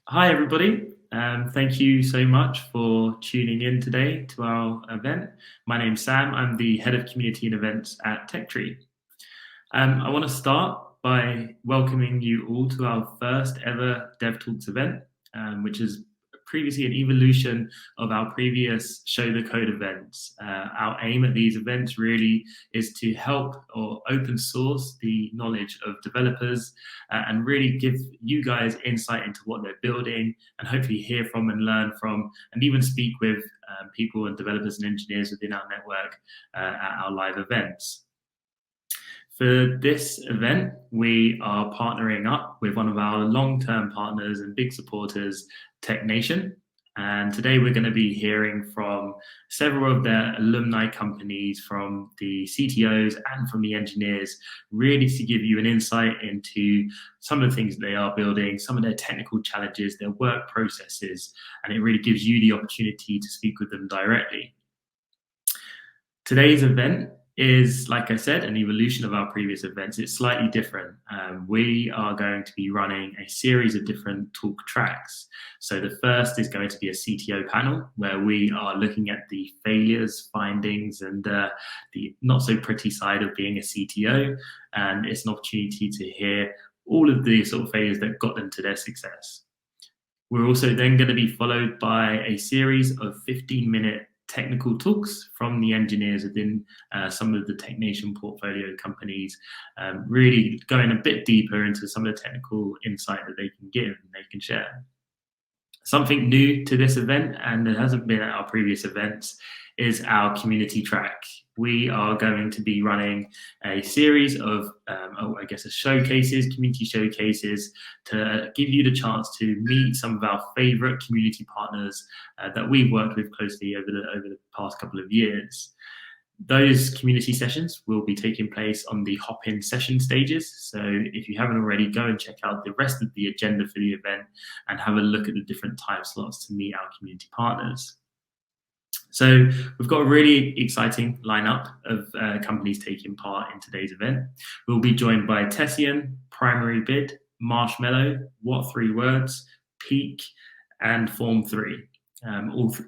Hi, everybody. Thank you so much for tuning in today to our event. My name's Sam. I'm the head of community and events at TechTree. I want to start by welcoming you all to our first ever Dev Talks event, which is previously an evolution of our previous Show the Code events. Our aim at these events really is to help or open source the knowledge of developers and really give you guys insight into what they're building and hopefully hear from and learn from and even speak with people and developers and engineers within our network at our live events. For this event, we are partnering up with one of our long-term partners and big supporters, TechNation. And today we're going to be hearing from several of their alumni companies, from the CTOs and from the engineers, really to give you an insight into some of the things that they are building, some of their technical challenges, their work processes, and it really gives you the opportunity to speak with them directly. Today's event is, like I said, an evolution of our previous events. It's slightly different. We are going to be running a series of different talk tracks. So the first is going to be a CTO panel where we are looking at the failures, findings, and the not so pretty side of being a CTO. And it's an opportunity to hear all of the sort of failures that got them to their success. We're also then going to be followed by a series of 15-minute technical talks from the engineers within some of the TechNation portfolio companies, really going a bit deeper into some of the technical insight that they can give and they can share. Something new to this event, and it hasn't been at our previous events, is our community track. We are going to be running a series of, showcases, community showcases, to give you the chance to meet some of our favorite community partners that we've worked with closely over the past couple of years. Those community sessions will be taking place on the hop-in session stages. So if you haven't already, go and check out the rest of the agenda for the event and have a look at the different time slots to meet our community partners. So we've got a really exciting lineup of companies taking part in today's event. We'll be joined by Tessian, Primary Bid, Marshmallow, What Three Words, Peak, and Form 3.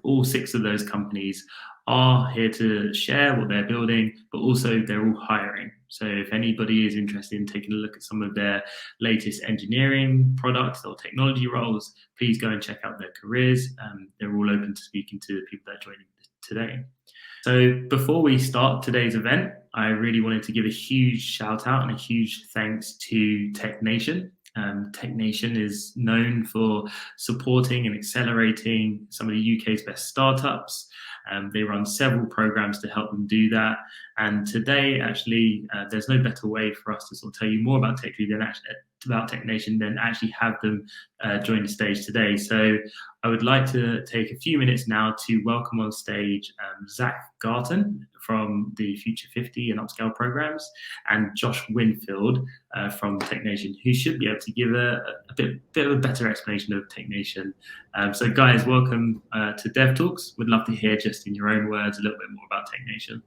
All six of those companies are here to share what they're building, but also they're all hiring. So if anybody is interested in taking a look at some of their latest engineering products or technology roles, please go and check out their careers. They're all open to speaking to the people that are joining today. So before we start today's event, I really wanted to give a huge shout out and a huge thanks to TechNation. TechNation is known for supporting and accelerating some of the UK's best startups. They run several programs to help them do that. And today, actually, there's no better way for us to sort of tell you more about TechNation than actually have them join the stage today. So I would like to take a few minutes now to welcome on stage Zach Garton from the Future 50 and Upscale programs, and Josh Winfield from TechNation, who should be able to give a bit of a better explanation of TechNation. So guys, welcome to Dev Talks. We'd love to hear, just in your own words, a little bit more about TechNation.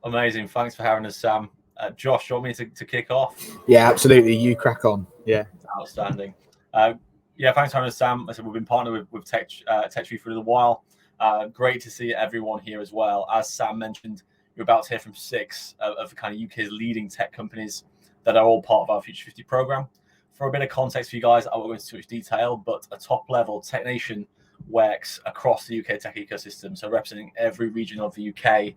Amazing. Thanks for having us, Sam. Josh, you want me to kick off? Yeah, absolutely. You crack on. Yeah. Outstanding. Thanks for having us, Sam. I said we've been partnered with TechTree for a little while. Great to see everyone here as well. As Sam mentioned, you're about to hear from six of the kind of UK's leading tech companies that are all part of our Future 50 program. For a bit of context for you guys, I won't go into too much detail, but at top level, TechNation works across the UK tech ecosystem, so representing every region of the UK,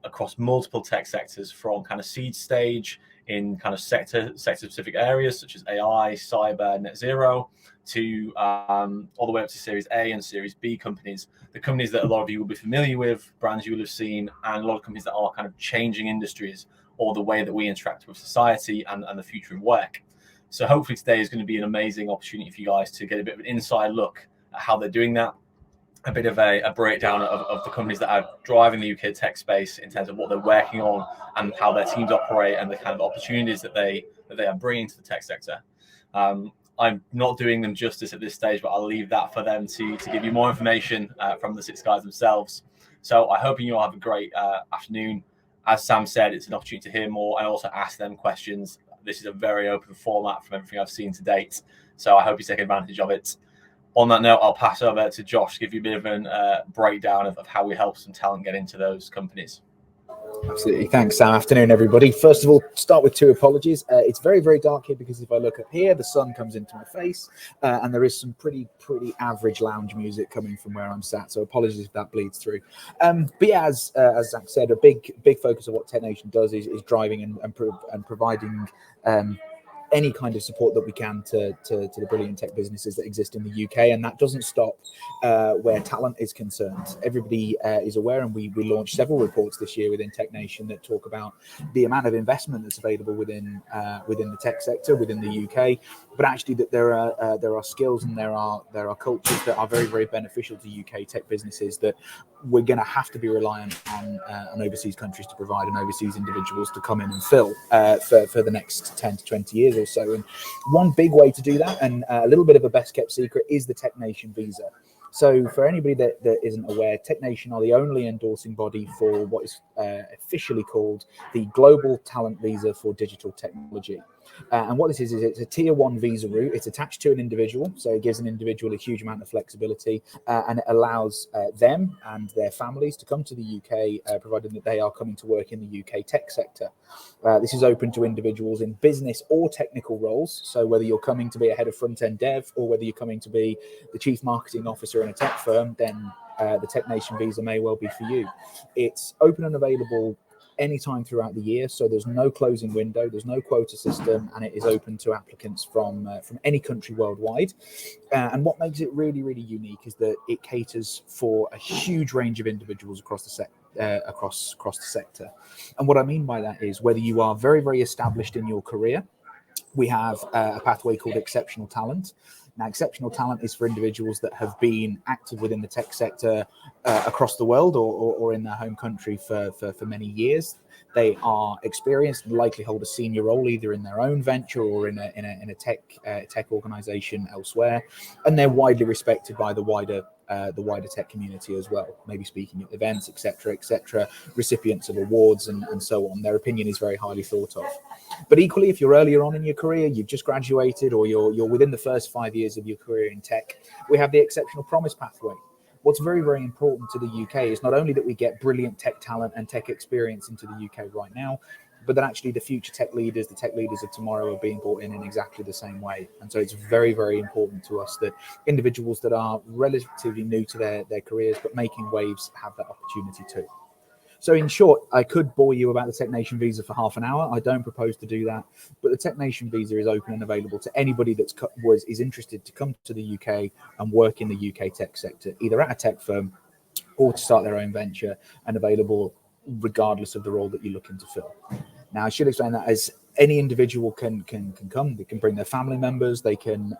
across multiple tech sectors, from kind of seed stage in kind of sector specific areas such as AI, cyber, net zero, to all the way up to Series A and Series B companies. The companies that a lot of you will be familiar with, brands you will have seen, and a lot of companies that are kind of changing industries or the way that we interact with society and the future of work. So hopefully today is going to be an amazing opportunity for you guys to get a bit of an inside look at how they're doing that, a bit of a breakdown of the companies that are driving the UK tech space in terms of what they're working on and how their teams operate and the kind of opportunities that they are bringing to the tech sector. I'm not doing them justice at this stage, but I'll leave that for them to give you more information from the six guys themselves. So I hope you all have a great afternoon. As Sam said, it's an opportunity to hear more and also ask them questions. this is a very open format from everything I've seen to date. So I hope you take advantage of it. On that note, I'll pass over to Josh to give you a bit of a breakdown of how we help some talent get into those companies. Absolutely. Thanks, Sam. Afternoon, everybody. First of all, start with 2 apologies. It's very, very dark here because if I look up here, the sun comes into my face, and there is some pretty average lounge music coming from where I'm sat. So apologies if that bleeds through. But yeah, as Zach said, a big focus of what Tech Nation does is driving and providing any kind of support that we can to the brilliant tech businesses that exist in the UK, and that doesn't stop where talent is concerned. Everybody is aware, and we launched several reports this year within Tech Nation that talk about the amount of investment that's available within the tech sector within the UK, but actually that there are skills and there are cultures that are very, very beneficial to UK tech businesses that we're going to have to be reliant on overseas countries to provide, and overseas individuals to come in and fill for the next 10 to 20 years or so. And one big way to do that, and a little bit of a best kept secret, is the Tech Nation visa. So for anybody that isn't aware, Tech Nation are the only endorsing body for what is officially called the Global Talent Visa for Digital Technology. And what this is it's a tier 1 visa route. It's attached to an individual, so it gives an individual a huge amount of flexibility, and it allows them and their families to come to the UK, provided that they are coming to work in the UK tech sector. This is open to individuals in business or technical roles. So whether you're coming to be a head of front-end dev, or whether you're coming to be the chief marketing officer in a tech firm, then the Tech Nation visa may well be for you. It's open and available anytime throughout the year, so there's no closing window, there's no quota system, and it is open to applicants from any country worldwide. And what makes it really, really unique is that it caters for a huge range of individuals across the sector. And what I mean by that is whether you are very, very established in your career, we have a pathway called Exceptional Talent. Now, Exceptional Talent is for individuals that have been active within the tech sector across the world or in their home country for many years. They are experienced and likely hold a senior role either in their own venture or in a tech organization elsewhere, and they're widely respected by the wider tech community as well, maybe speaking at events, etc., recipients of awards and so on. Their opinion is very highly thought of. But equally, if you're earlier on in your career, you've just graduated, or you're within the first 5 years of your career in tech, we have the Exceptional Promise pathway. What's very, very important to the UK is not only that we get brilliant tech talent and tech experience into the UK right now, but that actually the future tech leaders, the tech leaders of tomorrow, are being brought in exactly the same way. And so it's very, very important to us that individuals that are relatively new to their careers but making waves have that opportunity too. So in short, I could bore you about the Tech Nation visa for half an hour. I don't propose to do that, but the Tech Nation visa is open and available to anybody is interested to come to the UK and work in the UK tech sector, either at a tech firm or to start their own venture, and available regardless of the role that you're looking to fill. Now, I should explain that as any individual can come. They can bring their family members. They can,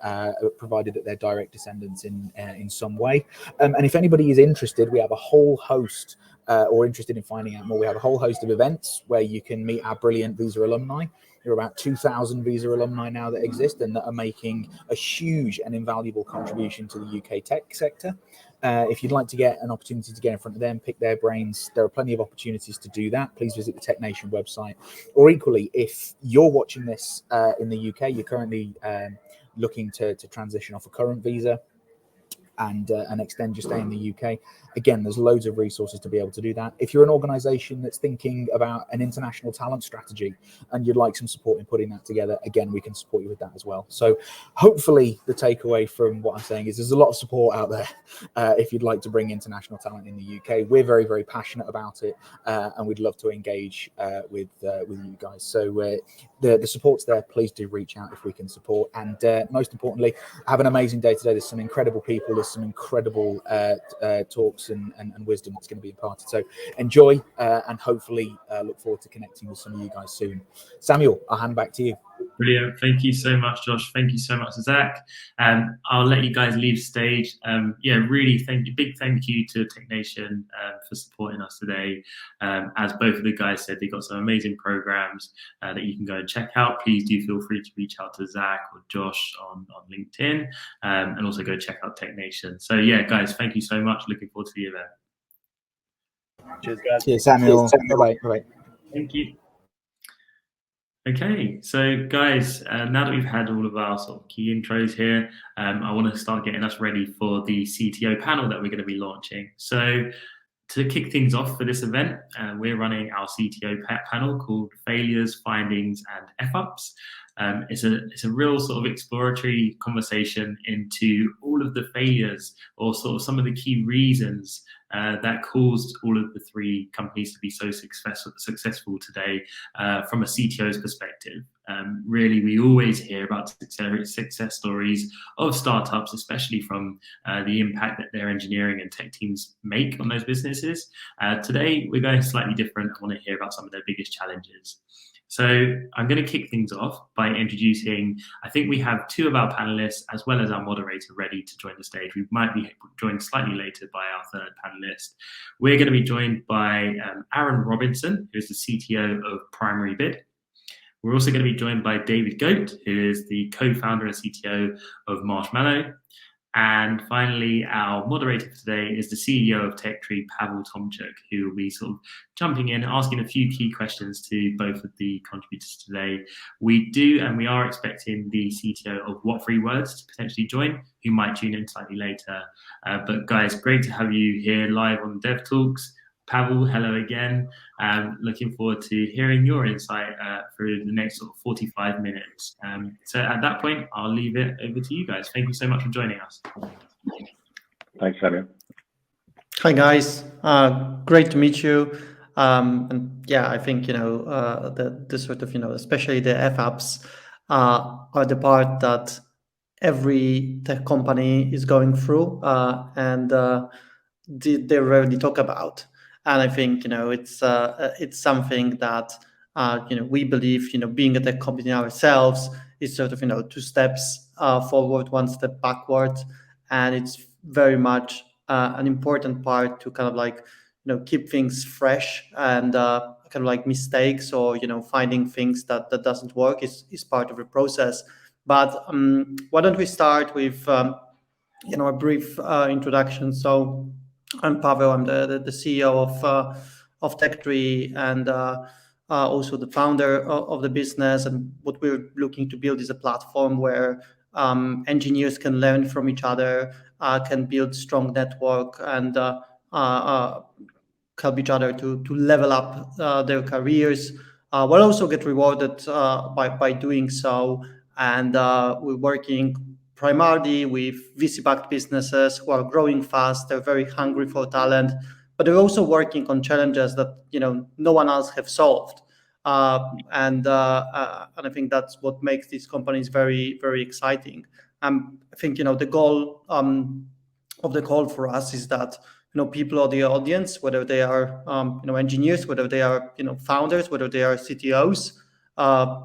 provided that they're direct descendants in some way. And if anybody is interested, we have a whole host, or interested in finding out more, we have a whole host of events where you can meet our brilliant Visa alumni. There are about 2,000 Visa alumni now that exist and that are making a huge and invaluable contribution to the UK tech sector. If you'd like to get an opportunity to get in front of them, pick their brains, there are plenty of opportunities to do that. Please visit the Tech Nation website. Or equally, if you're watching this in the UK, you're currently looking to transition off a current visa and extend your stay in the UK. Again, there's loads of resources to be able to do that. If you're an organization that's thinking about an international talent strategy and you'd like some support in putting that together, again, we can support you with that as well. So hopefully the takeaway from what I'm saying is there's a lot of support out there if you'd like to bring international talent in the UK. We're very, very passionate about it, and we'd love to engage with you guys. So the support's there. Please do reach out if we can support. And most importantly, have an amazing day today. There's some incredible people. There's some incredible talks and wisdom that's going to be imparted. So enjoy, and hopefully look forward to connecting with some of you guys soon. Samuel, I'll hand back to you. Brilliant. Thank you so much, Josh. Thank you so much, Zach. I'll let you guys leave stage. Really big thank you to Tech Nation for supporting us today. As both of the guys said, they've got some amazing programs that you can go and check out. Please do feel free to reach out to Zach or Josh on LinkedIn, and also go check out Tech Nation. So yeah, guys, thank you so much. Looking forward to the event. Cheers, guys. Cheers, Samuel. Bye-bye. Thank you. Okay, so guys, now that we've had all of our sort of key intros here, I want to start getting us ready for the CTO panel that we're going to be launching. So to kick things off for this event, we're running our CTO panel called Failures, Findings, and F-Ups. It's a real sort of exploratory conversation into all of the failures or sort of some of the key reasons that caused all of the three companies to be so successful today from a CTO's perspective. Really, we always hear about success stories of startups, especially from the impact that their engineering and tech teams make on those businesses. Today, we're going slightly different. I want to hear about some of their biggest challenges. So I'm going to kick things off by introducing, I think we have two of our panelists as well as our moderator ready to join the stage. We might be joined slightly later by our third panelist. We're going to be joined by Aaron Robinson, who is the CTO of Primary Bid. We're also going to be joined by David Goat, who is the co-founder and CTO of Marshmallow. And finally, our moderator for today is the CEO of TechTree, Pavel Tomchuk, who will be sort of jumping in, asking a few key questions to both of the contributors today. We do, and we are expecting the CTO of What Three Words to potentially join, who might tune in slightly later. But guys, great to have you here live on Dev Talks. Pavel, hello again. Looking forward to hearing your insight through the next sort of 45 minutes. So at that point, I'll leave it over to you guys. Thank you so much for joining us. Thanks, Samuel. Hi, guys. Great to meet you. And yeah, I think, the sort of, especially the F-Ups are the part that every tech company is going through and they rarely talk about. And I think, it's something that, we believe, being a tech company ourselves is sort of, 2 steps forward, 1 step backward. And it's very much an important part to kind of like, keep things fresh and kind of like mistakes or, finding things that doesn't work is part of the process. But why don't we start with, a brief introduction. So I'm Pavel. I'm the CEO of TechTree and also the founder of the business. And what we're looking to build is a platform where engineers can learn from each other, can build strong network, and help each other to level up their careers, while also get rewarded by doing so. And we're working primarily with VC-backed businesses who are growing fast. They're very hungry for talent, but they're also working on challenges that no one else have solved. And I think that's what makes these companies very, very exciting. I think the goal of the call for us is that people or the audience, whether they are engineers, whether they are founders, whether they are CTOs,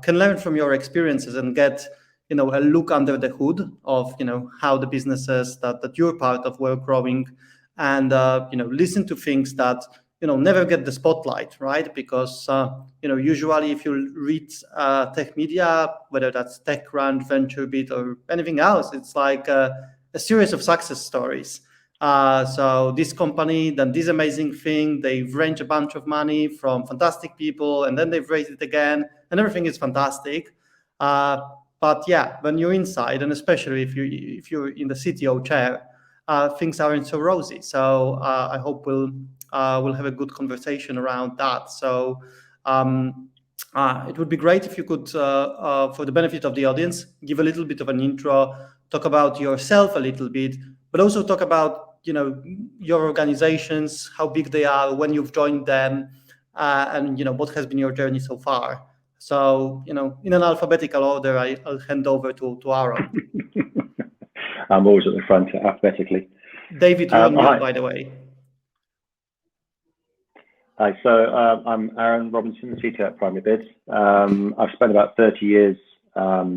can learn from your experiences and get a look under the hood of how the businesses that you're part of were growing, and listen to things that never get the spotlight, right? Because usually if you read tech media, whether that's TechCrunch, VentureBeat, or anything else, it's like a series of success stories. So this company done this amazing thing, they've raised a bunch of money from fantastic people, and then they've raised it again, and everything is fantastic. But yeah, when you're inside, and especially if you're in the CTO chair, things aren't so rosy. So I hope we'll have a good conversation around that. So it would be great if you could, for the benefit of the audience, give a little bit of an intro, talk about yourself a little bit, but also talk about your organizations, how big they are, when you've joined them, and what has been your journey so far. So, in an alphabetical order, I'll hand over to Aaron. I'm always at the front alphabetically. David, you're on mute, by the way. Hi, so I'm Aaron Robinson, CTO at Primary Bid. I've spent about 30 years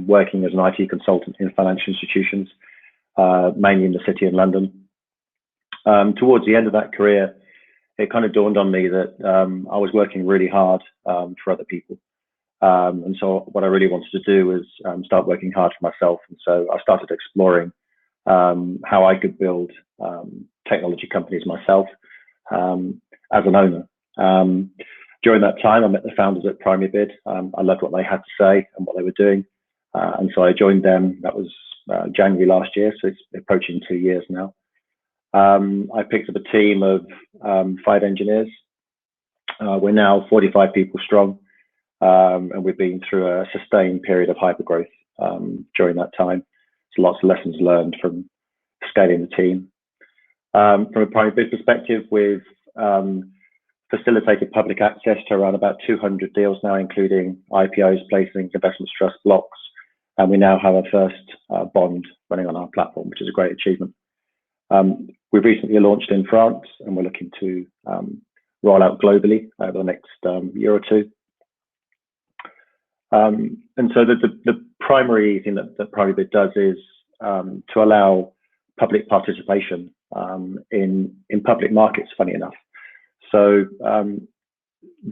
working as an IT consultant in financial institutions, mainly in the City of London. Towards the end of that career, it kind of dawned on me that I was working really hard for other people. And so what I really wanted to do was start working hard for myself. And so I started exploring how I could build technology companies myself as an owner. During that time, I met the founders at Primary Bid. I loved what they had to say and what they were doing. And so I joined them. That was January last year, so it's approaching 2 years now. I picked up a team of 5 engineers. We're now 45 people strong, and we've been through a sustained period of hypergrowth during that time. So lots of lessons learned from scaling the team. From a Primary Bid perspective, we've facilitated public access to around about 200 deals now, including IPOs, placings, investment trust blocks. And we now have our first bond running on our platform, which is a great achievement. We've recently launched in France, and we're looking to roll out globally over the next year or two. And so the primary thing that Primary Bid does is to allow public participation in public markets, funny enough. So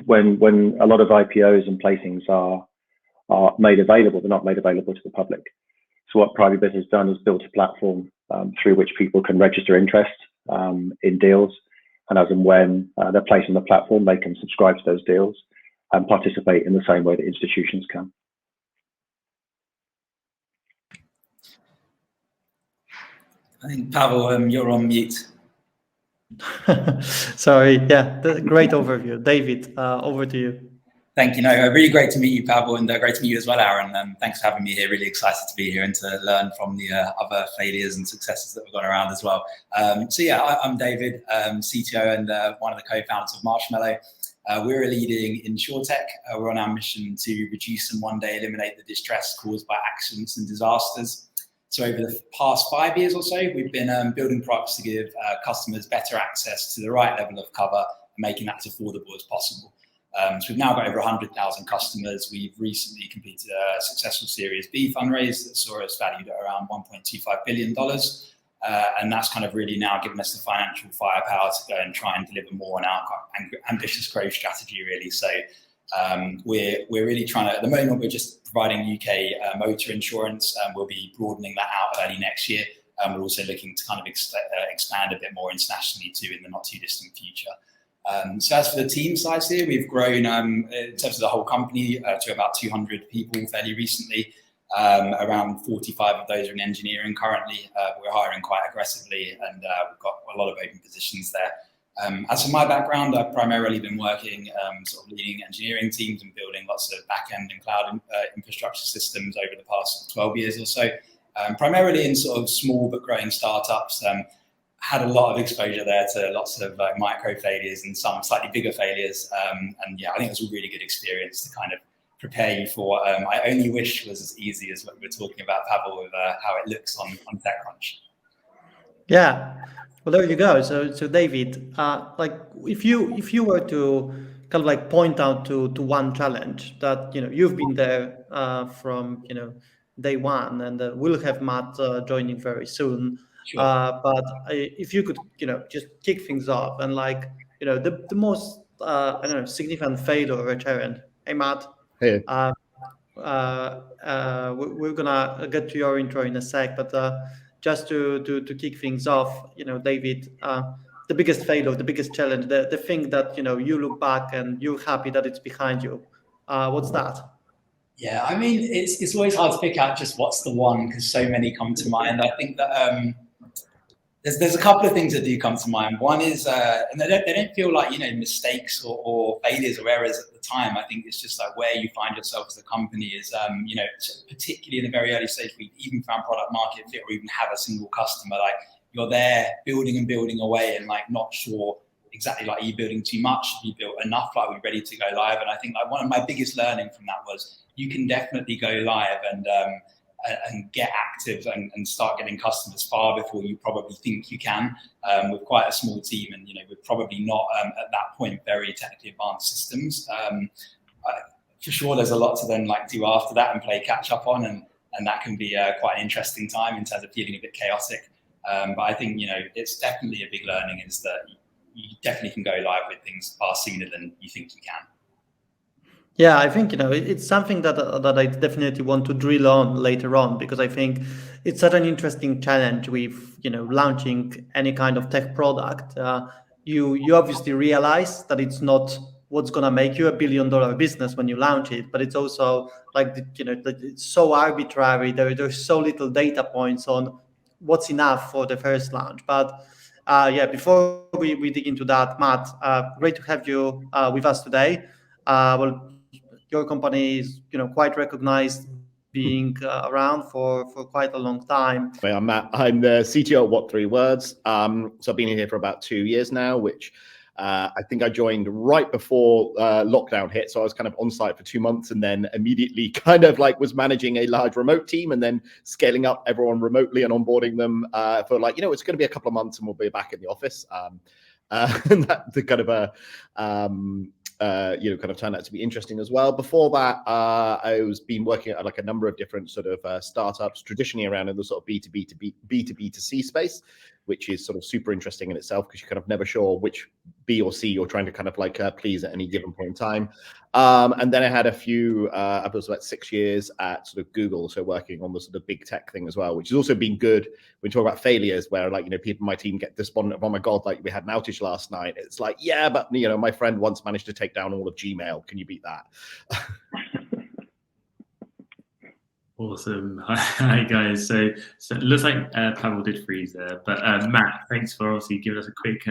when a lot of IPOs and placings are made available, they're not made available to the public. So what Primary Bid has done is built a platform through which people can register interest in deals, and as and when they're placed on the platform, they can subscribe to those deals and participate in the same way that institutions can. I think, Pavel, you're on mute. Sorry, yeah, great overview. David, over to you. Thank you. No, really great to meet you, Pavel, and great to meet you as well, Aaron. Thanks for having me here. Really excited to be here and to learn from the other failures and successes that we've gone around as well. So yeah, I'm David, CTO and one of the co-founders of Marshmallow. We're a leading insurtech. We're on our mission to reduce and one day eliminate the distress caused by accidents and disasters. So over the past 5 years or so, we've been building products to give customers better access to the right level of cover and making that as affordable as possible. So we've now got over 100,000 customers. We've recently completed a successful Series B fundraise that saw us valued at around $1.25 billion. And that's kind of really now given us the financial firepower to go and try and deliver more on our ambitious growth strategy, really. So we're really trying to, at the moment, we're just providing UK motor insurance, and we'll be broadening that out early next year. We're also looking to kind of expand a bit more internationally too in the not too distant future. So as for the team size here, we've grown in terms of the whole company to about 200 people fairly recently. Around 45 of those are in engineering currently. We're hiring quite aggressively, and we've got a lot of open positions there. As for my background, I've primarily been working sort of leading engineering teams and building lots of back-end and cloud infrastructure systems over the past 12 years or so, primarily in sort of small but growing startups. Had a lot of exposure there to lots of micro failures and some slightly bigger failures. And yeah, I think it was a really good experience to kind of prepare you for. I only wish was as easy as what we were talking about, Pavel, with how it looks on TechCrunch. Yeah, well, there you go. So David, like if you were to kind of like point out to one challenge that you've been there from day one, and we'll have Matt joining very soon. Sure. But if you could, just kick things off and the most I don't know, significant failure or challenge. Hey, Matt. Hey. We're gonna get to your intro in a sec, but just to kick things off, David, the biggest failure, the biggest challenge, the thing that you look back and you're happy that it's behind you. What's that? Yeah, I mean, it's always hard to pick out just what's the one because so many come to mind. I think that there's a couple of things that do come to mind. One is, and they don't feel like mistakes or failures or errors at the time. I think it's just like where you find yourself as a company is, particularly in the very early stage, we even found product market fit or even have a single customer. Like you're there building and building away and like not sure exactly like are you building too much? Have you built enough? Like we're ready to go live? And I think like one of my biggest learning from that was you can definitely go live and get active and start getting customers far before you probably think you can. We're quite a small team, and we're probably not at that point very technically advanced systems. For sure, there's a lot to then like do after that and play catch up on, and that can be quite an interesting time in terms of feeling a bit chaotic. But I think it's definitely a big learning is that you definitely can go live with things far sooner than you think you can. Yeah, I think it's something that I definitely want to drill on later on, because I think it's such an interesting challenge with launching any kind of tech product. You obviously realize that it's not what's going to make you $1 billion business when you launch it, but it's also like, it's so arbitrary. There's so little data points on what's enough for the first launch. But before we dig into that, Matt, great to have you with us today. Well, your company is quite recognized, being around for quite a long time. I'm Matt. I'm the CTO at What 3 Words. So I've been here for about 2 years now, which I think I joined right before lockdown hit. So I was kind of on site for 2 months, and then immediately kind of like was managing a large remote team, and then scaling up everyone remotely and onboarding them for like, it's going to be a couple of months and we'll be back in the office. And that the kind of kind of turned out to be interesting as well. Before that, I was been working at like a number of different sort of startups, traditionally around in the sort of B2B to B2B to C space, which is sort of super interesting in itself because you're kind of never sure which B or C you're trying to kind of like please at any given point in time. And then I had a few, I was about 6 years at sort of Google, so working on the sort of big tech thing as well, which has also been good when you talk about failures where like, people in my team get despondent of, oh my God, like we had an outage last night. It's like, yeah, but my friend once managed to take down all of Gmail. Can you beat that? Awesome. Hi guys. So it looks like Pavel did freeze there, but Matt, thanks for obviously giving us a quick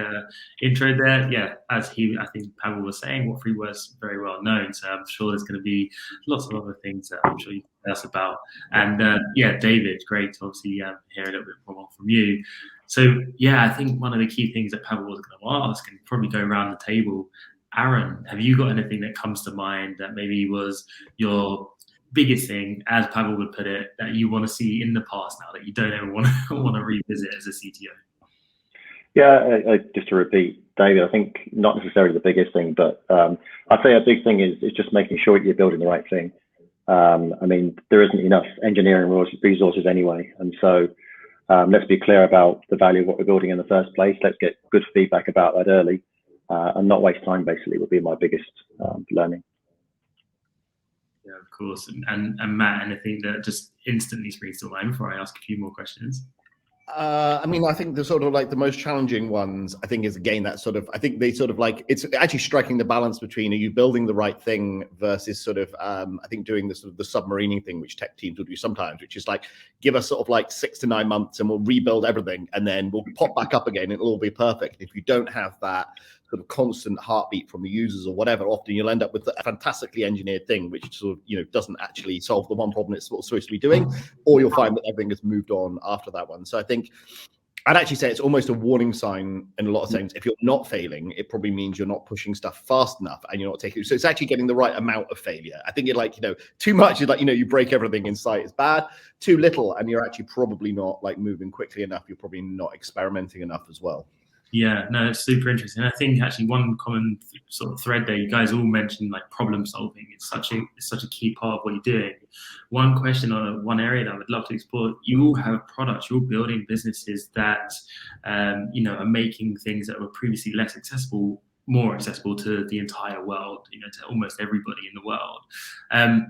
intro there. Yeah, I think Pavel was saying, What 3 Words very well known. So I'm sure there's going to be lots of other things that I'm sure you can tell us about. And David, great to obviously hear a little bit more from you. So I think one of the key things that Pavel was going to ask, and probably go around the table, Aaron, have you got anything that comes to mind that maybe was your biggest thing, as Pavel would put it, that you want to see in the past now that you don't ever want to revisit as a CTO? Yeah, just to repeat, David, I think not necessarily the biggest thing, but I'd say a big thing is just making sure that you're building the right thing. I mean, there isn't enough engineering resources anyway, and so let's be clear about the value of what we're building in the first place. Let's get good feedback about that early, and not waste time. Basically, would be my biggest learning. Yeah, of course. And Matt, anything that just instantly springs to mind before I ask a few more questions? I mean, I think the sort of like the most challenging ones, I think, is again that sort of, I think they sort of like, it's actually striking the balance between, are you building the right thing versus sort of, I think doing the sort of the submarining thing, which tech teams will do sometimes, which is like, give us sort of like 6 to 9 months and we'll rebuild everything and then we'll pop back up again and it'll all be perfect. If you don't have that sort of constant heartbeat from the users or whatever, often you'll end up with a fantastically engineered thing, which sort of, doesn't actually solve the one problem it's supposed to be doing, or you'll find that everything has moved on after that one. So I think I'd actually say it's almost a warning sign in a lot of things. If you're not failing, it probably means you're not pushing stuff fast enough and you're not taking, so it's actually getting the right amount of failure. I think you're like, too much is like, you break everything in sight is bad. Too little, and you're actually probably not like moving quickly enough. You're probably not experimenting enough as well. Yeah, no, it's super interesting. I think actually one common sort of thread there, you guys all mentioned like problem solving. It's such a key part of what you're doing. One question on one area that I would love to explore, you all have products, you're building businesses that, are making things that were previously less accessible, more accessible to the entire world, to almost everybody in the world.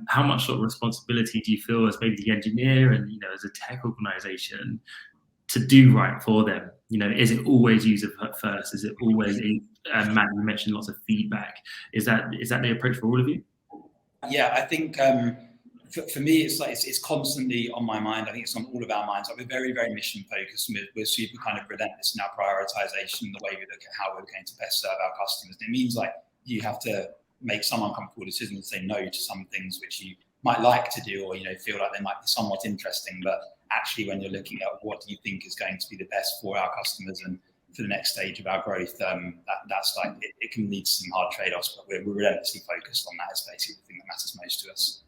How much sort of responsibility do you feel as maybe the engineer and, as a tech organization to do right for them? Is it always user first? Is it always, Matt, you mentioned lots of feedback. Is that the approach for all of you? Yeah, I think for me, it's like it's constantly on my mind. I think it's on all of our minds. Like, we're very, very mission focused. We're super kind of relentless in our prioritization, the way we look at how we're going to best serve our customers. And it means like you have to make some uncomfortable decisions and say no to some things which you might like to do, or feel like they might be somewhat interesting, but actually when you're looking at what do you think is going to be the best for our customers and for the next stage of our growth, that's like it can lead to some hard trade-offs, but we're relentlessly focused on that. It's basically the thing that matters most to us.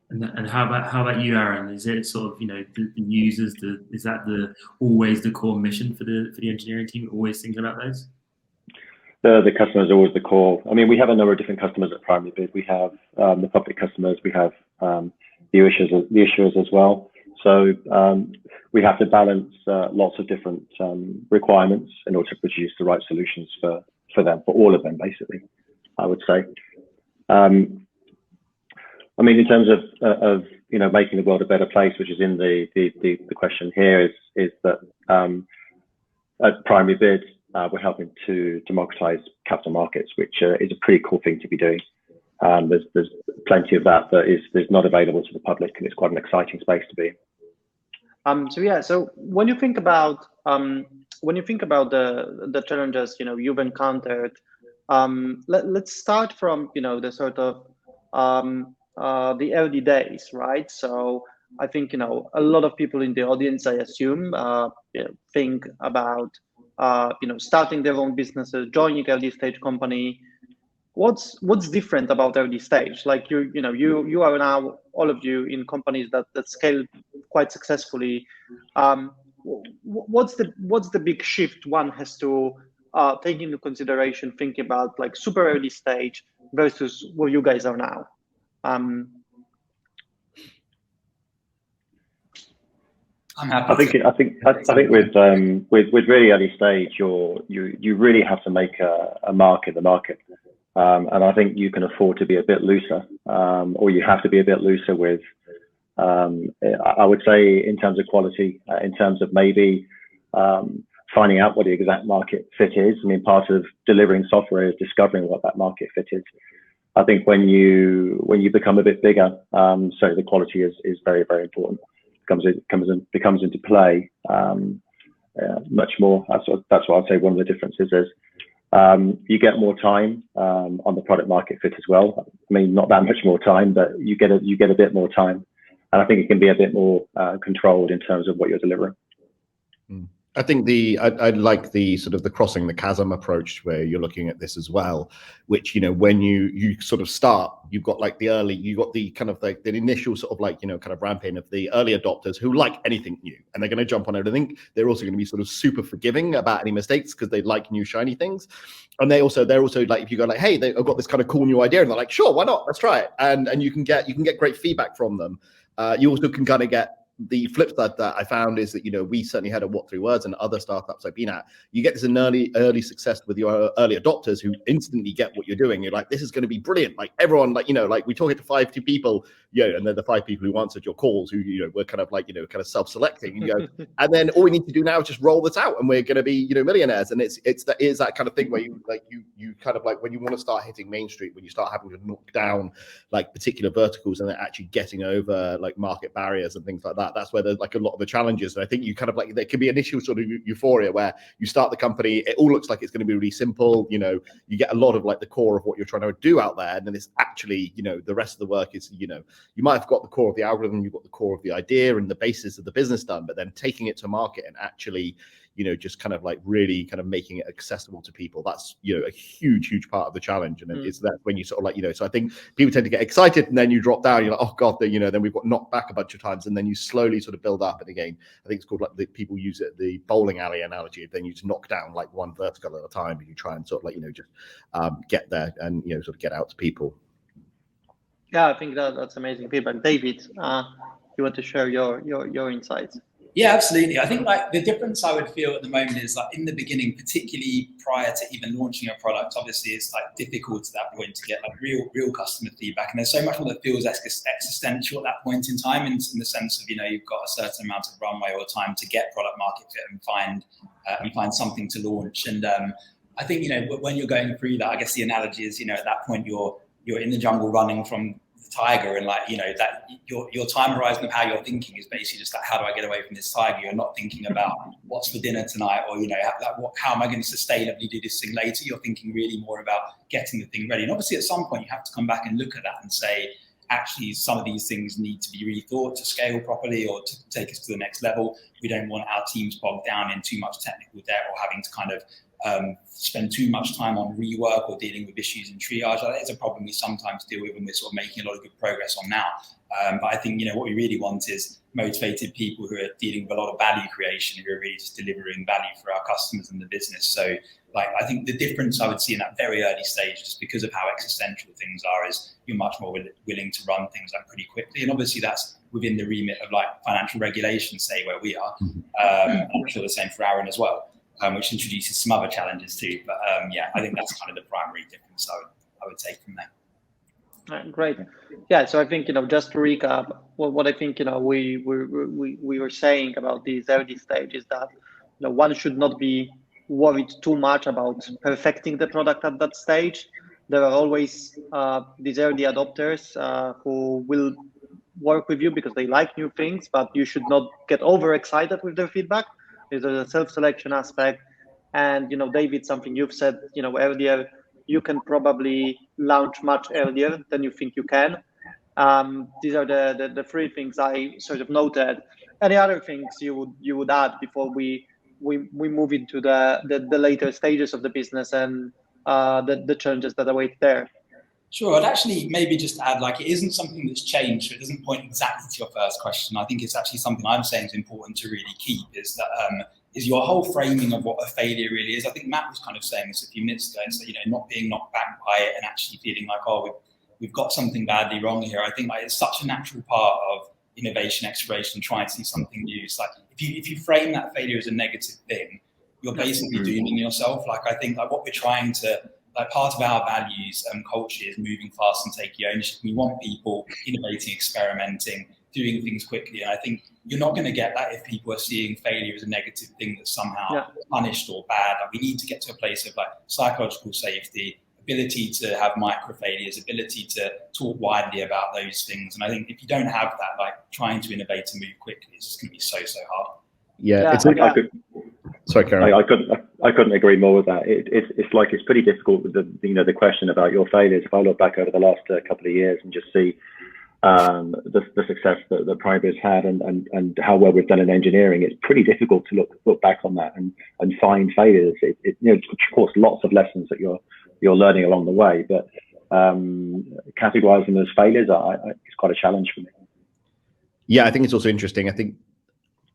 And how about you, Aaron? Is it sort of the users? Is that always the core mission for the engineering team? Always thinking about those? The customer is always the core. I mean, we have a number of different customers at Primary Bid. We have the public customers, we have the issuers as well. So we have to balance lots of different requirements in order to produce the right solutions for them, for all of them, basically, I would say. I mean, in terms of making the world a better place, which is in the question here, is that at Primary Bid, we're helping to democratize capital markets, which is a pretty cool thing to be doing. There's plenty of that is not available to the public, and it's quite an exciting space to be in. So when you think about the challenges you've encountered, let's start from the sort of the early days, right? So I think a lot of people in the audience, I assume, think about starting their own businesses, joining early stage company. What's different about early stage? Like you are now, all of you, in companies that scale quite successfully. What's the big shift one has to take into consideration thinking about like super early stage versus where you guys are now? I'm happy. I think with really early stage, you really have to make a mark in the market, and I think you can afford to be a bit looser, or you have to be a bit looser with. I would say in terms of quality, in terms of maybe finding out what the exact market fit is. I mean, part of delivering software is discovering what that market fit is. I think when you become a bit bigger, so the quality is very, very important. Becomes into play much more. That's what I'd say. One of the differences is you get more time on the product market fit as well. I mean, not that much more time, but you get a bit more time, and I think it can be a bit more controlled in terms of what you're delivering. I think I like the sort of the crossing the chasm approach, where you're looking at this as well, which, when you sort of start, you've got like you got the kind of like the initial sort of like, kind of ramping of the early adopters who like anything new, and they're going to jump on everything. They're also going to be sort of super forgiving about any mistakes because they like new shiny things. And they're also like, if you go like, hey, I've got this kind of cool new idea, and they're like, sure, why not? Let's try it. And you can get great feedback from them. You also can kind of get the flip side that I found is that, we certainly had a What 3 Words and other startups I've been at. You get this early success with your early adopters who instantly get what you're doing. You're like, this is going to be brilliant. Like everyone, like, like we talk to 5 people, and they're the 5 people who answered your calls who, were kind of like, kind of self-selecting, and you go, and then all we need to do now is just roll this out and we're going to be, millionaires. And it's that kind of thing where you kind of like, when you want to start hitting Main Street, when you start having to knock down like particular verticals and then actually getting over like market barriers and things like that. That's where there's like a lot of the challenges. And I think you kind of like, there can be initial sort of euphoria where you start the company, it all looks like it's going to be really simple. You get a lot of like the core of what you're trying to do out there. And then it's actually, the rest of the work is, you might have got the core of the algorithm, you've got the core of the idea and the basis of the business done, but then taking it to market and actually, just kind of like really kind of making it accessible to people. That's, a huge part of the challenge. And it's that when you sort of like, so I think people tend to get excited and then you drop down, you're like, oh God, then we've got knocked back a bunch of times. And then you slowly sort of build up. And again, I think it's called like people use it, the bowling alley analogy. Then you just knock down like one vertical at a time and you try and sort of like, just get there and, sort of get out to people. Yeah, I think that's amazing feedback. David, you want to share your insights? Yeah, absolutely. I think like the difference I would feel at the moment is like in the beginning, particularly prior to even launching a product, obviously it's like difficult at that point to get like real customer feedback. And there's so much more that feels existential at that point in time, in the sense of, you've got a certain amount of runway or time to get product market fit and find something to launch. And I think, when you're going through that, I guess the analogy is, at that point you're in the jungle running from the tiger, and like, that your time horizon of how you're thinking is basically just like, how do I get away from this tiger? You're not thinking about what's for dinner tonight, or how am I going to sustainably do this thing later? You're thinking really more about getting the thing ready. And obviously at some point you have to come back and look at that and say, actually some of these things need to be rethought to scale properly or to take us to the next level. We don't want our teams bogged down in too much technical debt or having to kind of spend too much time on rework or dealing with issues in triage. That is a problem we sometimes deal with, and we're sort of making a lot of good progress on now. But I think, what we really want is motivated people who are dealing with a lot of value creation, who are really just delivering value for our customers and the business. So like, I think the difference I would see in that very early stage, just because of how existential things are, is you're much more willing to run things like pretty quickly. And obviously that's within the remit of like financial regulation, say, where we are. I'm sure the same for Aaron as well. Which introduces some other challenges too. But yeah, I think that's kind of the primary difference I would take from there. Great. Yeah. So I think, just to recap, what I think, we were saying about these early stages, that one should not be worried too much about perfecting the product at that stage. There are always these early adopters who will work with you because they like new things, but you should not get overexcited with their feedback. There's a self-selection aspect. And, David, something you've said, earlier, you can probably launch much earlier than you think you can. These are the three things I sort of noted. Any other things you would add before we move into the later stages of the business and the challenges that await there? Sure, I'd actually maybe just add, like, it isn't something that's changed, so it doesn't point exactly to your first question. I think it's actually something I'm saying is important to really keep, is that is your whole framing of what a failure really is. I think Matt was kind of saying this a few minutes ago, and so, not being knocked back by it and actually feeling like, oh, we've got something badly wrong here. I think, like, it's such a natural part of innovation, exploration, trying to see something new. It's like, if you frame that failure as a negative thing, you're basically dooming yourself. Like, I think, like, what we're trying to, like, part of our values and culture is moving fast and taking ownership. We want people innovating, experimenting, doing things quickly. And I think you're not going to get that if people are seeing failure as a negative thing that's somehow punished or bad. Like, we need to get to a place of, like, psychological safety, ability to have micro failures, ability to talk widely about those things. And I think if you don't have that, like, trying to innovate and move quickly, it's just going to be so hard. Sorry, Karen. I couldn't agree more with that. It's like, it's pretty difficult with the question about your failures. If I look back over the last couple of years and just see the success that Primebiz's had and how well we've done in engineering, it's pretty difficult to look back on that and find failures. Of course, lots of lessons that you're learning along the way, but categorizing them as failures is quite a challenge for me. Yeah, I think it's also interesting. I think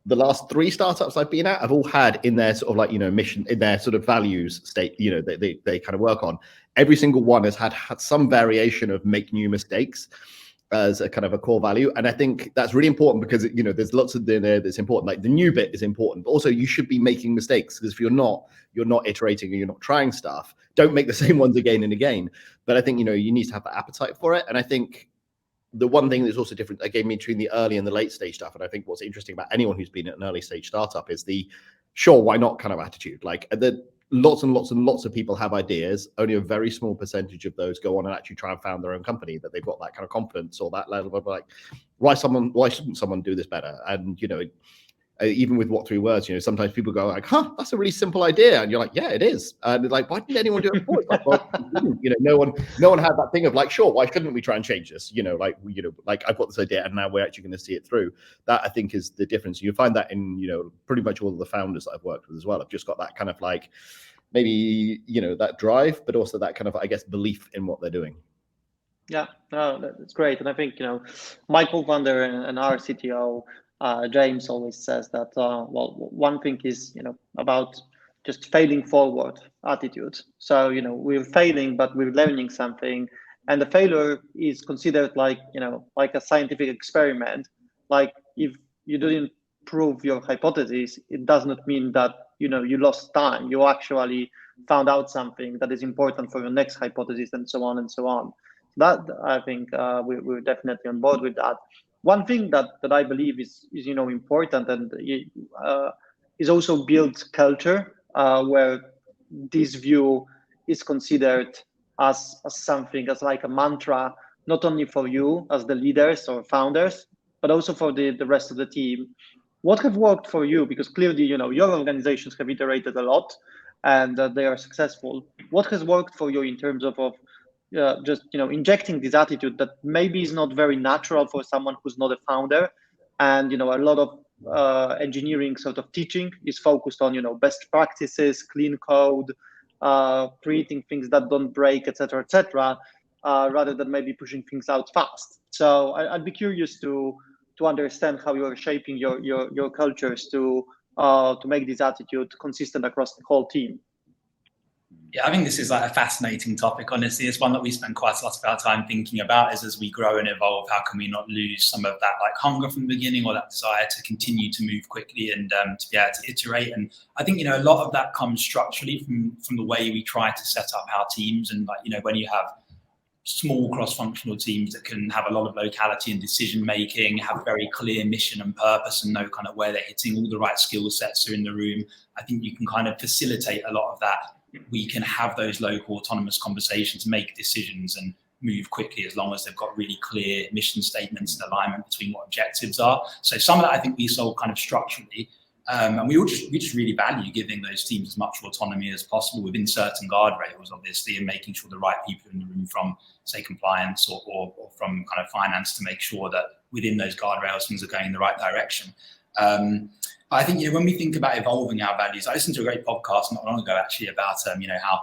the last 3 startups I've been at have all had in their sort of, like, mission, in their sort of values state, they kind of work on. Every single one has had some variation of make new mistakes as a kind of a core value. And I think that's really important because, there's lots of there that's important. Like, the new bit is important, but also you should be making mistakes, because if you're not iterating and you're not trying stuff, don't make the same ones again and again. But I think, you need to have the appetite for it. And I think the one thing that's also different, again, between the early and the late stage stuff, and I think what's interesting about anyone who's been at an early stage startup is the sure, why not kind of attitude. Like, lots and lots of people have ideas. Only a very small percentage of those go on and actually try and found their own company, that they've got that kind of confidence or that level of, like, why shouldn't someone do this better? And, even with what 3 words, sometimes people go like, that's a really simple idea. And you're like, yeah, it is. And like, why didn't anyone do it before? It's like, well, no one had that thing of, like, sure, why shouldn't we try and change this? Like, I've got this idea and now we're actually going to see it through. That, I think, is the difference. You find that in, pretty much all of the founders that I've worked with as well. I've just got that kind of, like, maybe, that drive, but also that kind of, I guess, belief in what they're doing. Yeah, no, that's great. And I think, my co-founder and our CTO, James, always says that, one thing is, about just failing forward attitude. So, we're failing, but we're learning something. And the failure is considered like, like a scientific experiment. Like, if you didn't prove your hypothesis, it does not mean that, you lost time. You actually found out something that is important for your next hypothesis, and so on and so on. That, I think, we're definitely on board with that. One thing that I believe is important, and is also build culture where this view is considered as something, as like a mantra, not only for you as the leaders or founders, but also for the rest of the team. What have worked for you? Because clearly, your organizations have iterated a lot and they are successful. What has worked for you in terms of just injecting this attitude that maybe is not very natural for someone who's not a founder, and a lot of engineering sort of teaching is focused on best practices, clean code, creating things that don't break, etc., rather than maybe pushing things out fast. So I'd be curious to understand how you're shaping your cultures to make this attitude consistent across the whole team. Yeah, I think this is, like, a fascinating topic. Honestly, it's one that we spend quite a lot of our time thinking about. Is as we grow and evolve, how can we not lose some of that, like, hunger from the beginning, or that desire to continue to move quickly and to be able to iterate. And I think a lot of that comes structurally from the way we try to set up our teams. And, like, when you have small cross-functional teams that can have a lot of locality and decision making, have very clear mission and purpose, and know kind of where they're hitting, all the right skill sets are in the room. I think you can kind of facilitate a lot of that. We can have those local autonomous conversations, make decisions and move quickly as long as they've got really clear mission statements and alignment between what objectives are. So some of that I think we solve kind of structurally. And we just really value giving those teams as much autonomy as possible within certain guardrails, obviously, and making sure the right people are in the room from, say, compliance or from kind of finance to make sure that within those guardrails things are going in the right direction. I think when we think about evolving our values, I listened to a great podcast not long ago actually about how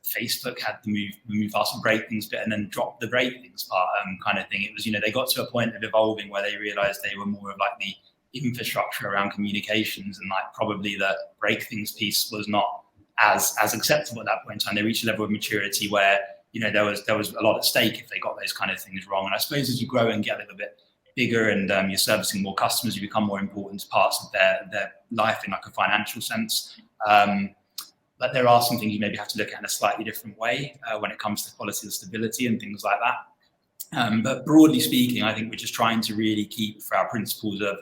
Facebook had the move fast and break things bit and then drop the break things part kind of thing. It was they got to a point of evolving where they realized they were more of like the infrastructure around communications, and like probably the break things piece was not as acceptable at that point in time. They reached a level of maturity where there was a lot at stake if they got those kind of things wrong. And I suppose as you grow and get a little bit bigger and you're servicing more customers, you become more important parts of their life in like a financial sense. But there are some things you maybe have to look at in a slightly different way when it comes to quality and stability and things like that. But broadly speaking, I think we're just trying to really keep for our principles of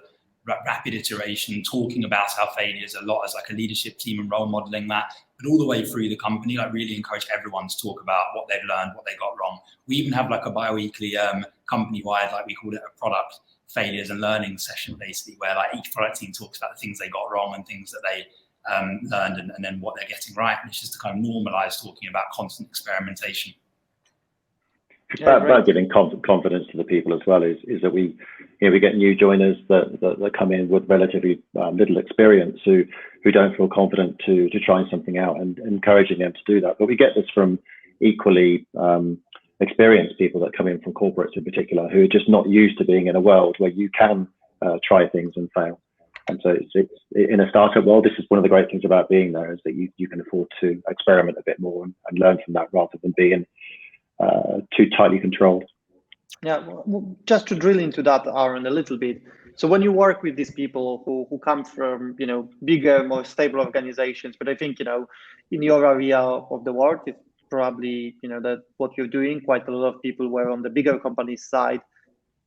rapid iteration, talking about our failures a lot as like a leadership team and role modeling that, but all the way through the company, like really encourage everyone to talk about what they've learned, what they got wrong. We even have like a bi-weekly company-wide, like we call it a product failures and learning session, basically, where like each product team talks about the things they got wrong and things that they learned and then what they're getting right. And it's just to kind of normalize talking about constant experimentation. About giving confidence to the people as well is that we get new joiners that come in with relatively little experience who don't feel confident to try something out, and encouraging them to do that. But we get this from equally experienced people that come in from corporates in particular, who are just not used to being in a world where you can try things and fail. And so it's in a startup world, this is one of the great things about being there, is that you can afford to experiment a bit more and learn from that rather than being too tightly controlled. Yeah, well, just to drill into that, Aaron, a little bit. So when you work with these people who come from bigger, more stable organizations, but I think in your area of the world, it's probably that what you're doing. Quite a lot of people were on the bigger companies side.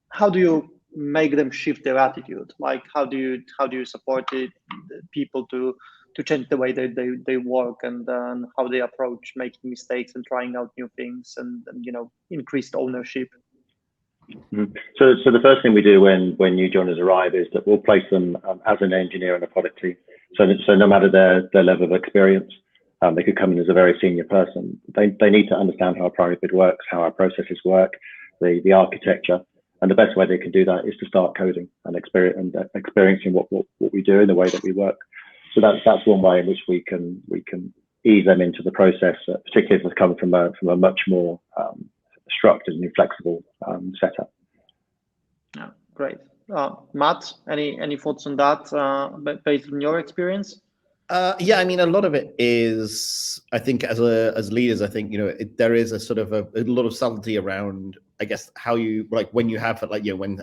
How do you make them shift their attitude? Like how do you support the people to change the way they work and how they approach making mistakes and trying out new things and increased ownership? Mm-hmm. So the first thing we do when new joiners arrive is that we'll place them as an engineer in a product team. So no matter their level of experience, they could come in as a very senior person. They need to understand how a primary bid works, how our processes work, the architecture. And the best way they can do that is to start coding and experiencing what we do in the way that we work. So that's one way in which we can ease them into the process, particularly if they come from a much more structured and flexible setup. Yeah, great. Matt, any thoughts on that based on your experience? Yeah, I mean, a lot of it is, I think, as leaders, I think there is a sort of a lot of subtlety around, I guess, how you when you have when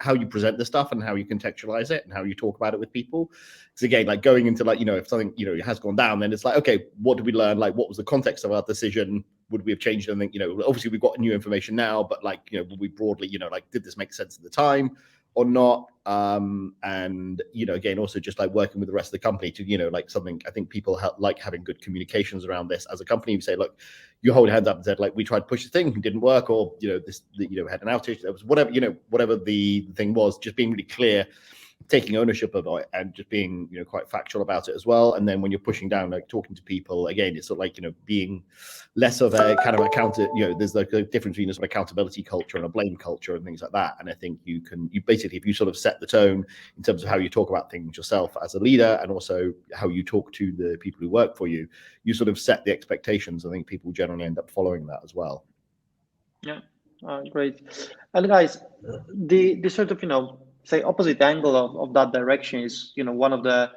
how you present the stuff and how you contextualize it and how you talk about it with people. Because again, going into if something has gone down, then it's like, okay, what did we learn? What was the context of our decision? Would we have changed anything? Obviously we've got new information now, but would we broadly, did this make sense at the time or not? And again, also just working with the rest of the company to something. I think people like having good communications around this. As a company, you say, look, you hold your hands up and said, we tried to push the thing, it didn't work, or this had an outage. There was whatever the thing was. Just being really clear, taking ownership of it, and just being quite factual about it as well. And then when you're pushing down, talking to people, again, it's sort of being less of a kind of there's a difference between a sort of accountability culture and a blame culture and things like that. And I think you basically, if you sort of set the tone in terms of how you talk about things yourself as a leader, and also how you talk to the people who work for you, you sort of set the expectations. I think people generally end up following that as well. Yeah, great. And guys, the sort of say opposite angle of that direction is one of the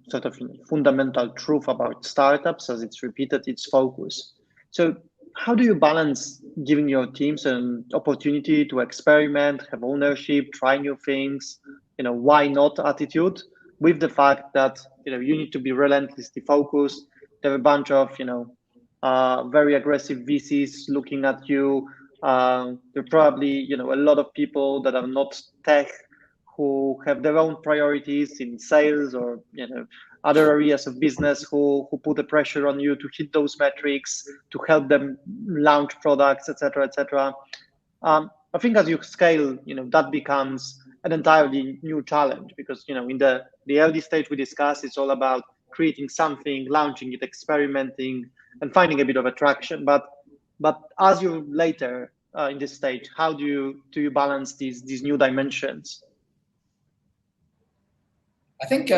sort of fundamental truth about startups, as it's repeated, its focus. So how do you balance giving your teams an opportunity to experiment, have ownership, try new things, why not attitude, with the fact that you need to be relentlessly focused? There are a bunch of very aggressive VCs looking at you. There are probably a lot of people that are not tech who have their own priorities in sales or other areas of business who put the pressure on you to hit those metrics, to help them launch products, etc., etc. I think as you scale, that becomes an entirely new challenge, because in the early stage we discussed, it's all about creating something, launching it, experimenting, and finding a bit of attraction. But as you later in this stage, how do you balance these new dimensions? I think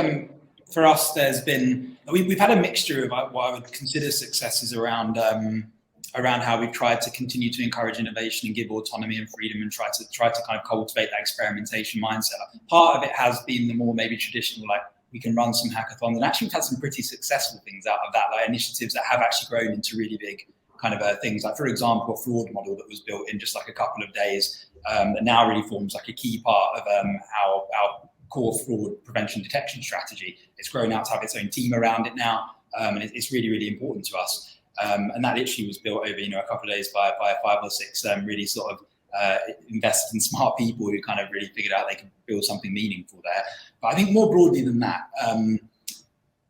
for us, we've had a mixture of what I would consider successes around how we've tried to continue to encourage innovation and give autonomy and freedom, and try to kind of cultivate that experimentation mindset. Part of it has been the more maybe traditional, like we can run some hackathons, and actually we've had some pretty successful things out of that, like initiatives that have actually grown into really big kind of things. Like, for example, a fraud model that was built in just like a couple of days that now really forms like a key part of our core fraud prevention detection strategy. It's grown out to have its own team around it now, and it's really, really important to us. And that literally was built over a couple of days by 5 or 6 really sort of invested in smart people who kind of really figured out they could build something meaningful there. But I think more broadly than that,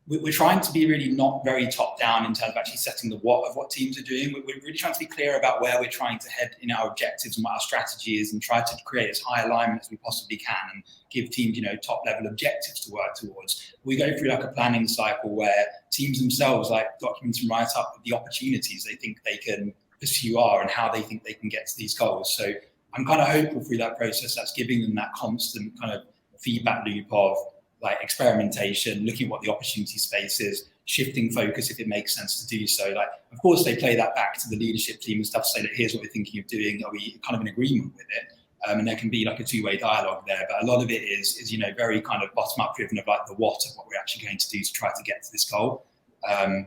we're trying to be really not very top down in terms of actually setting the what of what teams are doing. We're really trying to be clear about where we're trying to head in our objectives and what our strategy is, and try to create as high alignment as we possibly can, and give teams top level objectives to work towards. We go through like a planning cycle where teams themselves like document and write up the opportunities they think they can pursue are, and how they think they can get to these goals. So I'm kind of hopeful through that process that's giving them that constant kind of feedback loop of like experimentation, looking at what the opportunity space is, shifting focus if it makes sense to do so. Like, of course, they play that back to the leadership team and stuff, say that here's what we're thinking of doing. Are we kind of in agreement with it? And there can be like a two-way dialogue there, but a lot of it is very kind of bottom-up driven of like the what of what we're actually going to do to try to get to this goal,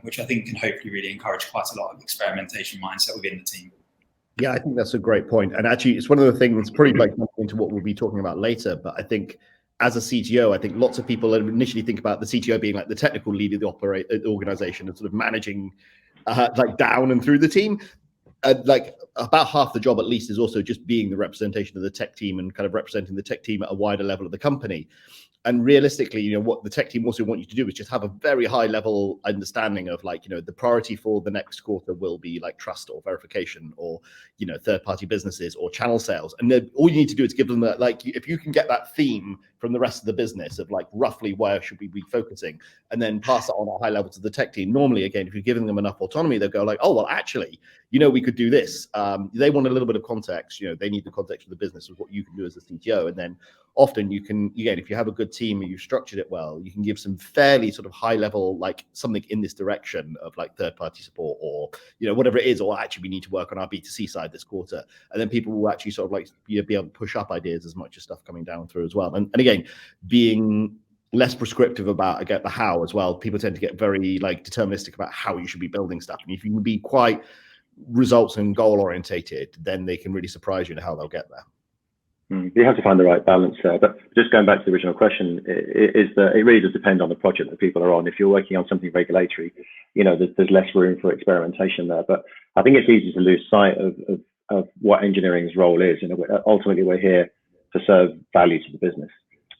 which I think can hopefully really encourage quite a lot of experimentation mindset within the team. Yeah, I think that's a great point. And actually, it's one of the things, probably like into what we'll be talking about later, but I think as a CTO, I think lots of people initially think about the CTO being like the technical lead of the organization and sort of managing like down and through the team. Like about half the job at least is also just being the representation of the tech team and kind of representing the tech team at a wider level of the company. And realistically, what the tech team also want you to do is just have a very high level understanding of like, the priority for the next quarter will be like trust or verification or, third party businesses or channel sales. And then all you need to do is give them that, like, if you can get that theme from the rest of the business of like roughly where should we be focusing, and then pass it on at a high level to the tech team. Normally, again, if you're giving them enough autonomy, they'll go like, oh, well, actually, we could do this. They want a little bit of context. They need the context of the business of what you can do as a CTO. And then often you can, again, if you have a good team and you've structured it well, you can give some fairly sort of high level, like something in this direction of like third party support or, whatever it is, or actually we need to work on our B2C side this quarter. And then people will actually sort of like be able to push up ideas as much as stuff coming down through as well. And again, being less prescriptive about the how as well. People tend to get very like deterministic about how you should be building stuff. And if you can be quite results and goal orientated, then they can really surprise you in how they'll get there. You have to find the right balance there. But just going back to the original question, is that it really does depend on the project that people are on. If you're working on something regulatory, there's less room for experimentation there. But I think it's easy to lose sight of what engineering's role is. Ultimately, we're here to serve value to the business.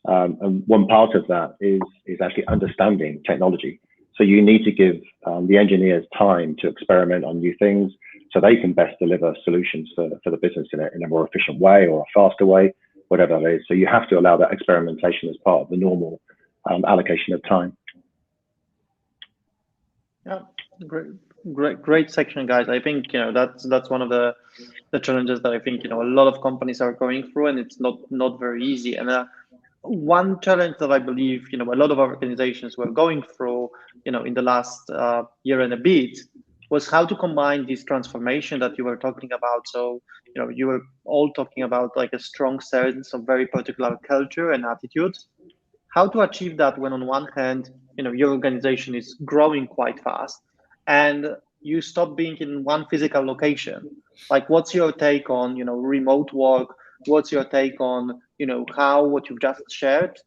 And one part of that is actually understanding technology. So you need to give the engineers time to experiment on new things so they can best deliver solutions for the business in a more efficient way or a faster way, whatever it is. So you have to allow that experimentation as part of the normal allocation of time. Yeah, great section, guys. I think that's one of the challenges that I think a lot of companies are going through, and it's not very easy. And one challenge that I believe a lot of organizations were going through in the last year and a bit was how to combine this transformation that you were talking about. So you were all talking about like a strong sense of very particular culture and attitude. How to achieve that when on one hand your organization is growing quite fast and you stop being in one physical location. Like, what's your take on remote work? What's your take on how what you've just shared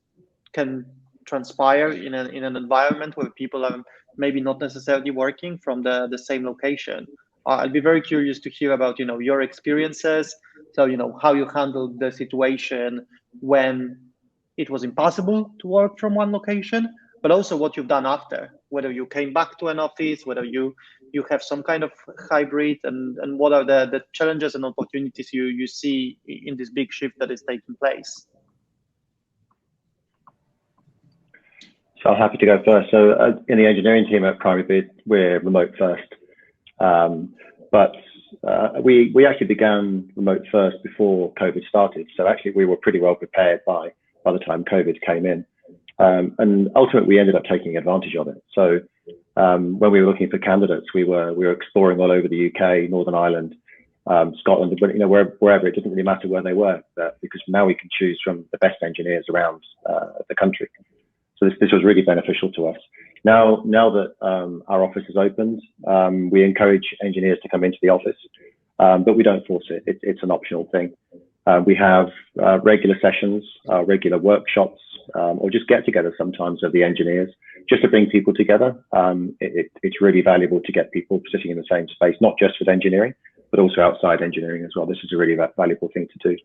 can transpire in an environment where people are maybe not necessarily working from the same location. I'll be very curious to hear about, your experiences. So, how you handled the situation when it was impossible to work from one location, but also what you've done after, whether you came back to an office, whether you have some kind of hybrid, and what are the challenges and opportunities you see in this big shift that is taking place. So I'm happy to go first. So in the engineering team at Primary Bid, we're remote first. But we actually began remote first before COVID started. So actually we were pretty well prepared by the time COVID came in. And ultimately we ended up taking advantage of it. So when we were looking for candidates, we were exploring all over the UK, Northern Ireland, Scotland, but wherever, it didn't really matter where they were, because now we can choose from the best engineers around the country. So this was really beneficial to us. Now that our office is opened, we encourage engineers to come into the office, but we don't force it. It's an optional thing. We have regular sessions, regular workshops, or just get-together sometimes of the engineers, just to bring people together. It's really valuable to get people sitting in the same space, not just with engineering, but also outside engineering as well. This is a really valuable thing to do.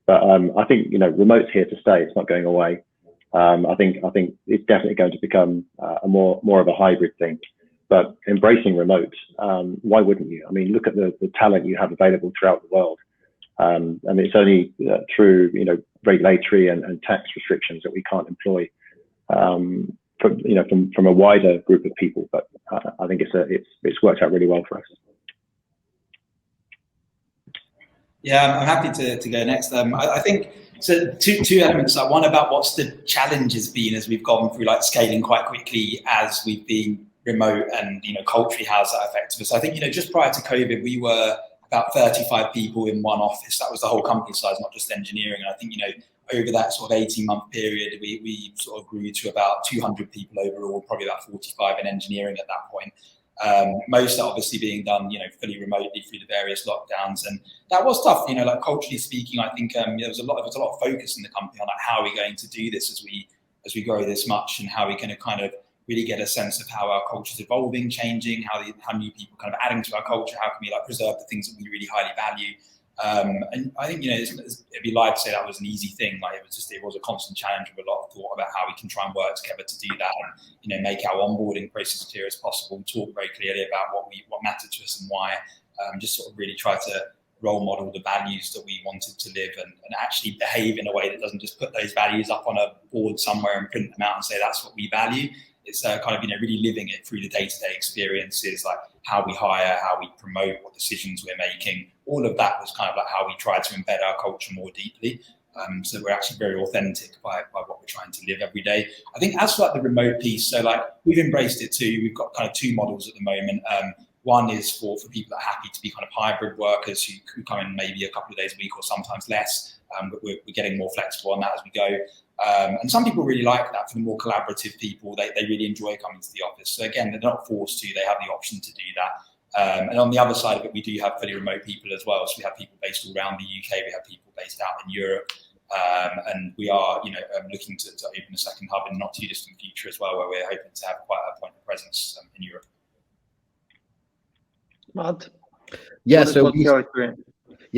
But I think remote's here to stay. It's not going away. I think it's definitely going to become a more of a hybrid thing. But embracing remote, why wouldn't you? I mean, look at the talent you have available throughout the world. I mean, it's only through regulatory and tax restrictions that we can't employ from a wider group of people. But I think it's worked out really well for us. Yeah, I'm happy to go next. I think so. Two elements. One about what's the challenge has been as we've gone through scaling quite quickly as we've been remote, and culturally how's that affected us. I think just prior to COVID, we were about 35 people in one office. That was the whole company size, not just engineering. And I think over that sort of 18-month period, we sort of grew to about 200 people overall, probably about 45 in engineering at that point. Most are obviously being done, fully remotely through the various lockdowns, and that was tough. Culturally speaking, I think there was a lot of focus in the company on how are we going to do this as we grow this much, and how we're going to kind of really get a sense of how our culture is evolving, changing, how new people kind of adding to our culture, how can we preserve the things that we really highly value. And I think it'd be live to say that was an easy thing. It was a constant challenge with a lot of thought about how we can try and work together to do that, and make our onboarding process as clear as possible, talk very clearly about what mattered to us and why. Just sort of really try to role model the values that we wanted to live, and actually behave in a way that doesn't just put those values up on a board somewhere and print them out and say that's what we value. It's kind of really living it through the day-to-day experiences, like how we hire, how we promote, what decisions we're making. All of that was kind of how we tried to embed our culture more deeply. So we're actually very authentic by what we're trying to live every day. I think as for the remote piece, so we've embraced it too. We've got kind of two models at the moment. One is for people that are happy to be kind of hybrid workers who come in maybe a couple of days a week or sometimes less. But we're getting more flexible on that as we go. And some people really like that. For the more collaborative people, they really enjoy coming to the office. So again, they're not forced to, they have the option to do that. And on the other side of it, we do have fully remote people as well. So we have people based all around the UK, we have people based out in Europe. And we are, looking to open a second hub in the not too distant future as well, where we're hoping to have quite a point of presence in Europe. Matt? Yeah,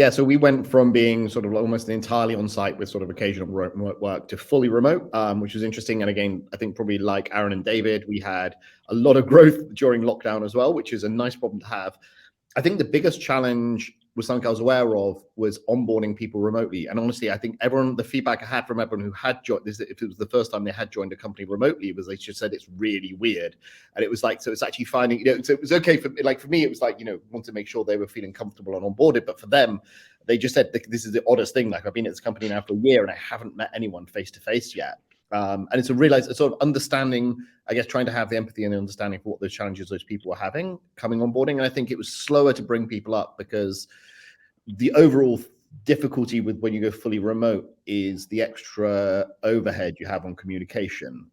so we went from being sort of almost entirely on site with sort of occasional remote work to fully remote, which was interesting. And again, I think probably like Aaron and David, we had a lot of growth during lockdown as well, which is a nice problem to have. I think the biggest challenge was something I was aware of was onboarding people remotely. And honestly, I think the feedback I had from everyone who had joined this, if it was the first time they had joined a company remotely, was they just said it's really weird. And it was so it's actually finding, so it was okay for me, it was want to make sure they were feeling comfortable and onboarded. But for them, they just said, this is the oddest thing. I've been at this company now for a year and I haven't met anyone face to face yet. And it's a sort of understanding, I guess, trying to have the empathy and the understanding for what those challenges those people were having coming onboarding. And I think it was slower to bring people up because the overall difficulty with when you go fully remote is the extra overhead you have on communication,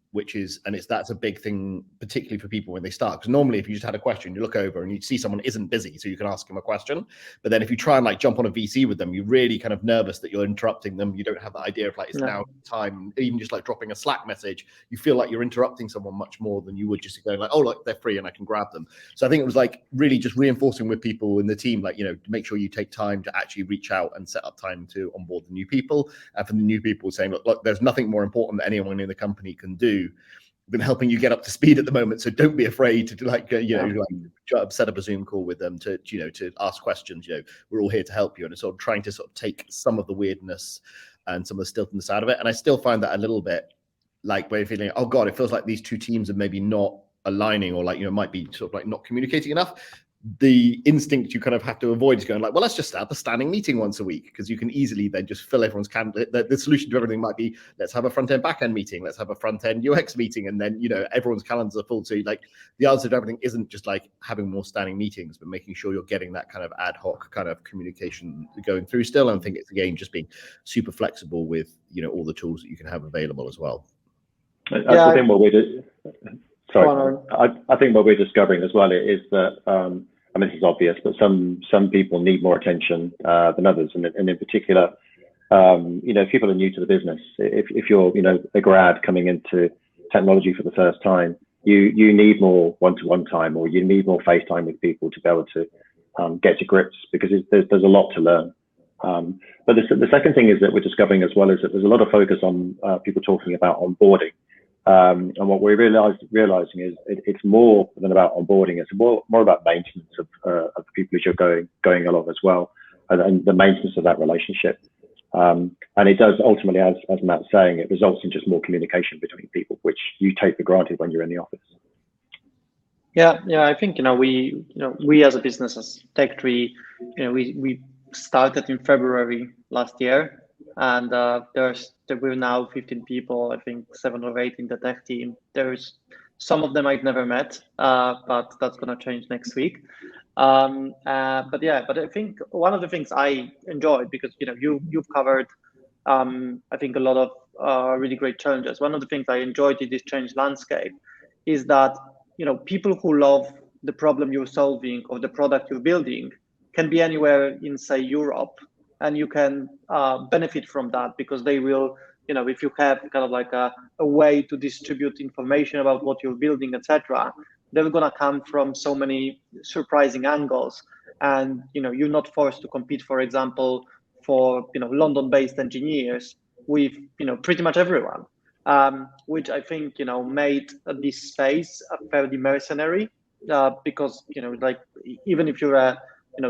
that's a big thing, particularly for people when they start. Because normally, if you just had a question, you look over and you see someone isn't busy, so you can ask them a question. But then if you try and like jump on a VC with them, you're really kind of nervous that you're interrupting them. You don't have the idea of like, it's now time. Even just like dropping a Slack message, you feel like you're interrupting someone much more than you would just going like, oh, look, they're free and I can grab them. So I think it was like really just reinforcing with people in the team, like, to make sure you take time to actually reach out and set up time to onboard the new people. And for the new people saying, look, there's nothing more important that anyone in the company can do than helping you get up to speed at the moment. So don't be afraid to set up a Zoom call with them to ask questions. We're all here to help you. And it's sort of trying to sort of take some of the weirdness and some of the stiltness out of it. And I still find that a little bit like when you're feeling, oh God, it feels like these two teams are maybe not aligning or might be sort of like not communicating enough. The instinct you kind of have to avoid is going like, well, let's just start the standing meeting once a week, because you can easily then just fill everyone's calendar. The solution to everything might be, let's have a front end back end meeting, let's have a front end UX meeting, and then everyone's calendars are full. So like the answer to everything isn't just like having more standing meetings, but making sure you're getting that kind of ad hoc kind of communication going through still. And I think it's again just being super flexible with all the tools that you can have available as well. I think what we do. Sorry, I think what we're discovering as well is that, this is obvious, but some people need more attention than others. And in particular, if people are new to the business, if you're, a grad coming into technology for the first time, you need more one-to-one time, or you need more face time with people to be able to get to grips, because there's a lot to learn. But the second thing is that we're discovering as well is that there's a lot of focus on people talking about onboarding. And what we're realizing is it's more than about onboarding. It's more about maintenance of the people as you're going along as well, and the maintenance of that relationship. And it does ultimately, as Matt's saying, it results in just more communication between people, which you take for granted when you're in the office. Yeah. I think we as a business, as Tech3, we started in February last year. And we're now 15 people, I think 7 or 8 in the tech team. There's some of them I've never met, but that's going to change next week. But I think one of the things I enjoyed, because you've covered I think a lot of really great challenges. One of the things I enjoyed in this change landscape is that people who love the problem you're solving or the product you're building can be anywhere in, say, Europe. And you can benefit from that, because they will, if you have kind of like a way to distribute information about what you're building, etc., they're going to come from so many surprising angles. And, you're not forced to compete, for example, for, London-based engineers with, pretty much everyone, which I think, made this space fairly mercenary, because, even if you're a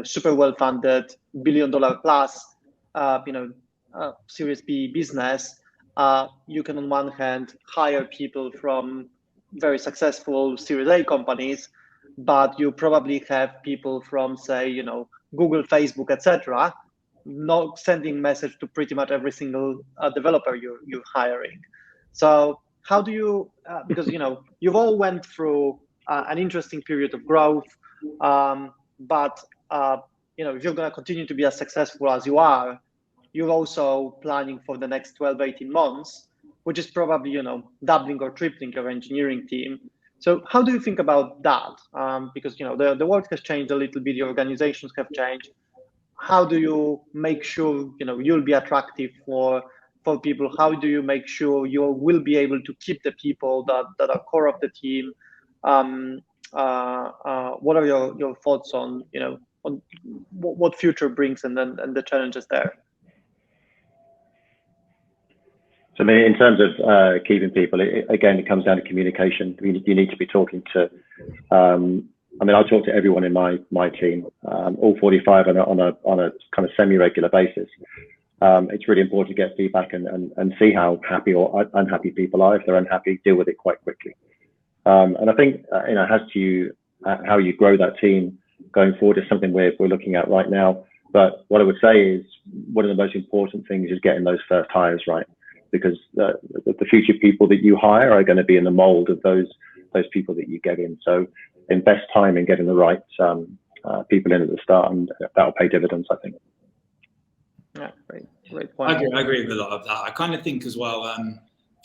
super well-funded $1 billion plus, Series B business, you can on one hand hire people from very successful Series A companies, but you probably have people from, say, Google, Facebook, etc., not sending message to pretty much every single developer you're hiring. So how do you, because you've all went through an interesting period of growth, but if you're going to continue to be as successful as you are, you're also planning for the next 12, 18 months, which is probably, doubling or tripling your engineering team. So how do you think about that? Because, the world has changed a little bit, the organizations have changed. How do you make sure, you'll be attractive for people? How do you make sure you will be able to keep the people that are core of the team? What are your thoughts on, on what future brings and the challenges there? So in terms of keeping people, it comes down to communication. You need to be talking to, I talk to everyone in my team, all 45 on a kind of semi-regular basis. It's really important to get feedback and see how happy or unhappy people are. If they're unhappy, deal with it quite quickly. And I think, as to how you grow that team going forward is something we're looking at right now. But what I would say is one of the most important things is getting those first hires right, because the future people that you hire are going to be in the mold of those people that you get in. So invest time in getting the right people in at the start, and that'll pay dividends, I think. Yeah, great. Great point. I agree with a lot of that. I kind of think as well,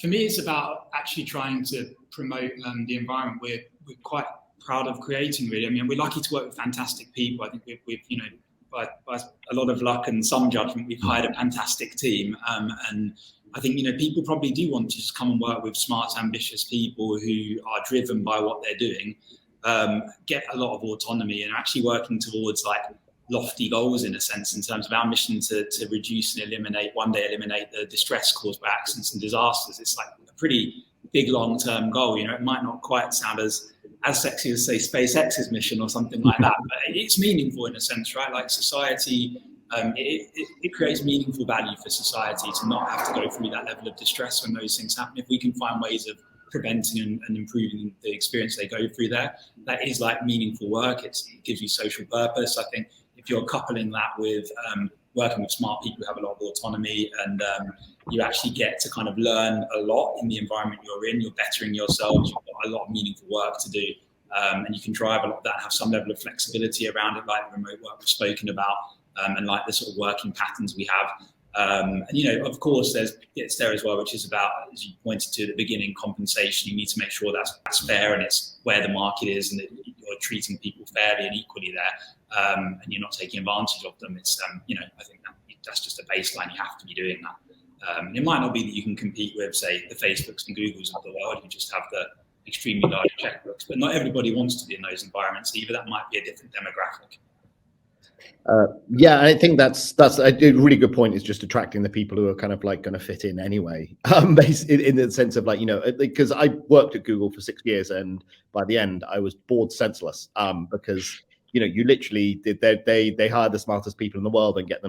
for me, it's about actually trying to promote the environment we're quite proud of creating, really. I mean, we're lucky to work with fantastic people. I think we've you know, by a lot of luck and some judgment, we've hired a fantastic team. And I think, you know, people probably do want to just come and work with smart, ambitious people who are driven by what they're doing, get a lot of autonomy and are actually working towards like lofty goals in a sense in terms of our mission to reduce and one day eliminate the distress caused by accidents and disasters. It's like a pretty big long-term goal. You know, it might not quite sound as sexy as, say, SpaceX's mission or something like that, but it's meaningful in a sense, right? Like society, it creates meaningful value for society to not have to go through that level of distress when those things happen. If we can find ways of preventing and improving the experience they go through there, that is like meaningful work. It gives you social purpose. I think if you're coupling that with working with smart people who have a lot of autonomy and you actually get to kind of learn a lot in the environment you're in, you're bettering yourselves, you've got a lot of meaningful work to do, and you can drive a lot of that and have some level of flexibility around it, like the remote work we've spoken about, and like the sort of working patterns we have. And, you know, of course, it's there as well, which is about, as you pointed to at the beginning, compensation. You need to make sure that's fair and it's where the market is and that you're treating people fairly and equally there, and you're not taking advantage of them. It's, you know, I think that's just a baseline. You have to be doing that. It might not be that you can compete with, say, the Facebooks and Googles of the world who just have the extremely large checkbooks, but not everybody wants to be in those environments either. That might be a different demographic. Yeah, I think that's a really good point. Is just attracting the people who are kind of like going to fit in anyway. In the sense of like, you know, because I worked at Google for 6 years, and by the end I was bored senseless. Because you know, you literally they hire the smartest people in the world and get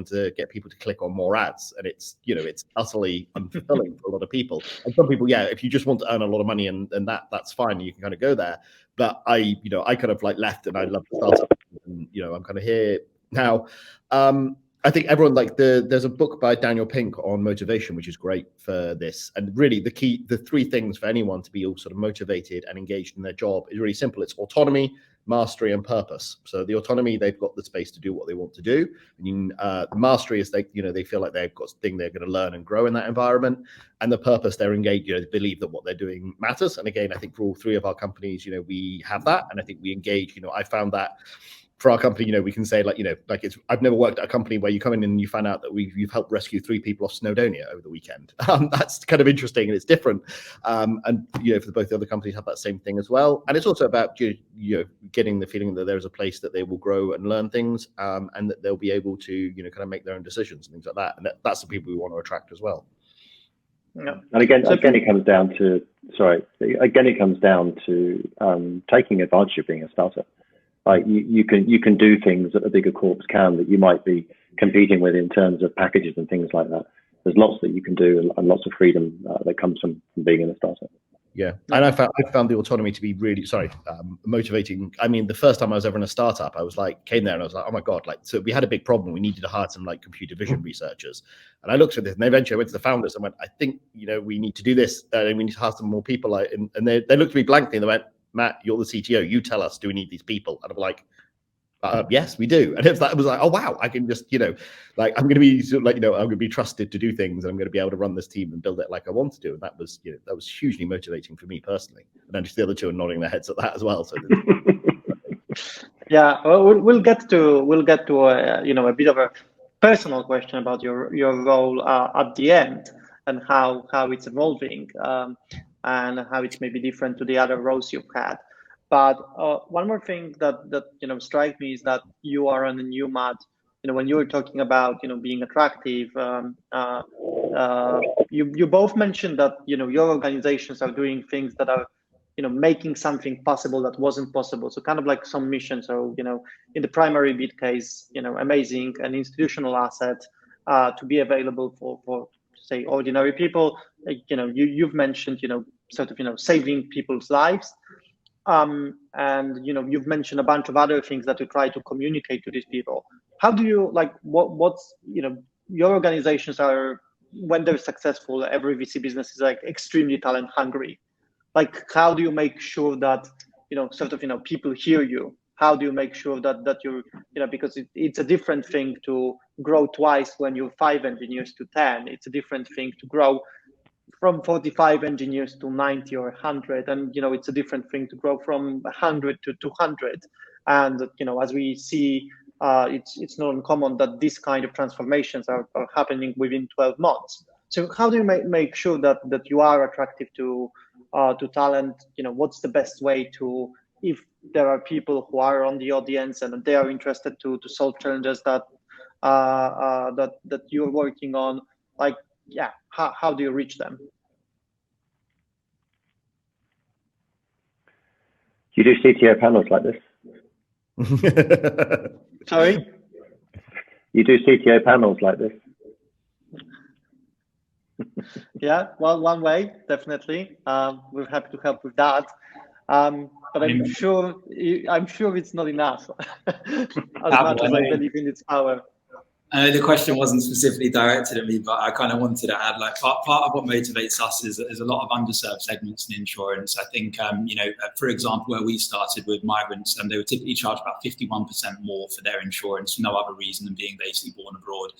people to click on more ads, and it's, you know, it's utterly unfulfilling for a lot of people. And some people, yeah, if you just want to earn a lot of money and that's fine, you can kind of go there. But I kind of like left, and I love the startup, and you know, I'm kind of here now. I think everyone, like, there's a book by Daniel Pink on motivation, which is great for this. And really the three things for anyone to be all sort of motivated and engaged in their job is really simple. It's autonomy, mastery, and purpose. So the autonomy, they've got the space to do what they want to do. And the mastery is they feel like they've got something they're going to learn and grow in that environment. And the purpose, they're engaged, they believe that what they're doing matters. And again, I think for all three of our companies, we have that. And I think we engage, I found that for our company, we can say I've never worked at a company where you come in and you find out that you've helped rescue 3 people off Snowdonia over the weekend. That's kind of interesting and it's different. And for both the other companies have that same thing as well. And it's also about getting the feeling that there's a place that they will grow and learn things, and that they'll be able to kind of make their own decisions and things like that. And that's the people we want to attract as well. Yeah. And again, it comes down to taking advantage of being a startup. Like you can do things that the bigger corps can that you might be competing with in terms of packages and things like that. There's lots that you can do and lots of freedom that comes from being in a startup. Yeah, and I found the autonomy to be really motivating. I mean, the first time I was ever in a startup, I was came there and I was like, oh my god, so we had a big problem. We needed to hire some computer vision researchers, and I looked at this, and eventually I went to the founders and went, I think we need to do this, and we need to hire some more people. And they looked at me blankly and they went, Matt, you're the CTO. You tell us, do we need these people? And I'm like, yes, we do. And it was like, oh wow, I can just, I'm going to be I'm going to be trusted to do things, and I'm going to be able to run this team and build it like I want to do. And that was, that was hugely motivating for me personally. And then just the other two are nodding their heads at that as well. So. Yeah, well, we'll get to a bit of a personal question about your role at the end and how it's evolving. And how it's maybe different to the other roles you've had. But one more thing that strikes me is that you are on a new mat. When you were talking about being attractive, you both mentioned that your organizations are doing things that are making something possible that wasn't possible. So kind of like some mission. So in the primary bid case, amazing, an institutional asset to be available for say ordinary people. You've mentioned saving people's lives, and you've mentioned a bunch of other things that you try to communicate to these people. How do you what's your organizations are, when they're successful, every VC business is extremely talent hungry. How do you make sure that people hear you how do you make sure that you're, because it's a different thing to grow twice when you're 5 engineers to 10. It's a different thing to grow from 45 engineers to 90 or 100, and it's a different thing to grow from 100 to 200. And as we see, it's not uncommon that these kind of transformations are happening within 12 months. So how do you make sure that you are attractive to talent? What's the best way to, if there are people who are on the audience and they are interested to solve challenges that you're working on, like, yeah, how do you reach them? You do CTO panels like this? Sorry? You do CTO panels like this? Yeah, well, one way, definitely. We're happy to help with that. But I'm sure it's not enough, as much as I believe in its power. I know the question wasn't specifically directed at me, but I kind of wanted to add, like, part of what motivates us is a lot of underserved segments in insurance. I think, for example, where we started with migrants, they would typically charge about 51% more for their insurance for no other reason than being basically born abroad.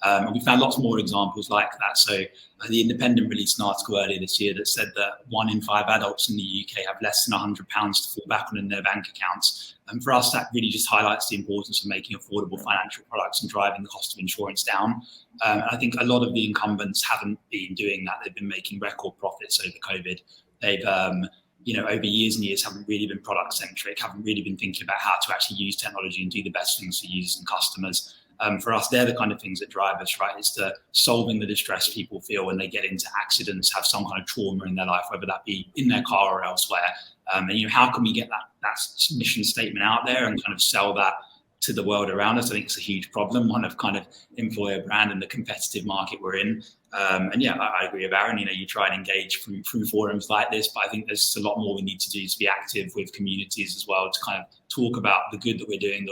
And we found lots more examples like that. So the Independent released an article earlier this year that said that 1 in 5 adults in the UK have less than £100 to fall back on in their bank accounts. And for us, that really just highlights the importance of making affordable financial products and driving the cost of insurance down. And I think a lot of the incumbents haven't been doing that. They've been making record profits over COVID. They've over years and years haven't really been product centric, haven't really been thinking about how to actually use technology and do the best things for users and customers. For us, they're the kind of things that drive us, right? It's the solving the distress people feel when they get into accidents, have some kind of trauma in their life, whether that be in their car or elsewhere. And how can we get that mission statement out there and kind of sell that to the world around us? I think it's a huge problem, one of kind of employer brand and the competitive market we're in. And yeah, I agree with Aaron. You try and engage through forums like this, but I think there's a lot more we need to do to be active with communities as well, to kind of talk about the good that we're doing,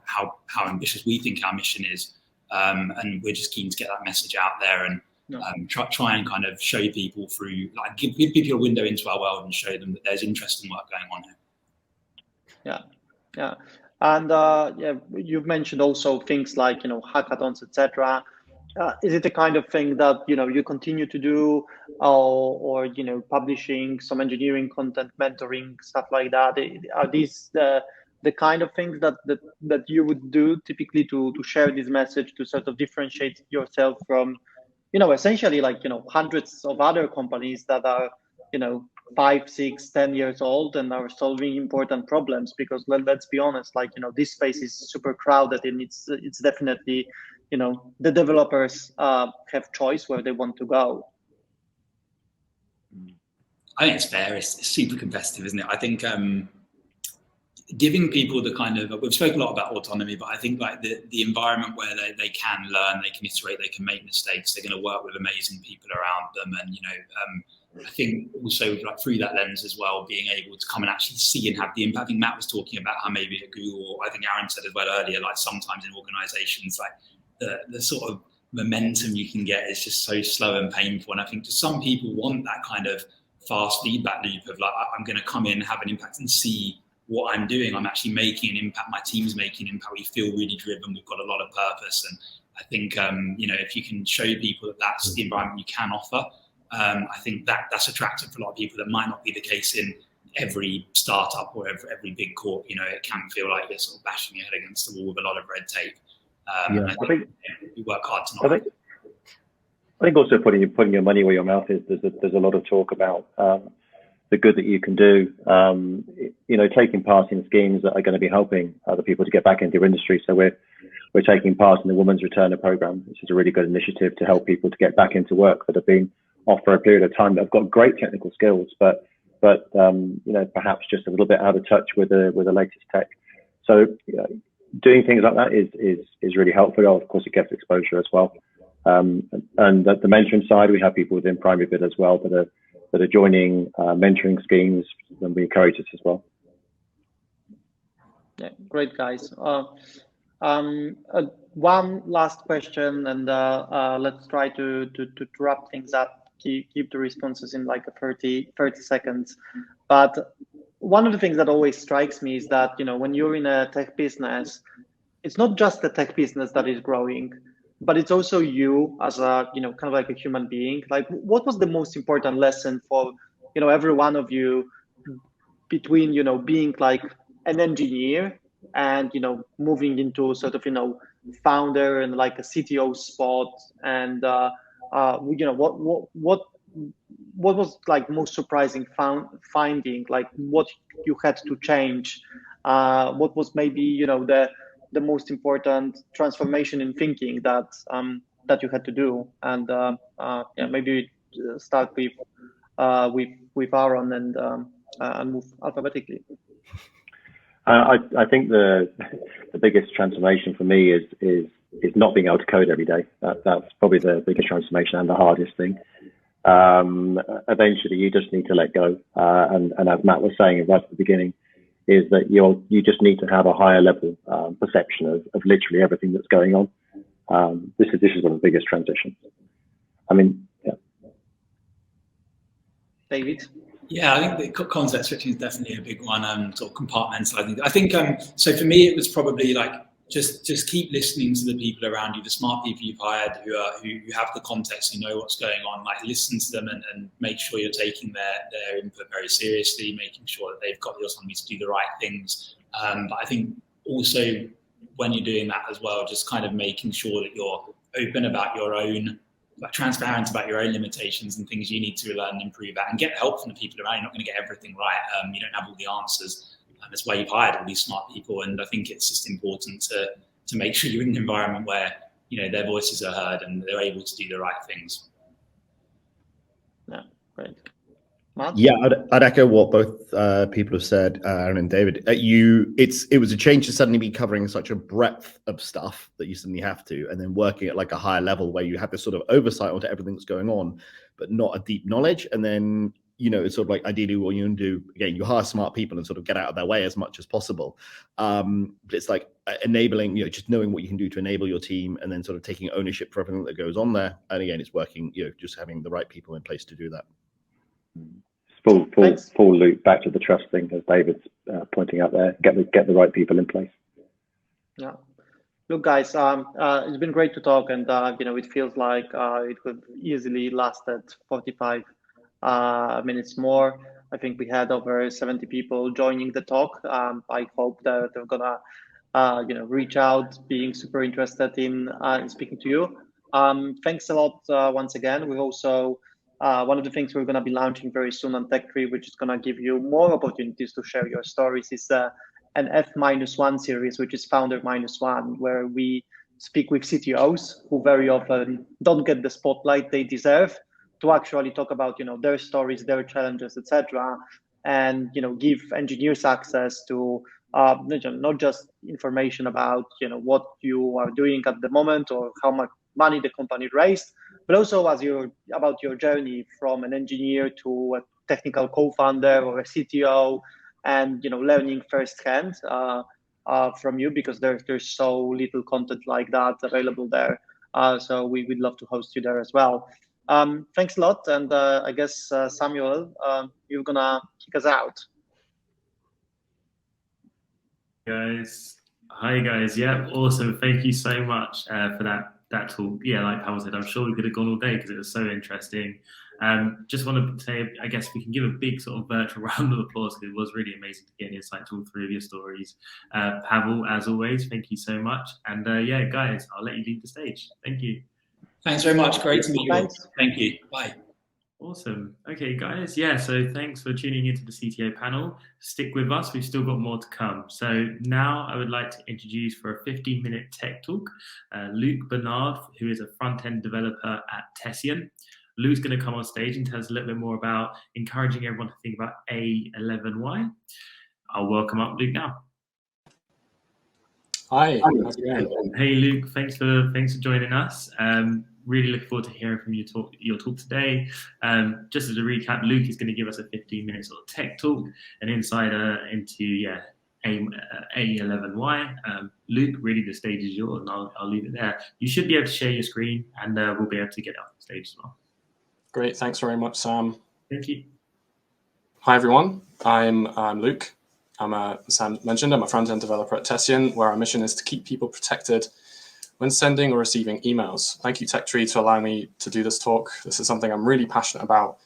how ambitious we think our mission is. And we're just keen to get that message out there and try and kind of show people through, like, give people a window into our world and show them that there's interesting work going on here. Yeah. And you've mentioned also things like, hackathons, etc. Is it the kind of thing that you continue to do, or publishing some engineering content, mentoring, stuff like that? Are these the kind of things that you would do typically to share this message, to sort of differentiate yourself from essentially like hundreds of other companies that are 5, 6, 10 years old and are solving important problems? Because let's be honest, like this space is super crowded, and it's definitely the developers have choice where they want to go. I think it's fair. It's super competitive, isn't it? I think giving people the kind of, we've spoken a lot about autonomy, but I think like the environment where they can learn, they can iterate, they can make mistakes, they're going to work with amazing people around them. And, I think also like through that lens as well, being able to come and actually see and have the impact. I think Matt was talking about how maybe at Google, or I think Aaron said as well earlier, like sometimes in organizations, like the sort of momentum you can get is just so slow and painful. And I think some people want that kind of fast feedback loop of like, I'm going to come in, have an impact and see what I'm doing. I'm actually making an impact. My team's making an impact. We feel really driven. We've got a lot of purpose. And I think, if you can show people that that's the environment you can offer, I think that's attractive for a lot of people. That might not be the case in every startup or every big corp. It can feel like you're sort of bashing your head against the wall with a lot of red tape. And I think we work hard to not. I think also putting your money where your mouth is. There's a lot of talk about the good that you can do. Taking part in schemes that are going to be helping other people to get back into your industry. So we're taking part in the Women's Returner program, which is a really good initiative to help people to get back into work that have been off for a period of time, that have got great technical skills, but perhaps just a little bit out of touch with the latest tech. So doing things like that is really helpful. Of course, it gets exposure as well. And at the mentoring side, we have people within Primary Bid as well that are joining mentoring schemes, and we encourage it as well. Yeah, great, guys. One last question, and let's try to wrap things up. Keep the responses in like 30 seconds. But one of the things that always strikes me is that, when you're in a tech business, it's not just the tech business that is growing, but it's also you as a, kind of like a human being. Like, what was the most important lesson for, every one of you between, being like an engineer and, moving into sort of, founder and like a CTO spot, and what was like most surprising finding, like what you had to change, what was maybe the most important transformation in thinking that you had to do, and yeah, maybe start with Aaron and move alphabetically. I think the biggest transformation for me is not being able to code every day. That's probably the biggest transformation and the hardest thing. Eventually, you just need to let go. And as Matt was saying right at the beginning, is that you just need to have a higher level perception of literally everything that's going on. This is one of the biggest transitions. I mean, yeah. David? Yeah, I think the concept switching is definitely a big one. Sort of compartmentalizing. I think so. For me, it was probably like just keep listening to the people around you, the smart people you've hired who have the context, who know what's going on. Like, listen to them and make sure you're taking their input very seriously, making sure that they've got the autonomy to do the right things. But I think also when you're doing that as well, just kind of making sure that you're open about your own, like transparent about your own limitations and things you need to learn and improve at, and get help from the people around. You're not going to get everything right. You don't have all the answers. That's why you've hired all these smart people. And I think it's just important to make sure you're in an environment where, their voices are heard and they're able to do the right things. Yeah, great. Matt? Yeah, I'd echo what both people have said, Aaron and David. It was a change to suddenly be covering such a breadth of stuff that you suddenly have to, and then working at like a higher level where you have this sort of oversight onto everything that's going on, but not a deep knowledge. And then, it's sort of like ideally what you do, again, you hire smart people and sort of get out of their way as much as possible. But it's like enabling, just knowing what you can do to enable your team, and then sort of taking ownership for everything that goes on there. And again, it's working, just having the right people in place to do that. Full loop back to the trust thing, as David's pointing out there. Get the right people in place. Yeah. Look, guys, it's been great to talk, and it feels like it could easily lasted 45 minutes more. I think we had over 70 people joining the talk. I hope that they're gonna reach out, being super interested in speaking to you. Thanks a lot once again. We also one of the things we're going to be launching very soon on Tech3, which is going to give you more opportunities to share your stories, is an F-1 series, which is Founder -1, where we speak with CTOs who very often don't get the spotlight they deserve, to actually talk about their stories, their challenges, etc., and give engineers access to not just information about what you are doing at the moment or how much money the company raised, but also about your journey from an engineer to a technical co-founder or a CTO, and learning firsthand from you, because there's so little content like that available there. So we would love to host you there as well. Thanks a lot, and I guess Samuel, you're gonna kick us out. Hi guys. Yeah, awesome. Thank you so much for that talk. Yeah, like Pavel said, I'm sure we could have gone all day because it was so interesting. Just want to say, I guess we can give a big sort of virtual round of applause, because it was really amazing to get insight to all three of your stories. Pavel, as always, thank you so much. And yeah, guys, I'll let you leave the stage. Thank you. Thanks very much. Great to meet you all. Thank you. Bye. Awesome. Okay, guys. Yeah, so thanks for tuning into the CTO panel. Stick with us. We've still got more to come. So now I would like to introduce, for a 15-minute tech talk, Luke Bernard, who is a front-end developer at Tessian. Luke's going to come on stage and tell us a little bit more about encouraging everyone to think about A11Y. I'll welcome up Luke now. Hi. How's it going? Hey, Luke. Thanks for joining us. Really look forward to hearing from your talk today. Just as a recap, Luke is going to give us a 15-minute sort of tech talk, an insider into A11Y. Luke, really the stage is yours, and I'll leave it there. You should be able to share your screen, and we'll be able to get up on stage as well. Great. Thanks very much, Sam. Thank you. Hi everyone, I'm Luke. As Sam mentioned, I'm a front-end developer at Tessian, where our mission is to keep people protected when sending or receiving emails. Thank you, TechTree, to allow me to do this talk. This is something I'm really passionate about,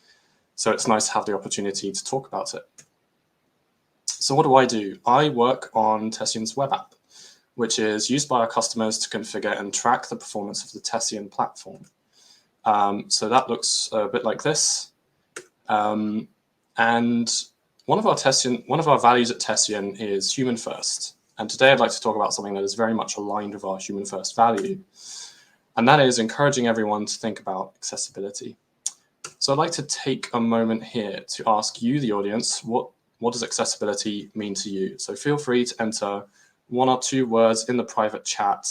so it's nice to have the opportunity to talk about it. So what do? I work on Tessian's web app, which is used by our customers to configure and track the performance of the Tessian platform. So that looks a bit like this. And one of our values at Tessian is human first. And today I'd like to talk about something that is very much aligned with our human first value. And that is encouraging everyone to think about accessibility. So I'd like to take a moment here to ask you, the audience, what does accessibility mean to you? So feel free to enter 1 or 2 words in the private chat.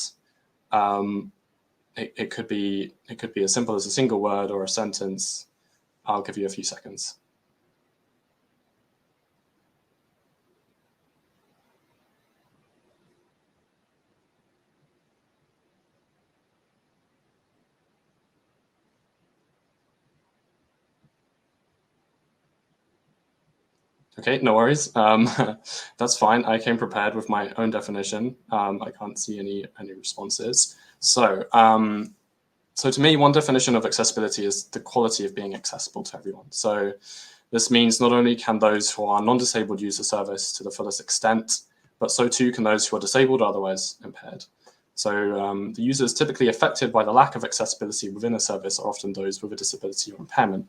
It could be as simple as a single word or a sentence. I'll give you a few seconds. Okay, no worries. That's fine. I came prepared with my own definition. I can't see any responses. So to me, one definition of accessibility is the quality of being accessible to everyone. So this means not only can those who are non-disabled use the service to the fullest extent, but so too can those who are disabled or otherwise impaired. So the users typically affected by the lack of accessibility within a service are often those with a disability or impairment.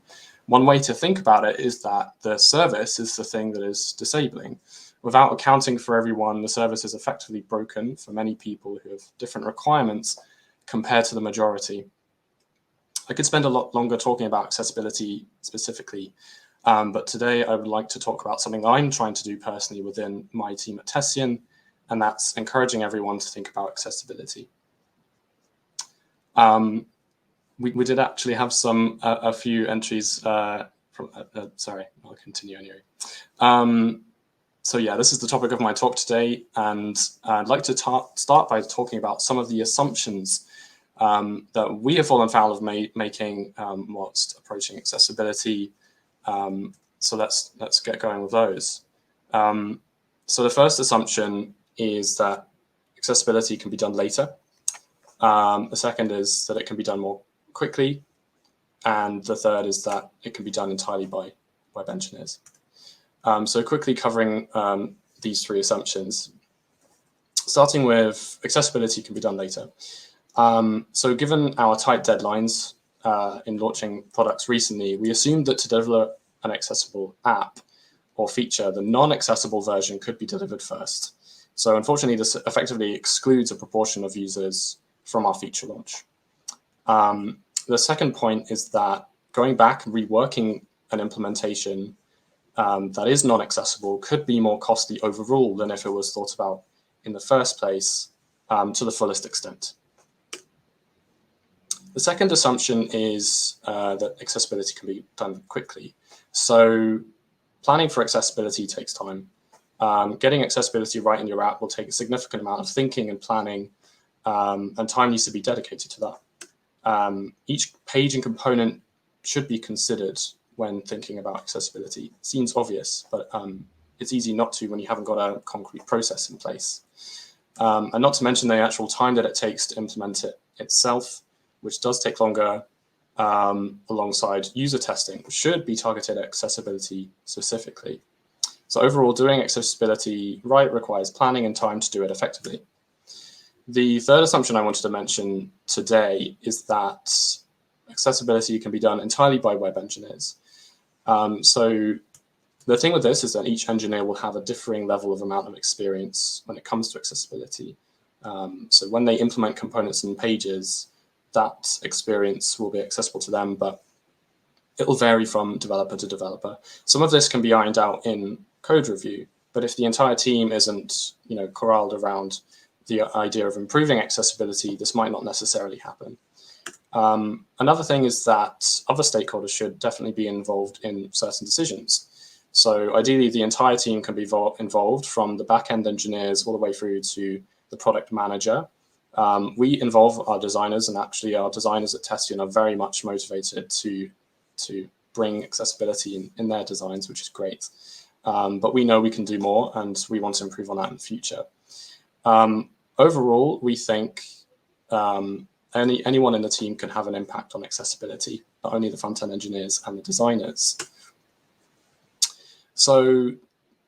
One way to think about it is that the service is the thing that is disabling. Without accounting for everyone, the service is effectively broken for many people who have different requirements compared to the majority. I could spend a lot longer talking about accessibility specifically, but today I would like to talk about something that I'm trying to do personally within my team at Tessian, and that's encouraging everyone to think about accessibility. We did actually have a few entries from, sorry, I'll continue anyway. So yeah, this is the topic of my talk today, and I'd like to start by talking about some of the assumptions that we have fallen foul of making whilst approaching accessibility. So let's get going with those. So the first assumption is that accessibility can be done later. The second is that it can be done more quickly. And the third is that it can be done entirely by web engineers. So quickly covering these 3 assumptions, starting with accessibility can be done later. So given our tight deadlines in launching products recently, we assumed that to deliver an accessible app or feature, the non-accessible version could be delivered first. So unfortunately, this effectively excludes a proportion of users from our feature launch. The second point is that going back and reworking an implementation that is non-accessible could be more costly overall than if it was thought about in the first place to the fullest extent. The second assumption is that accessibility can be done quickly. So planning for accessibility takes time. Getting accessibility right in your app will take a significant amount of thinking and planning, and time needs to be dedicated to that. Each page and component should be considered when thinking about accessibility. It seems obvious, but it's easy not to when you haven't got a concrete process in place. And not to mention the actual time that it takes to implement it itself, which does take longer alongside user testing, which should be targeted at accessibility specifically. So overall, doing accessibility right requires planning and time to do it effectively. The third assumption I wanted to mention today is that accessibility can be done entirely by web engineers. So the thing with this is that each engineer will have a differing level of amount of experience when it comes to accessibility. So when they implement components and pages, that experience will be accessible to them, but it will vary from developer to developer. Some of this can be ironed out in code review, but if the entire team isn't, corralled around the idea of improving accessibility, this might not necessarily happen. Another thing is that other stakeholders should definitely be involved in certain decisions. So ideally, the entire team can be involved, from the back-end engineers all the way through to the product manager. We involve our designers, and actually our designers at Tessian are very much motivated to bring accessibility in their designs, which is great. But we know we can do more, and we want to improve on that in the future. Overall, we think anyone in the team can have an impact on accessibility, not only the front-end engineers and the designers. So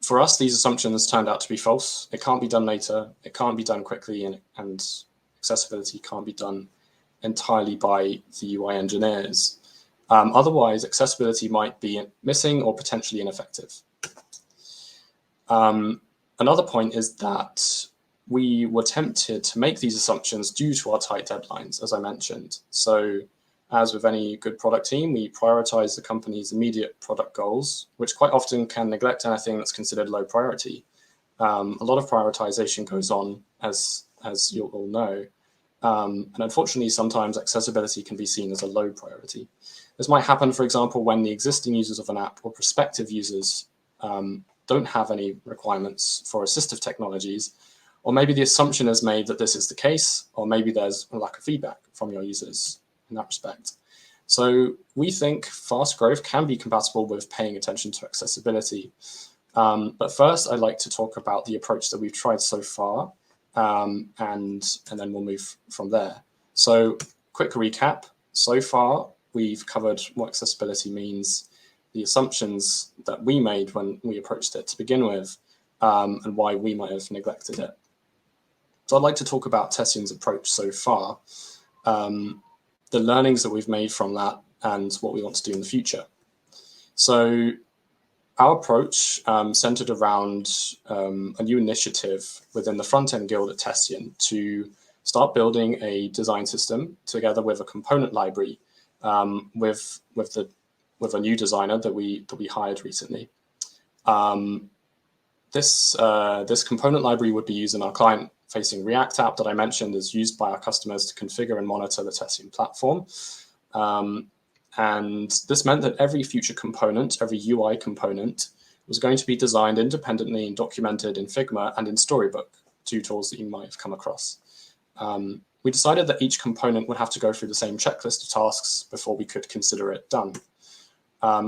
for us, these assumptions turned out to be false. It can't be done later. It can't be done quickly, and accessibility can't be done entirely by the UI engineers. Otherwise, accessibility might be missing or potentially ineffective. Another point is that we were tempted to make these assumptions due to our tight deadlines, as I mentioned. So as with any good product team, we prioritize the company's immediate product goals, which quite often can neglect anything that's considered low priority. A lot of prioritization goes on, as you all know. And unfortunately, sometimes accessibility can be seen as a low priority. This might happen, for example, when the existing users of an app or prospective users don't have any requirements for assistive technologies, or maybe the assumption is made that this is the case, or maybe there's a lack of feedback from your users in that respect. So we think fast growth can be compatible with paying attention to accessibility. But first, I'd like to talk about the approach that we've tried so far, and then we'll move from there. So quick recap. So far, we've covered what accessibility means, the assumptions that we made when we approached it to begin with, and why we might have neglected it. So I'd like to talk about Tession's approach so far, the learnings that we've made from that, and what we want to do in the future. So our approach centered around a new initiative within the front-end guild at Tession to start building a design system together with a component library with a new designer that we hired recently. This component library would be used in our client-facing React app that I mentioned is used by our customers to configure and monitor the Tession platform. And this meant that every future component, every UI component, was going to be designed independently and documented in Figma and in Storybook, two tools that you might have come across. We decided that each component would have to go through the same checklist of tasks before we could consider it done.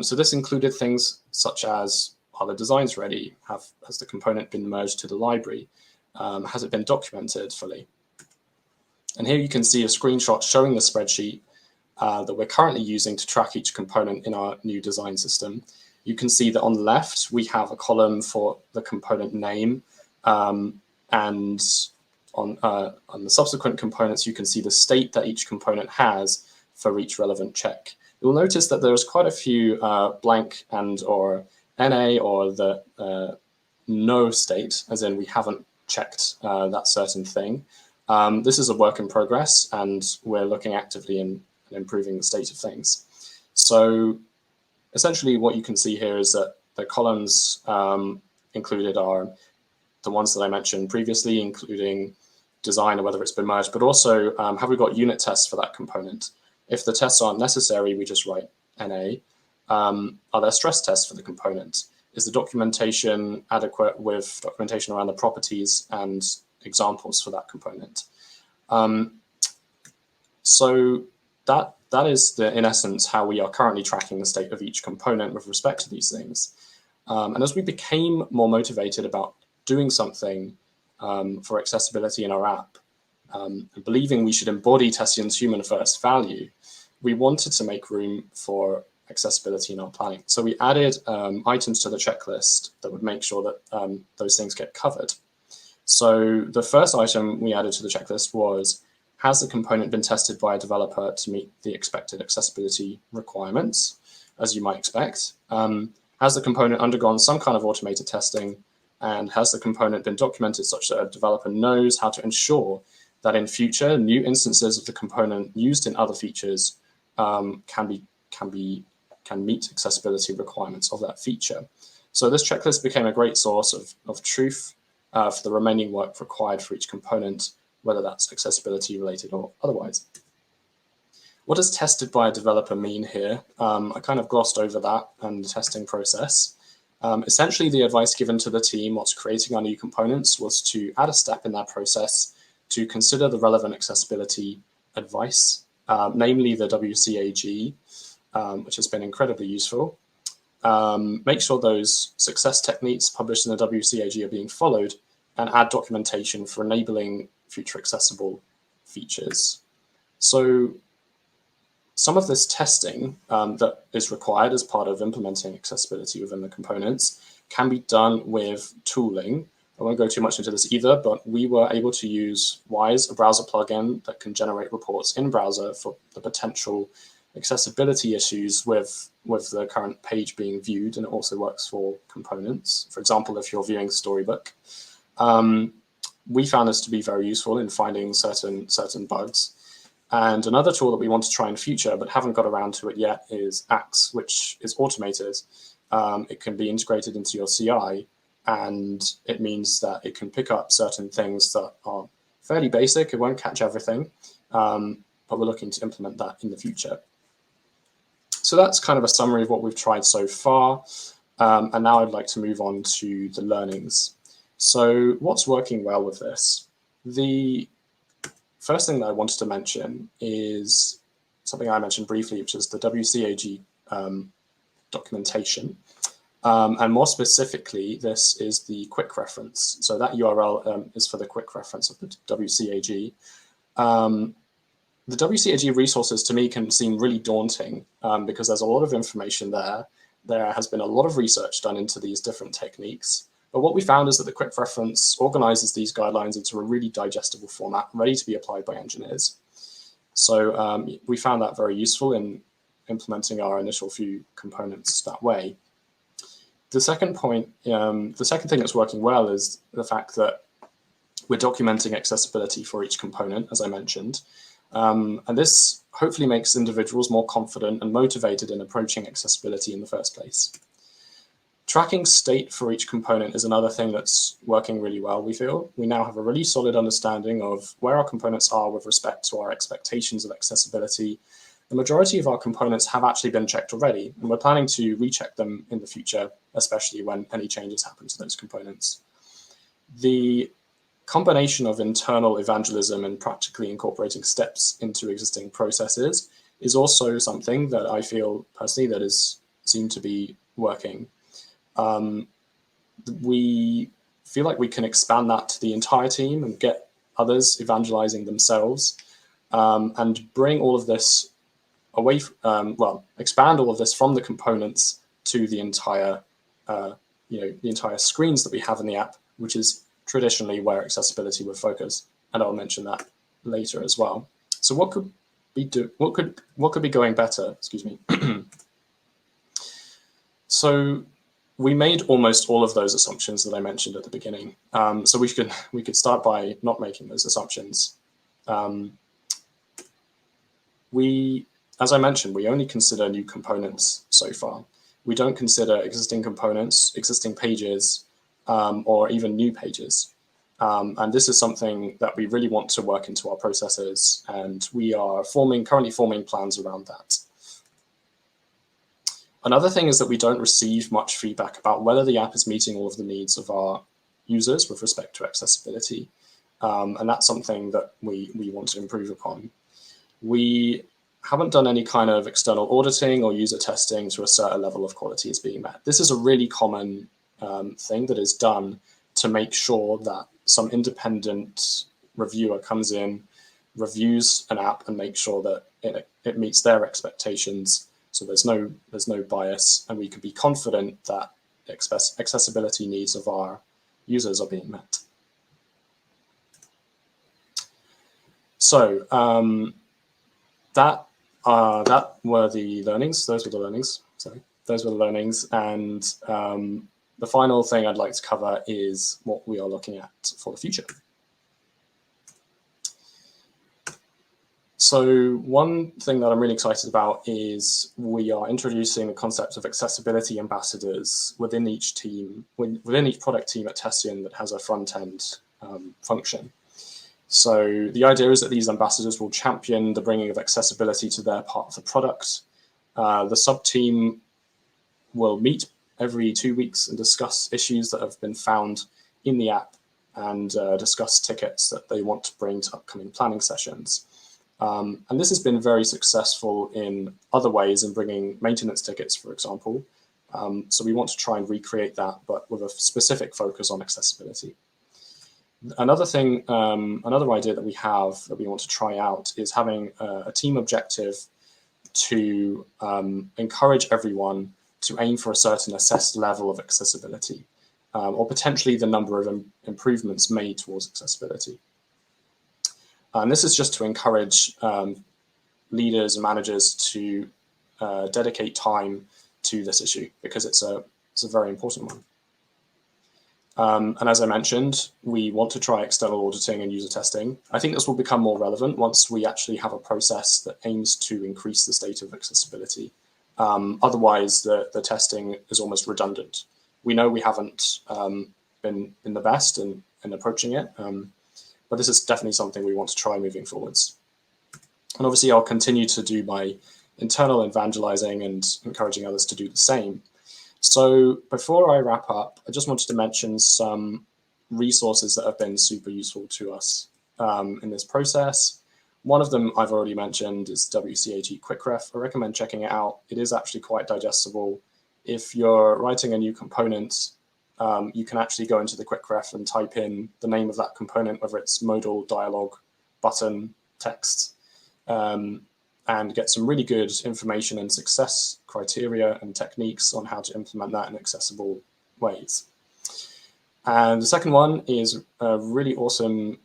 So this included things such as, are the designs ready? Has the component been merged to the library? Has it been documented fully? And here you can see a screenshot showing the spreadsheet that we're currently using to track each component in our new design system. You can see that on the left, we have a column for the component name, and on the subsequent components, you can see the state that each component has for each relevant check. You'll notice that there's quite a few blank and or NA or the no state, as in we haven't checked that certain thing. This is a work in progress, and we're looking actively in improving the state of things. So essentially what you can see here is that the columns included are the ones that I mentioned previously, including design or whether it's been merged, but also have we got unit tests for that component? If the tests aren't necessary, we just write NA. Are there stress tests for the component? Is the documentation adequate with documentation around the properties and examples for that component? So that is, in essence, how we are currently tracking the state of each component with respect to these things. And as we became more motivated about doing something for accessibility in our app, and believing we should embody Tession's human-first value, we wanted to make room for accessibility in our planning. So we added items to the checklist that would make sure that those things get covered. So the first item we added to the checklist was, has the component been tested by a developer to meet the expected accessibility requirements, as you might expect? Has the component undergone some kind of automated testing? And has the component been documented such that a developer knows how to ensure that in future new instances of the component used in other features can meet accessibility requirements of that feature? So this checklist became a great source of truth for the remaining work required for each component, whether that's accessibility related or otherwise. What does tested by a developer mean here? I kind of glossed over that and the testing process. Essentially, the advice given to the team whilst creating our new components was to add a step in that process to consider the relevant accessibility advice, namely the WCAG, which has been incredibly useful. Make sure those success techniques published in the WCAG are being followed, and add documentation for enabling future accessible features. So some of this testing that is required as part of implementing accessibility within the components can be done with tooling. I won't go too much into this either, but we were able to use Wise, a browser plugin that can generate reports in browser for the potential accessibility issues with the current page being viewed, and it also works for components. For example, if you're viewing Storybook, we found this to be very useful in finding certain bugs. And another tool that we want to try in future, but haven't got around to it yet, is Axe, which is automated. It can be integrated into your CI, and it means that it can pick up certain things that are fairly basic. It won't catch everything, but we're looking to implement that in the future. So that's kind of a summary of what we've tried so far. And now I'd like to move on to the learnings. So what's working well with this? The first thing that I wanted to mention is something I mentioned briefly, which is the WCAG documentation. And more specifically, this is the quick reference. So that URL is for the quick reference of the WCAG. The WCAG resources to me can seem really daunting because there's a lot of information there. There has been a lot of research done into these different techniques. But what we found is that the quick reference organizes these guidelines into a really digestible format, ready to be applied by engineers. So we found that very useful in implementing our initial few components that way. The second point, the second thing that's working well is the fact that we're documenting accessibility for each component, as I mentioned. And this hopefully makes individuals more confident and motivated in approaching accessibility in the first place. Tracking state for each component is another thing that's working really well, we feel. We now have a really solid understanding of where our components are with respect to our expectations of accessibility. The majority of our components have actually been checked already, and we're planning to recheck them in the future, especially when any changes happen to those components. The combination of internal evangelism and practically incorporating steps into existing processes is also something that I feel personally that is seemed to be working. We feel like we can expand that to the entire team and get others evangelizing themselves, and bring all of this away, well, expand all of this from the components to the entire, the entire screens that we have in the app, which is traditionally where accessibility would focus, and I'll mention that later as well. So what could be going better? Excuse me. So we made almost all of those assumptions that I mentioned at the beginning. So we could start by not making those assumptions. As I mentioned, we only consider new components so far. We don't consider existing components, existing pages, or even new pages. And this is something that we really want to work into our processes, and we are currently forming plans around that. Another thing is that we don't receive much feedback about whether the app is meeting all of the needs of our users with respect to accessibility. And that's something that we want to improve upon. We haven't done any kind of external auditing or user testing to assert a level of quality is being met. This is a really common thing that is done to make sure that some independent reviewer comes in, reviews an app, and makes sure that it meets their expectations. So there's no bias, and we can be confident that the accessibility needs of our users are being met. So that were the learnings. Those were the learnings. Sorry, those were the learnings. And the final thing I'd like to cover is what we are looking at for the future. So one thing that I'm really excited about is we are introducing the concept of accessibility ambassadors within each team, within each product team at Testion that has a front-end function. So the idea is that these ambassadors will champion the bringing of accessibility to their part of the product. The sub-team will meet every 2 weeks and discuss issues that have been found in the app and discuss tickets that they want to bring to upcoming planning sessions. And this has been very successful in other ways, in bringing maintenance tickets, for example. So we want to try and recreate that, but with a specific focus on accessibility. Another thing, another idea that we have that we want to try out is having a team objective to encourage everyone to aim for a certain assessed level of accessibility, or potentially the number of improvements made towards accessibility. And this is just to encourage leaders and managers to dedicate time to this issue, because it's a very important one. And as I mentioned, we want to try external auditing and user testing. I think this will become more relevant once we actually have a process that aims to increase the state of accessibility. Otherwise, the testing is almost redundant. We know we haven't been the best in approaching it, but this is definitely something we want to try moving forwards. And obviously, I'll continue to do my internal evangelizing and encouraging others to do the same. So before I wrap up, I just wanted to mention some resources that have been super useful to us in this process. One of them I've already mentioned is WCAG QuickRef. I recommend checking it out. It is actually quite digestible. If you're writing a new component, you can actually go into the QuickRef and type in the name of that component, whether it's modal, dialog, button, text, and get some really good information and success criteria and techniques on how to implement that in accessible ways. And the second one is a really awesome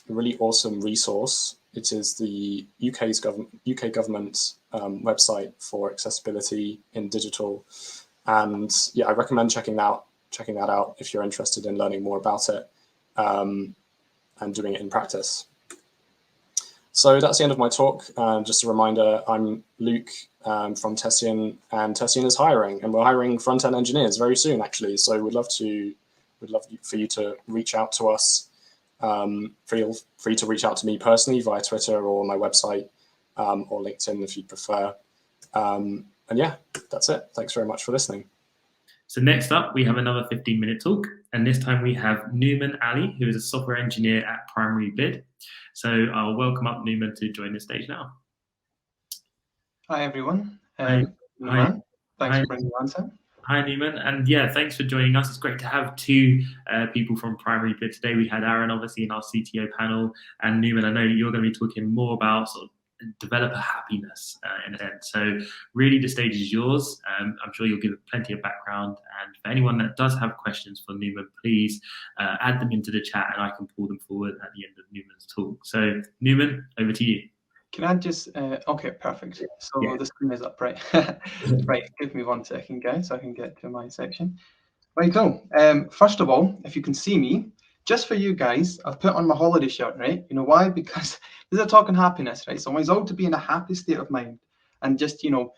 resource. It is the UK government website for accessibility in digital. And yeah, I recommend checking that out if you're interested in learning more about it and doing it in practice. So that's the end of my talk. Just a reminder, I'm Luke from Tessian, and Tessian is hiring, and we're hiring front-end engineers very soon, actually. So we'd love for you to reach out to us. Feel free to reach out to me personally via Twitter or my website or LinkedIn if you prefer. And yeah, that's it. Thanks very much for listening. So next up, we have another 15-minute talk, and this time we have Numan Ali, who is a software engineer at Primary Bid. So I'll welcome up Numan to join the stage now. Hi, everyone. Hi. Numan. Thanks for bringing me on, Sam. Hi, Numan. And yeah, thanks for joining us. It's great to have two people from Primary Bid today. We had Aaron, obviously, in our CTO panel, and Numan, I know you're going to be talking more about sort of developer happiness in a sense. So really the stage is yours. I'm sure you'll give plenty of background, and for anyone that does have questions for Numan, please add them into the chat and I can pull them forward at the end of Numan's talk. So Numan, over to you. Can I just, okay, perfect. So yeah. The screen is up, right? Right, give me 1 second, guys, so I can get to my section. Right, cool. First of all, if you can see me, just for you guys, I've put on my holiday shirt, right? You know why? Because this is a talk on happiness, right? So I want to be in a happy state of mind and just, you know,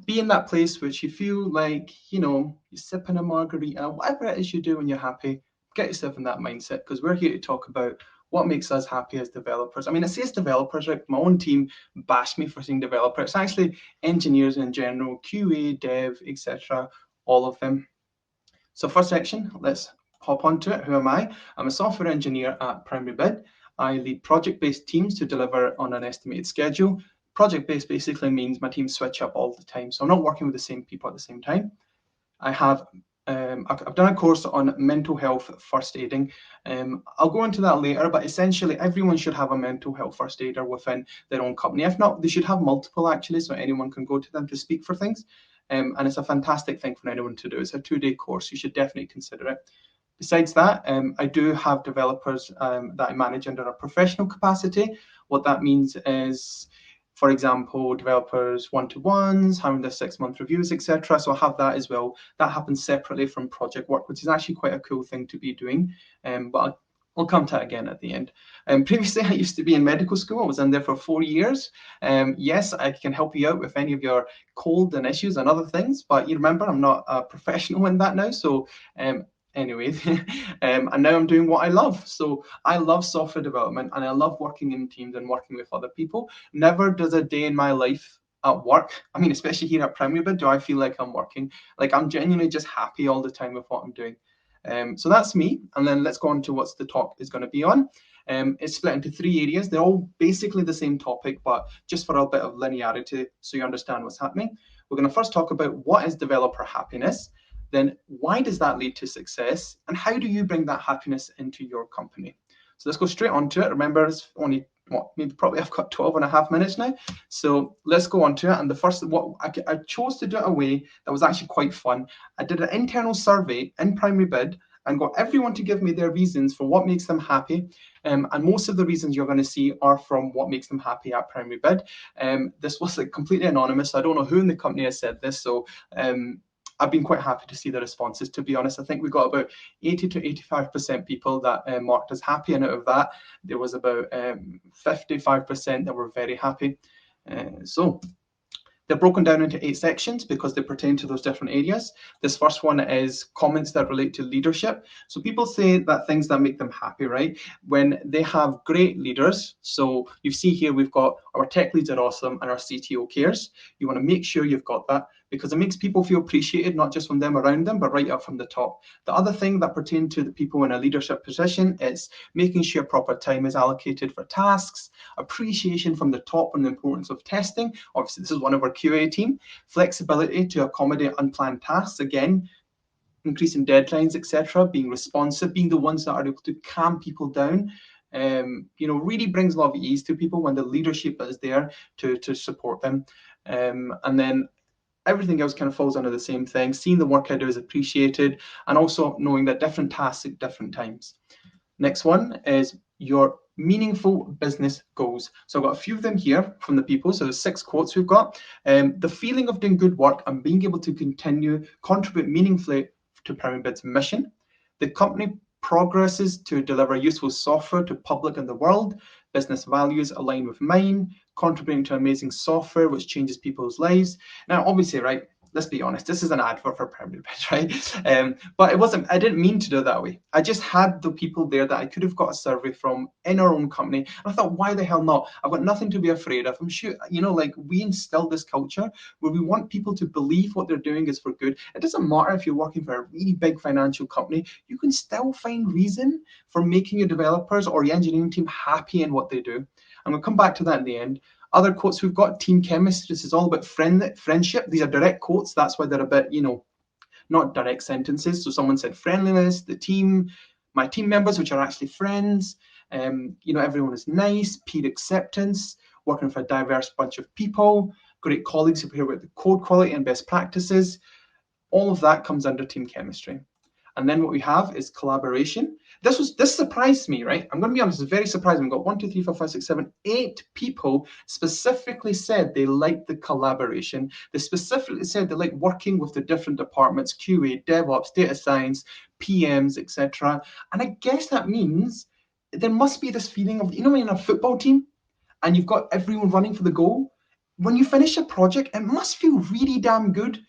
be in that place which you feel like, you know, you're sipping a margarita, whatever it is you do when you're happy, get yourself in that mindset, because we're here to talk about what makes us happy as developers. I mean, it says developers, right? My own team bashed me for saying developer. It's actually engineers in general, QA, dev, etc., all of them. So first section, let's hop onto it. Who am I? I'm a software engineer at Primary Bid. I lead project-based teams to deliver on an estimated schedule. Project-based basically means my teams switch up all the time. So I'm not working with the same people at the same time. I have I've done a course on mental health first aiding. I'll go into that later, but essentially everyone should have a mental health first aider within their own company. If not, they should have multiple actually, so anyone can go to them to speak for things. And it's a fantastic thing for anyone to do. It's a 2-day course. You should definitely consider it. Besides that, I do have developers that I manage under a professional capacity. What that means is, for example, developers one-to-ones, having their 6-month reviews, etc. So I have that as well. That happens separately from project work, which is actually quite a cool thing to be doing. But I'll come to that again at the end. Previously, I used to be in medical school. I was in there for 4 years. Yes, I can help you out with any of your cold and issues and other things. But you remember, I'm not a professional in that now. So anyway, and now I'm doing what I love. So I love software development and I love working in teams and working with other people. Never does a day in my life at work, I mean, especially here at Primary Bid, do I feel like I'm working. Like I'm genuinely just happy all the time with what I'm doing. So that's me. And then let's go on to what the talk is going to be on. It's split into 3 areas. They're all basically the same topic, but just for a bit of linearity so you understand what's happening. We're going to first talk about what is developer happiness, then why does that lead to success, and how do you bring that happiness into your company? So let's go straight on to it. Remember, it's only probably I've got 12 and a half minutes now. So let's go on to it. And the first, I chose to do it a way that was actually quite fun. I did an internal survey in Primary Bid and got everyone to give me their reasons for what makes them happy. And most of the reasons you're going to see are from what makes them happy at Primary Bid. This was completely anonymous. So I don't know who in the company has said this. So I've been quite happy to see the responses, to be honest. I think we got about 80 to 85% people that marked as happy, and out of that, there was about 55% that were very happy. So they're broken down into 8 sections because they pertain to those different areas. This first one is comments that relate to leadership. So people say that things that make them happy, right? When they have great leaders. So you see here, we've got our tech leads are awesome and our CTO cares. You want to make sure you've got that because it makes people feel appreciated, not just from them around them, but right up from the top. The other thing that pertains to the people in a leadership position is making sure proper time is allocated for tasks, appreciation from the top on the importance of testing. Obviously, this is one of our QA team. Flexibility to accommodate unplanned tasks, again, increasing deadlines, etc., being responsive, being the ones that are able to calm people down. Really brings a lot of ease to people when the leadership is there to support them. And then everything else kind of falls under the same thing. Seeing the work I do is appreciated, and also knowing that different tasks at different times. Next one is your meaningful business goals. So I've got a few of them here from the people. So there's 6 quotes we've got. The feeling of doing good work and being able to contribute meaningfully to Primary Bid's mission. The company progresses to deliver useful software to public and the world. Business values align with mine, contributing to amazing software which changes people's lives. Now, obviously, right, let's be honest, this is an advert for Primary Bid, right? But I didn't mean to do it that way. I just had the people there that I could have got a survey from in our own company. And I thought, why the hell not? I've got nothing to be afraid of. I'm sure, we instill this culture where we want people to believe what they're doing is for good. It doesn't matter if you're working for a really big financial company, you can still find reason for making your developers or your engineering team happy in what they do. I'm going to come back to that in the end. Other quotes we've got, team chemistry. This is all about friendship. These are direct quotes. That's why they're a bit, not direct sentences. So someone said friendliness, the team, my team members, which are actually friends. Everyone is nice, peer acceptance, working for a diverse bunch of people, great colleagues who care about the code quality and best practices. All of that comes under team chemistry. And then what we have is collaboration. This surprised me, right? I'm going to be honest, it's very surprising. We've got 1, 2, 3, 4, 5, 6, 7, 8 people specifically said they liked the collaboration. They specifically said they like working with the different departments, QA, DevOps, data science, PMs, etc. And I guess that means there must be this feeling of, when you're in a football team and you've got everyone running for the goal, when you finish a project, it must feel really damn good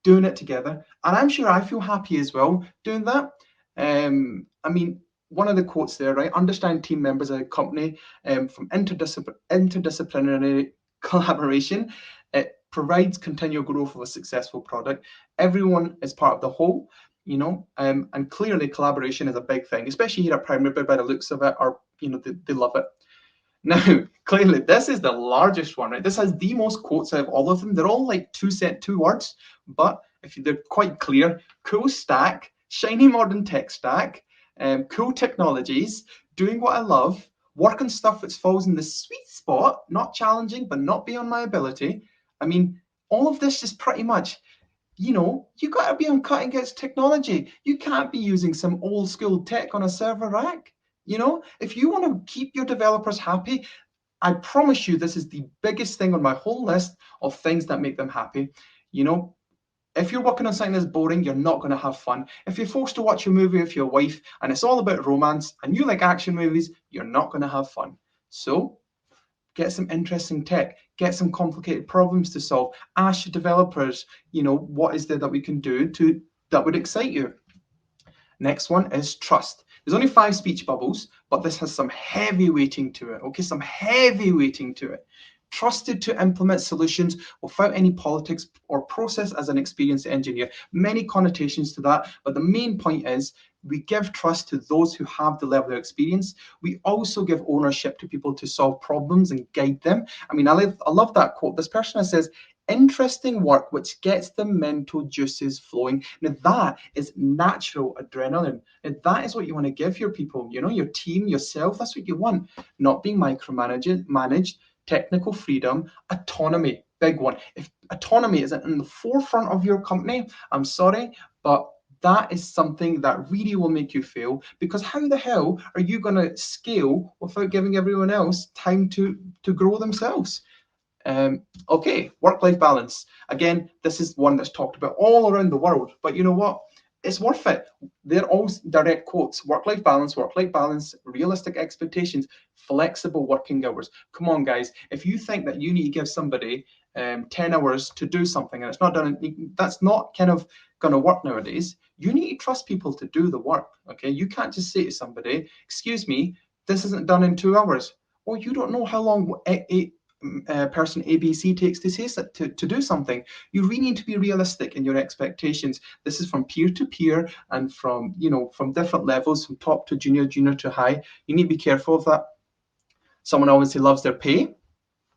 doing it together. And I'm sure I feel happy as well doing that. One of the quotes there, right? Understand team members at a company from interdisciplinary collaboration. It provides continual growth of a successful product. Everyone is part of the whole, and clearly collaboration is a big thing, especially here at Primary Bid by the looks of it, or, they love it. Now, clearly, this is the largest one, right? This has the most quotes out of all of them. They're all like 2 words, but if they're quite clear, cool stack, shiny modern tech stack, cool technologies, doing what I love, work on stuff that falls in the sweet spot, not challenging, but not beyond my ability. All of this is pretty much, you got to be on cutting edge technology. You can't be using some old school tech on a server rack. If you want to keep your developers happy, I promise you this is the biggest thing on my whole list of things that make them happy. If you're working on something that's boring, you're not going to have fun. If you're forced to watch a movie with your wife and it's all about romance and you like action movies, you're not going to have fun. So get some interesting tech, get some complicated problems to solve. Ask your developers, what is there that we can do that would excite you? Next one is trust. There's only 5 speech bubbles, but this has some heavy weighting to it. Okay, some heavy weighting to it. trusted to implement solutions without any politics or process as an experienced engineer. Many connotations to that, but the main point is we give trust to those who have the level of experience. We also give ownership to people to solve problems and guide them. I mean, I love that quote. This person says, interesting work which gets the mental juices flowing. Now that is natural adrenaline, and that is what you want to give your people, you know, your team, yourself. That's what you want. Not being managed, technical freedom, autonomy, big one. If autonomy isn't in the forefront of your company, I'm sorry, but that is something that really will make you fail, because how the hell are you going to scale without giving everyone else time to grow themselves? Okay, work-life balance. Again, this is one that's talked about all around the world, but you know what? It's worth it. They're all direct quotes. Work-life balance, realistic expectations, flexible working hours. Come on, guys. If you think that you need to give somebody 10 hours to do something and it's not done, that's not kind of going to work nowadays. You need to trust people to do the work, okay? You can't just say to somebody, excuse me, this isn't done in 2 hours. Well, you don't know how long person ABC takes to say to do something. You really need to be realistic in your expectations. This is from peer to peer and from, you know, from different levels, from top to junior, junior to high. You need to be careful of that. Someone obviously loves their pay.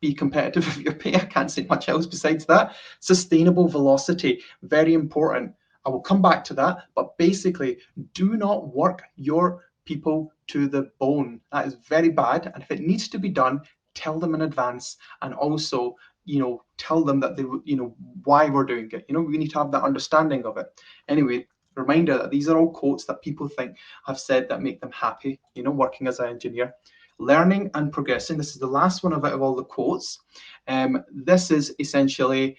Be competitive with your pay. I can't say much else besides that. Sustainable velocity, very important. I will come back to that, but basically, do not work your people to the bone. That is very bad, and if it needs to be done, tell them in advance, and also, you know, tell them that they, you know, why we're doing it. You know, we need to have that understanding of it. Anyway, reminder that these are all quotes that people think have said that make them happy, you know, working as an engineer. Learning and progressing. This is the last one out of all the quotes. This is essentially,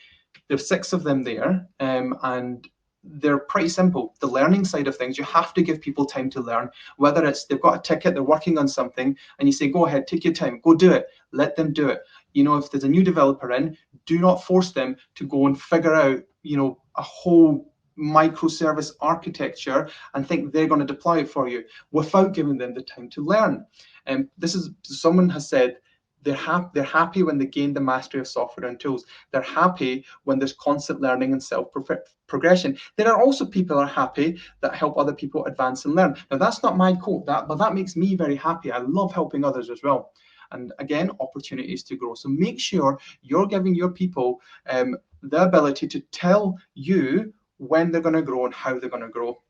there's 6 of them there, and they're pretty simple. The learning side of things, you have to give people time to learn. Whether it's they've got a ticket, they're working on something, and you say, go ahead, take your time, go do it, let them do it. You know, if there's a new developer in, do not force them to go and figure out, you know, a whole microservice architecture and think they're going to deploy it for you without giving them the time to learn. And this is, someone has said, they're happy when they gain the mastery of software and tools. They're happy when there's constant learning and self-progression. There are also people who are happy that help other people advance and learn. Now, that's not my quote, but that makes me very happy. I love helping others as well. And again, opportunities to grow. So make sure you're giving your people the ability to tell you when they're going to grow and how they're going to grow.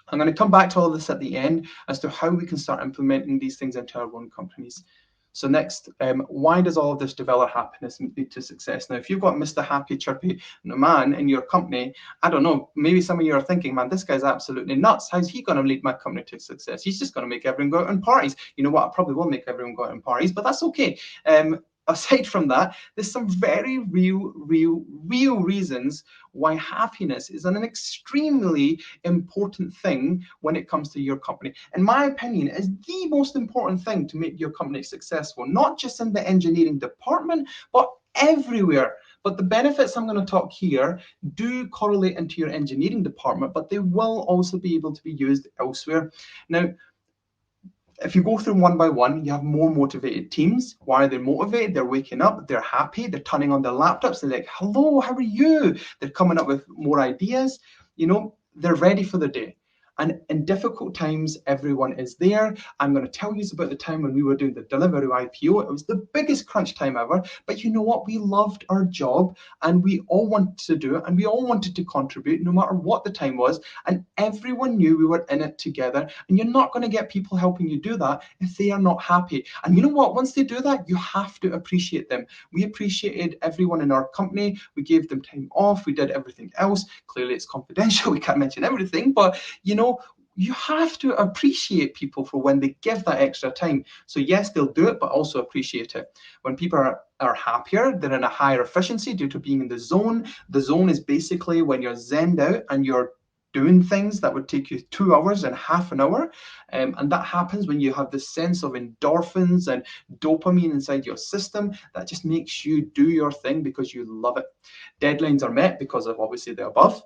I'm going to come back to all of this at the end as to how we can start implementing these things into our own companies. So next, why does all of this develop happiness and lead to success? Now, if you've got Mr. Happy Chirpy man in your company, I don't know, maybe some of you are thinking, man, this guy's absolutely nuts. How's he going to lead my company to success? He's just going to make everyone go out on parties. You know what? I probably will make everyone go out on parties, but that's okay. Aside from that, there's some very real reasons why happiness is an extremely important thing when it comes to your company. In my opinion, it is the most important thing to make your company successful, not just in the engineering department, but everywhere. But the benefits I'm going to talk here do correlate into your engineering department, but they will also be able to be used elsewhere. Now, if you go through one by one, you have more motivated teams. Why are they motivated? They're waking up, they're happy, they're turning on their laptops, they're like, hello, how are you? They're coming up with more ideas, you know, they're ready for the day. And in difficult times, everyone is there. I'm going to tell you about the time when we were doing the Deliveroo IPO. It was the biggest crunch time ever. But you know what? We loved our job and we all wanted to do it and we all wanted to contribute no matter what the time was. And everyone knew we were in it together. And you're not going to get people helping you do that if they are not happy. And you know what? Once they do that, you have to appreciate them. We appreciated everyone in our company. We gave them time off. We did everything else. Clearly, it's confidential. We can't mention everything. But, you know, you have to appreciate people for when they give that extra time. So yes, they'll do it, but also appreciate it. When people are happier, they're in a higher efficiency due to being in the zone. The zone is basically when you're zenned out and you're doing things that would take you 2 hours and half an hour. And that happens when you have this sense of endorphins and dopamine inside your system that just makes you do your thing because you love it. Deadlines are met because of obviously the above.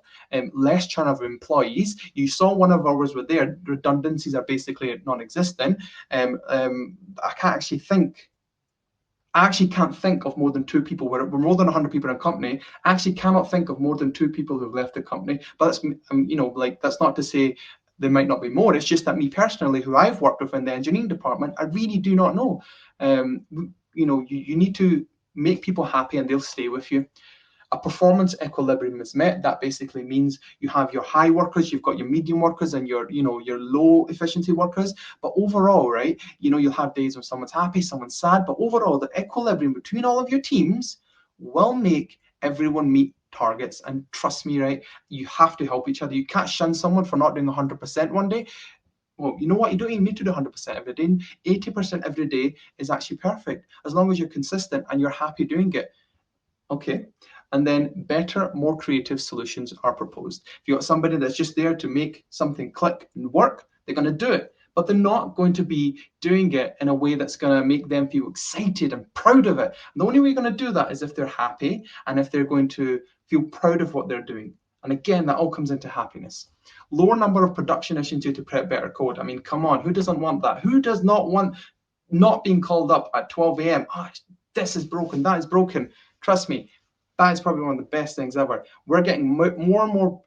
Less churn of employees. You saw one of ours were there. Redundancies are basically non-existent. I can't actually think. I actually can't think of more than 2 people. We're more than 100 people in a company. I actually cannot think of more than 2 people who've left the company. But that's, like, that's not to say there might not be more. It's just that me personally, who I've worked with in the engineering department, I really do not know. You need to make people happy and they'll stay with you. A performance equilibrium is met. That basically means you have your high workers, you've got your medium workers, and your low efficiency workers. But overall, right, you'll have days when someone's happy, someone's sad. But overall, the equilibrium between all of your teams will make everyone meet targets. And trust me, right, you have to help each other. You can't shun someone for not doing 100% one day. Well, you know what? You don't even need to do 100% every day. 80% every day is actually perfect, as long as you're consistent and you're happy doing it. Okay. And then better, more creative solutions are proposed. If you've got somebody that's just there to make something click and work, they're going to do it. But they're not going to be doing it in a way that's going to make them feel excited and proud of it. And the only way you're going to do that is if they're happy and if they're going to feel proud of what they're doing. And again, that all comes into happiness. Lower number of production issues due to prep better code. I mean, come on, who doesn't want that? Who does not want not being called up at 12 a.m.? Oh, this is broken, that is broken. Trust me, that is probably one of the best things ever. We're getting more and more,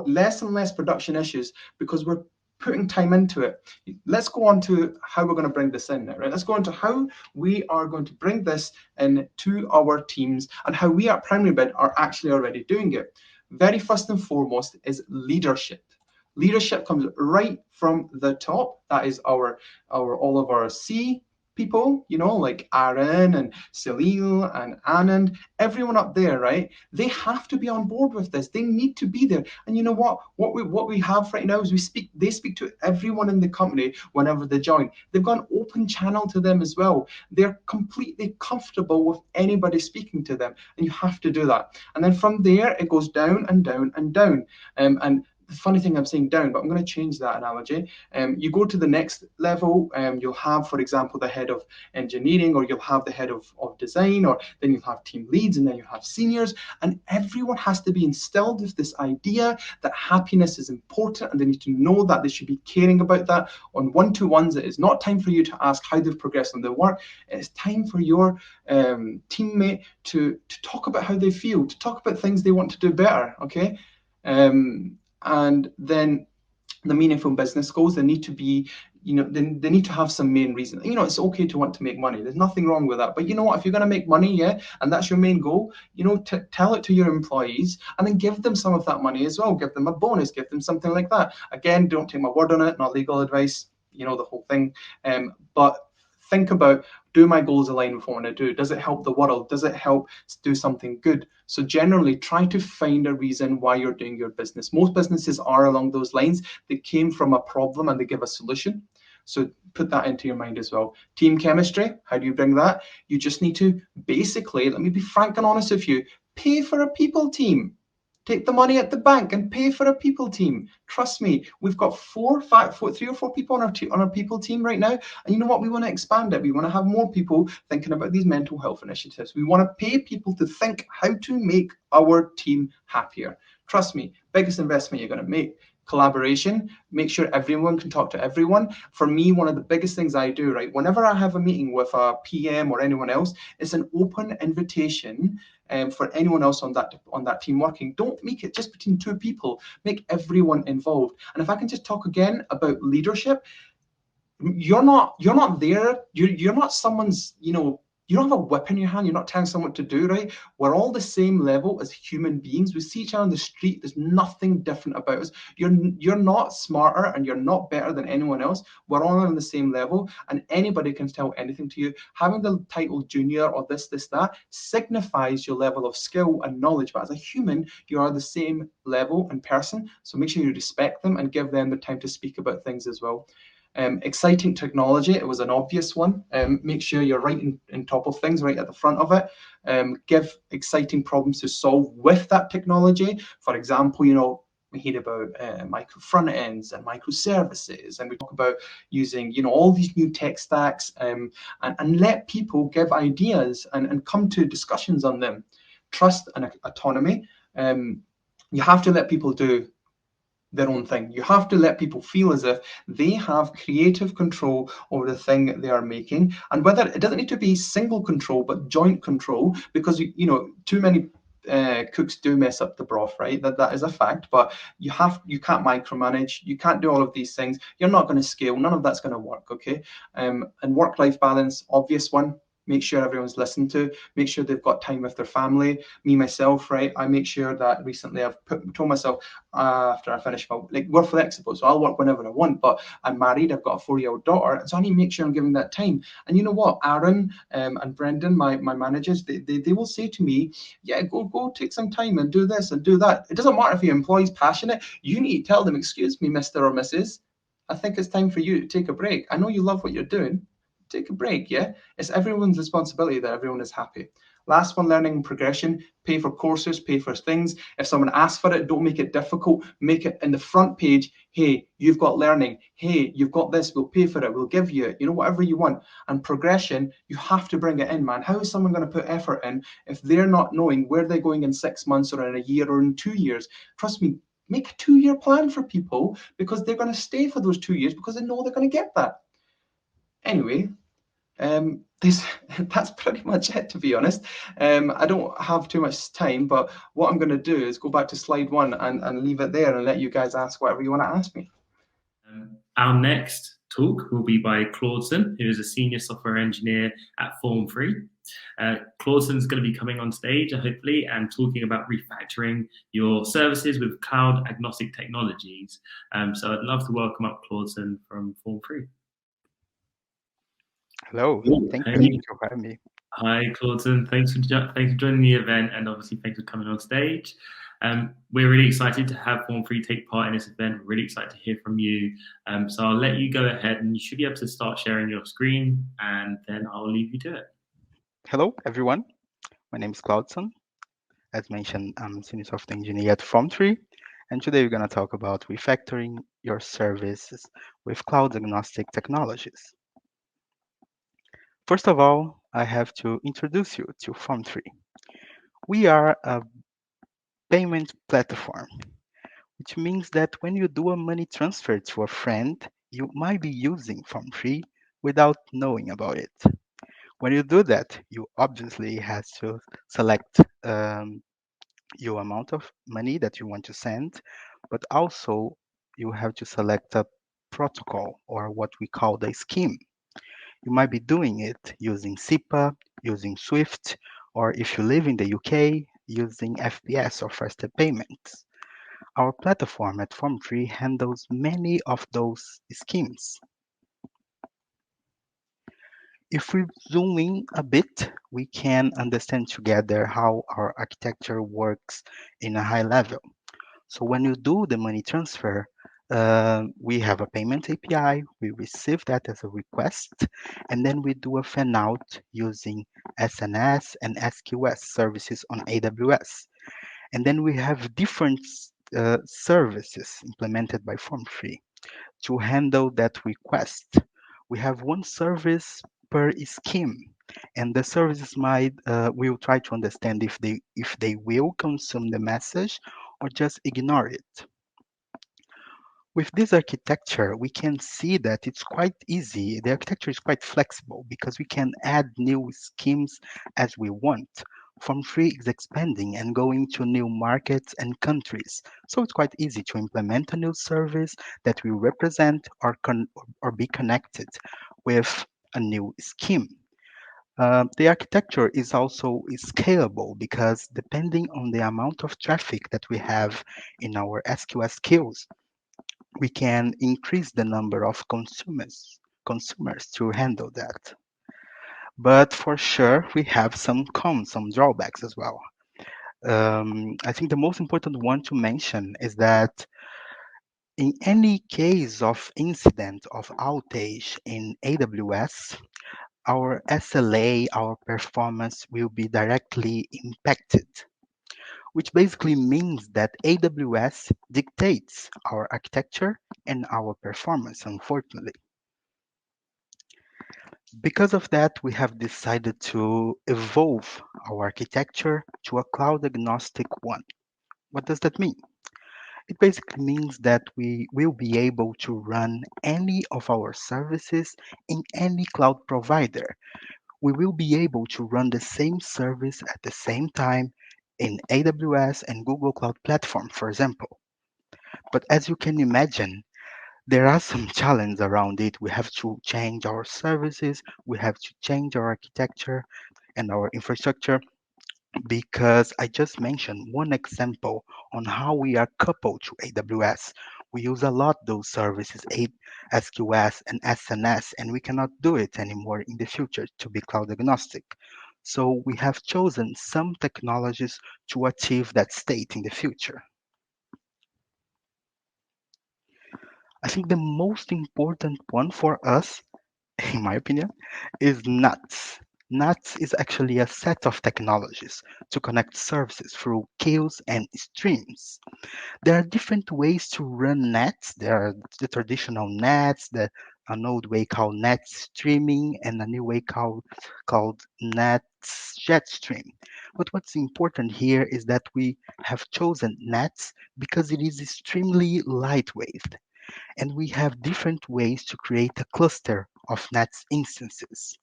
less and less production issues because we're putting time into it. Let's go on to how we're going to bring this in now, right? Let's go on to how we are going to bring this in to our teams and how we at Primary Bid are actually already doing it. Very first and foremost is leadership. Leadership comes right from the top. That is all of our C people, like Aaron and Salil and Anand, everyone up there, right? They have to be on board with this. They need to be there. And you know what? What we have right now is they speak to everyone in the company whenever they join. They've got an open channel to them as well. They're completely comfortable with anybody speaking to them, and you have to do that. And then from there, it goes down and down and down. And the funny thing, I'm saying down, but I'm going to change that analogy. You go to the next level, you'll have, for example, the head of engineering, or you'll have the head of design, or then you'll have team leads, and then you'll have seniors, and everyone has to be instilled with this idea that happiness is important, and they need to know that they should be caring about that. On one-to-ones, it is not time for you to ask how they've progressed on their work. It is time for your teammate to talk about how they feel, to talk about things they want to do better, okay? And then the meaningful business goals, they need to be, they need to have some main reason. It's okay to want to make money. There's nothing wrong with that. But you know what? If you're going to make money, yeah, and that's your main goal, tell it to your employees and then give them some of that money as well. Give them a bonus, give them something like that. Again, don't take my word on it, not legal advice, the whole thing. But think about, do my goals align with what I want to do? Does it help the world? Does it help do something good? So generally, try to find a reason why you're doing your business. Most businesses are along those lines. They came from a problem and they give a solution. So put that into your mind as well. Team chemistry, how do you bring that? You just need to basically, let me be frank and honest with you, pay for a people team. Take the money at the bank and pay for a people team. Trust me, we've got 3 or 4 people on our people team right now. And you know what? We want to expand it. We want to have more people thinking about these mental health initiatives. We want to pay people to think how to make our team happier. Trust me, biggest investment you're going to make. Collaboration, make sure everyone can talk to everyone. For me, one of the biggest things I do, right, whenever I have a meeting with a PM or anyone else, it's an open invitation for anyone else on that team working. Don't make it just between 2 people. Make everyone involved. And if I can just talk again about leadership, you're not there. You're not someone's, you don't have a whip in your hand. You're not telling someone what to do, right? We're all the same level as human beings. We see each other on the street. There's nothing different about us. You're not smarter and you're not better than anyone else. We're all on the same level, and anybody can tell anything to you. Having the title junior or this, that signifies your level of skill and knowledge. But as a human, you are the same level in person. So make sure you respect them and give them the time to speak about things as well. Exciting technology, it was an obvious one. Make sure you're right in top of things, right at the front of it. Give exciting problems to solve with that technology. For example, we hear about micro front ends and microservices, and we talk about using all these new tech stacks, and let people give ideas and come to discussions on them. Trust and autonomy. You have to let people do their own thing. You have to let people feel as if they have creative control over the thing that they are making, and whether it doesn't need to be single control but joint control, because you know too many cooks do mess up the broth, right? That is a fact. But you can't micromanage, you can't do all of these things. You're not going to scale. None of that's going to work. Okay. And work-life balance, obvious one. Make sure everyone's listened to. Make sure they've got time with their family. Me myself, right? I make sure that recently I've told myself after I finish my we're flexible, so I'll work whenever I want. But I'm married. I've got a 4-year-old daughter, so I need to make sure I'm giving that time. And you know what, Aaron and Brendan, my managers, they will say to me, yeah, go take some time and do this and do that. It doesn't matter if your employee's passionate. You need to tell them, excuse me, Mr. or Mrs. I think it's time for you to take a break. I know you love what you're doing. Take a break, yeah? It's everyone's responsibility that everyone is happy. Last one, learning and progression. Pay for courses, pay for things. If someone asks for it, don't make it difficult. Make it in the front page. Hey, you've got learning. Hey, you've got this. We'll pay for it. We'll give you it. You know, whatever you want. And progression, you have to bring it in, man. How is someone going to put effort in if they're not knowing where they're going in 6 months or in a year or in 2 years? Trust me, make a 2-year plan for people, because they're going to stay for those 2 years because they know they're going to get that. Anyway, that's pretty much it, to be honest. I don't have too much time, but what I'm going to do is go back to slide 1 and leave it there and let you guys ask whatever you want to ask me. Our next talk will be by Claudeson, who is a senior software engineer at Form3. Claudeson's going to be coming on stage, hopefully, and talking about refactoring your services with cloud agnostic technologies. So I'd love to welcome up Claudeson from Form3. Hello, thank you for having me. Hi, Claudeson. Thanks for joining the event, and obviously thanks for coming on stage. We're really excited to have Form3 take part in this event. We're really excited to hear from you. So I'll let you go ahead, and you should be able to start sharing your screen, and then I'll leave you to it. Hello, everyone. My name is Claudeson. As mentioned, I'm a senior software engineer at Form3, and today we're going to talk about refactoring your services with cloud agnostic technologies. First of all, I have to introduce you to Form3. We are a payment platform, which means that when you do a money transfer to a friend, you might be using Form3 without knowing about it. When you do that, you obviously have to select your amount of money that you want to send, but also you have to select a protocol, or what we call the scheme. You might be doing it using SEPA, using SWIFT, or if you live in the UK, using FPS or faster payments. Our platform at Form3 handles many of those schemes. If we zoom in a bit, we can understand together how our architecture works in a high level. So when you do the money transfer, we have a payment API, we receive that as a request, and then we do a fan out using SNS and SQS services on AWS. And then we have different services implemented by Form3 to handle that request. We have one service per scheme, and the services might will try to understand if they will consume the message or just ignore it. With this architecture, we can see that it's quite easy. The architecture is quite flexible because we can add new schemes as we want. Form3 is expanding and going to new markets and countries. So it's quite easy to implement a new service that will represent or be connected with a new scheme. The architecture is also scalable because depending on the amount of traffic that we have in our SQS queues, we can increase the number of consumers to handle that. But for sure, we have some cons, some drawbacks as well. I think the most important one to mention is that in any case of incident of outage in AWS, our SLA, our performance will be directly impacted, which basically means that AWS dictates our architecture and our performance, unfortunately. Because of that, we have decided to evolve our architecture to a cloud agnostic one. What does that mean? It basically means that we will be able to run any of our services in any cloud provider. We will be able to run the same service at the same time in AWS and Google Cloud Platform, for example. But as you can imagine, there are some challenges around it. We have to change our services, we have to change our architecture and our infrastructure, because I just mentioned one example on how we are coupled to AWS. We use a lot those services, SQS and SNS, and we cannot do it anymore in the future to be cloud agnostic. So we have chosen some technologies to achieve that state in the future. I think the most important one for us, in my opinion, is NUTS. NUTS is actually a set of technologies to connect services through queues and streams. There are different ways to run nets. There are the traditional nets, an old way called net streaming, and a new way called nets jetstream. But what's important here is that we have chosen nets because it is extremely lightweight, and we have different ways to create a cluster of nets instances.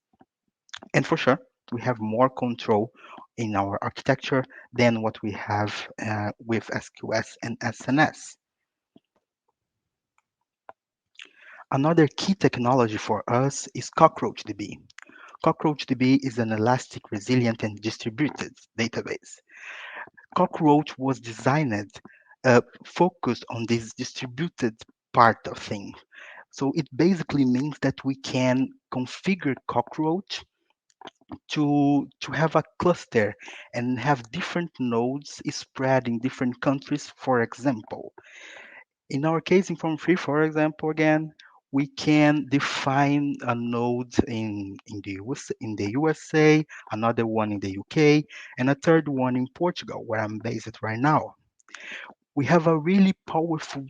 And for sure, we have more control in our architecture than what we have with SQS and SNS. Another key technology for us is CockroachDB. CockroachDB is an elastic, resilient, and distributed database. Cockroach was designed focused on this distributed part of things. So it basically means that we can configure Cockroach to have a cluster and have different nodes spread in different countries, for example. In our case, in Form 3, for example, again, we can define a node in the USA, another one in the UK, and a third one in Portugal, where I'm based right now. We have a really powerful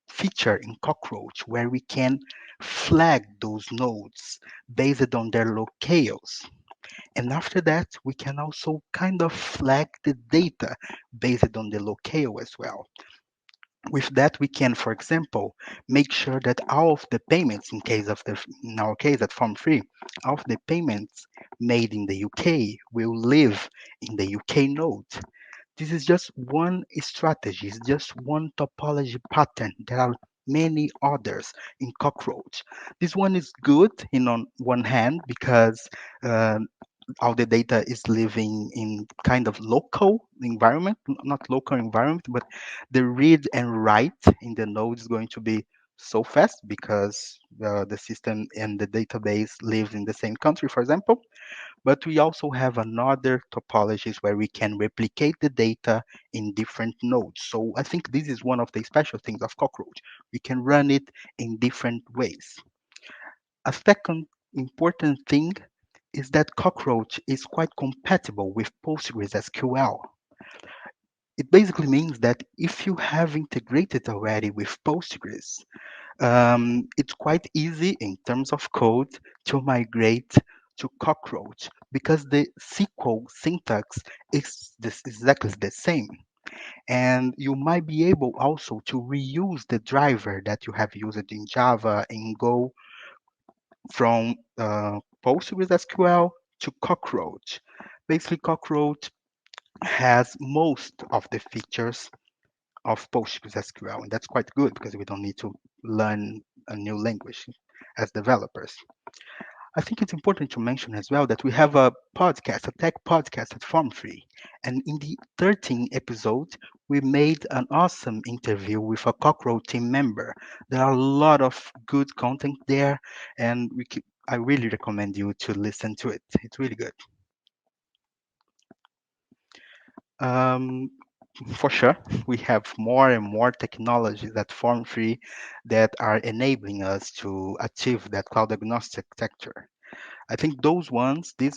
feature in Cockroach where we can flag those nodes based on their locales. And after that, we can also kind of flag the data based on the locale as well. With that, we can, for example, make sure that all of the payments, in our case at Form 3, all of the payments made in the UK will live in the UK node. This is just one strategy, it's just one topology pattern. There are many others in Cockroach. This one is good on one hand because uh, all the data is living in kind of local environment, not local environment, but the read and write in the node is going to be so fast because the system and the database lives in the same country, for example. But we also have another topologies where we can replicate the data in different nodes. So I think this is one of the special things of Cockroach. We can run it in different ways. A second important thing is that Cockroach is quite compatible with PostgreSQL. It basically means that if you have integrated already with Postgres, it's quite easy in terms of code to migrate to Cockroach because the SQL syntax is exactly the same. And you might be able also to reuse the driver that you have used in Java, in Go, from PostgreSQL to Cockroach. Basically, Cockroach has most of the features of PostgreSQL, and that's quite good because we don't need to learn a new language as developers. I think it's important to mention as well that we have a podcast, a tech podcast at Form3. And in the 13th episode, we made an awesome interview with a Cockroach team member. There are a lot of good content there, and I really recommend you to listen to it. It's really good. Um, for sure, we have more and more technologies at Form3 that are enabling us to achieve that cloud agnostic architecture. I think these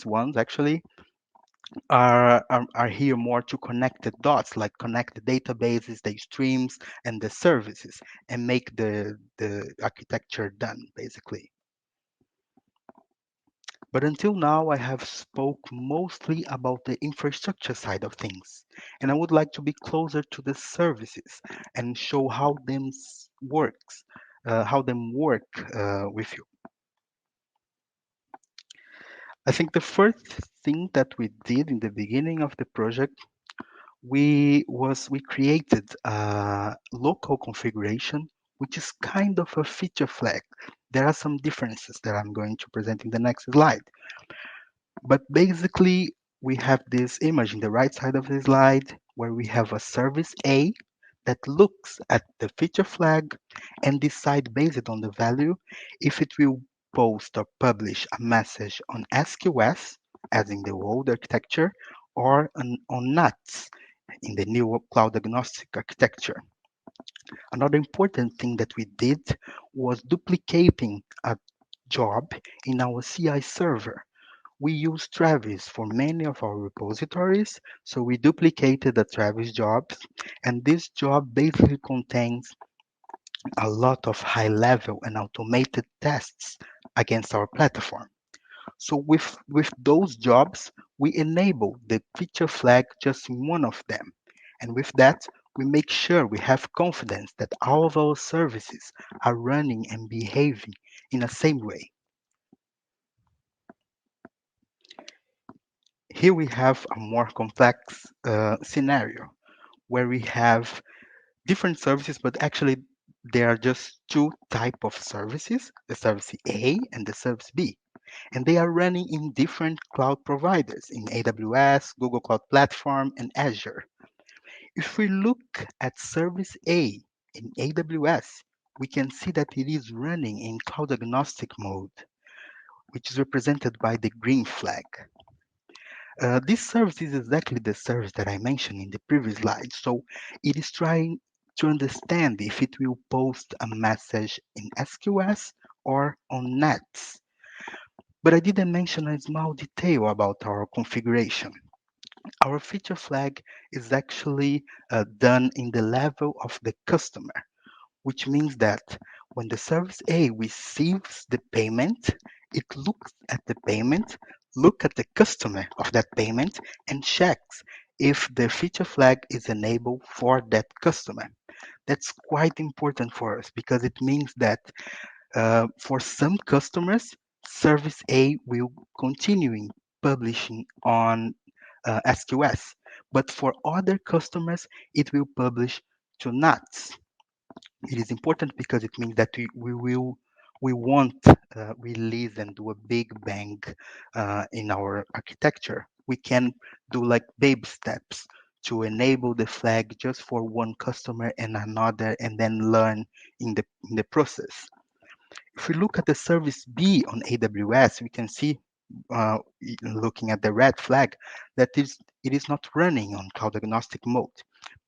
ones actually are here more to connect the dots, like connect the databases, the streams, and the services, and make the architecture done, basically. But until now, I have spoke mostly about the infrastructure side of things, and I would like to be closer to the services and show how how them work with you. I think the first thing that we did in the beginning of the project we created a local configuration, which is kind of a feature flag. There are some differences that I'm going to present in the next slide. But basically, we have this image in the right side of the slide where we have a service A that looks at the feature flag and decide based on the value if it will post or publish a message on SQS, as in the old architecture, or on NATS in the new cloud agnostic architecture. Another important thing that we did was duplicating a job in our CI server. We use Travis for many of our repositories, so we duplicated the Travis jobs, and this job basically contains a lot of high-level and automated tests against our platform. So with those jobs, we enable the feature flag just in one of them. And with that, we make sure we have confidence that all of our services are running and behaving in the same way. Here we have a more complex scenario where we have different services, but actually there are just two type of services, the service A and the service B. And they are running in different cloud providers in AWS, Google Cloud Platform, and Azure. If we look at service A in AWS, we can see that it is running in cloud agnostic mode, which is represented by the green flag. This service is exactly the service that I mentioned in the previous slide. So it is trying to understand if it will post a message in SQS or on NATS. But I didn't mention a small detail about our configuration. Our feature flag is actually done in the level of the customer, which means that when the service A receives the payment, it looks at the payment, look at the customer of that payment, and checks if the feature flag is enabled for that customer. That's quite important for us because it means that for some customers, service A will continue publishing on SQS, but for other customers, it will publish to NATS. It is important because it means that we won't release and do a big bang in our architecture. We can do like baby steps to enable the flag just for one customer and another, and then learn in the process. If we look at the service B on AWS, we can see, looking at the red flag, that it is not running on cloud agnostic mode.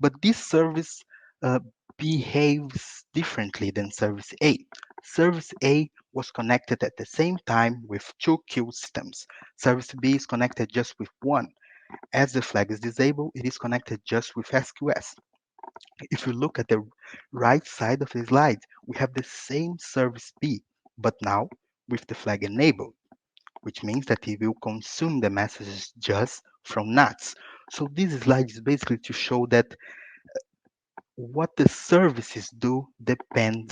But this service uh, behaves differently than service A. Service A was connected at the same time with two queue systems. Service B is connected just with one. As the flag is disabled, it is connected just with SQS. If you look at the right side of the slide, we have the same service B, but now with the flag enabled, which means that it will consume the messages just from NATS. So this slide is basically to show that what the services do depend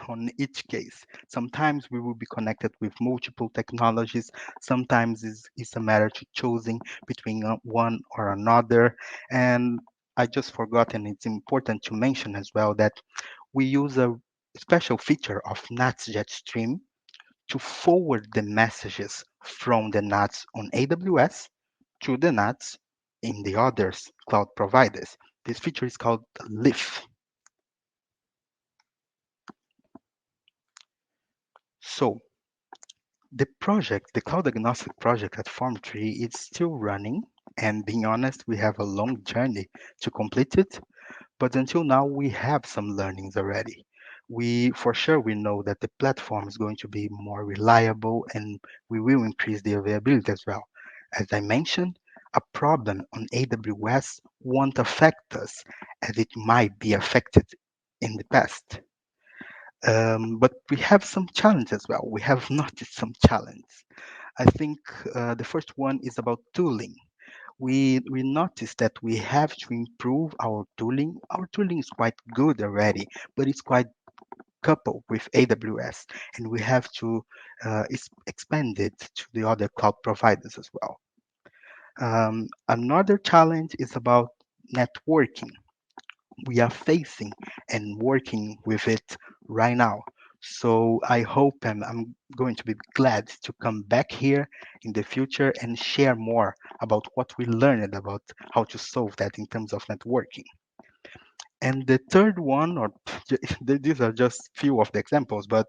on each case. Sometimes we will be connected with multiple technologies. Sometimes it's a matter to choosing between one or another. And I just forgot, and it's important to mention as well that we use a special feature of NATS Jetstream to forward the messages from the NATS on AWS to the NATS in the others cloud providers. This feature is called LIF. So the project, the cloud agnostic project at FormTree, is still running. And being honest, we have a long journey to complete it. But until now, we have some learnings already. For sure, we know that the platform is going to be more reliable and we will increase the availability as well. As I mentioned, a problem on AWS won't affect us as it might be affected in the past. But we have some challenges as well. We have noticed some challenges. I think the first one is about tooling. We noticed that we have to improve our tooling. Our tooling is quite good already, but it's quite coupled with AWS, and we have to expand it to the other cloud providers as well. Another challenge is about networking. We are facing and working with it right now. So I hope and I'm going to be glad to come back here in the future and share more about what we learned about how to solve that in terms of networking. And the third one, or these are just few of the examples, but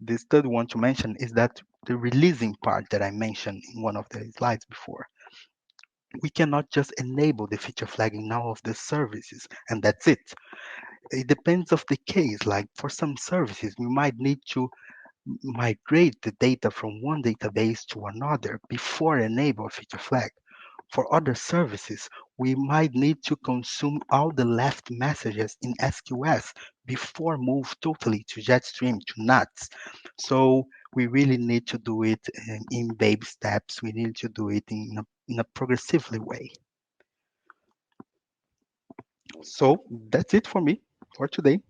this third one to mention is that the releasing part that I mentioned in one of the slides before. We cannot just enable the feature flagging now of the services, and that's it. It depends of the case. Like for some services, we might need to migrate the data from one database to another before enable a feature flag. For other services, we might need to consume all the left messages in SQS before move totally to Jetstream to NATS. So we really need to do it in baby steps. We need to do it in a progressively way. So that's it for me for today.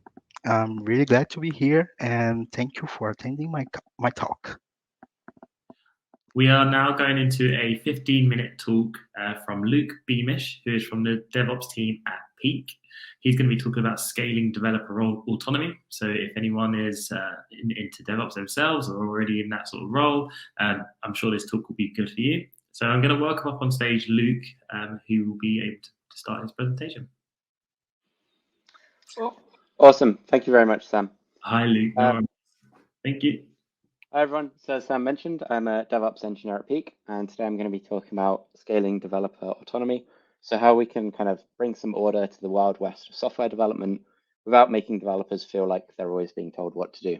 I'm really glad to be here and thank you for attending my talk. We are now going into a 15-minute talk from Luke Beamish, who is from the DevOps team at Peak. He's going to be talking about scaling developer autonomy. So if anyone is into DevOps themselves or already in that sort of role, I'm sure this talk will be good for you. So I'm going to welcome up on stage Luke, who will be able to start his presentation. Awesome. Thank you very much, Sam. Hi, Luke. Thank you. Hi, everyone. So as Sam mentioned, I'm a DevOps engineer at Peak, and today I'm going to be talking about scaling developer autonomy. So how we can kind of bring some order to the Wild West of software development without making developers feel like they're always being told what to do.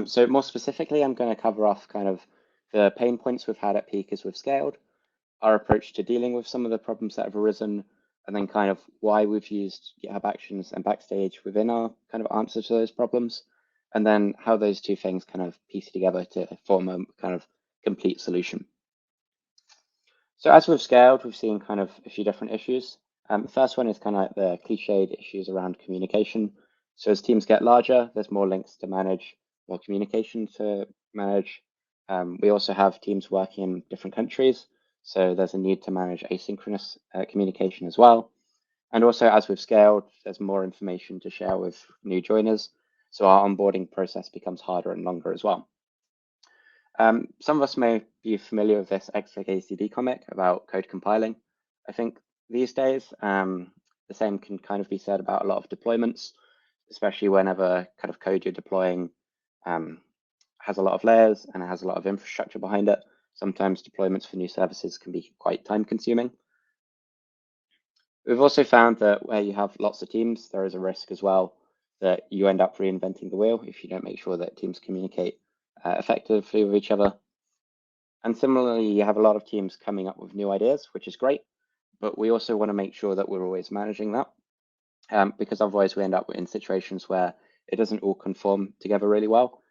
So more specifically, I'm going to cover off kind of the pain points we've had at Peak as we've scaled, our approach to dealing with some of the problems that have arisen, and then kind of why we've used GitHub Actions and Backstage within our kind of answer to those problems, and then how those two things kind of piece together to form a kind of complete solution. So as we've scaled, we've seen kind of a few different issues. The first one is kind of like the cliched issues around communication. So as teams get larger, there's more links to manage, more communication to manage. We also have teams working in different countries, so there's a need to manage asynchronous communication as well. And also, as we've scaled, there's more information to share with new joiners, so our onboarding process becomes harder and longer as well. Some of us may be familiar with this xfig comic about code compiling. I think these days, the same can kind of be said about a lot of deployments, especially whenever kind of code you're deploying has a lot of layers and it has a lot of infrastructure behind it. Sometimes deployments for new services can be quite time consuming. We've also found that where you have lots of teams, there is a risk as well that you end up reinventing the wheel if you don't make sure that teams communicate effectively with each other. And similarly, you have a lot of teams coming up with new ideas, which is great, but we also want to make sure that we're always managing that because otherwise we end up in situations where it doesn't all conform together really well.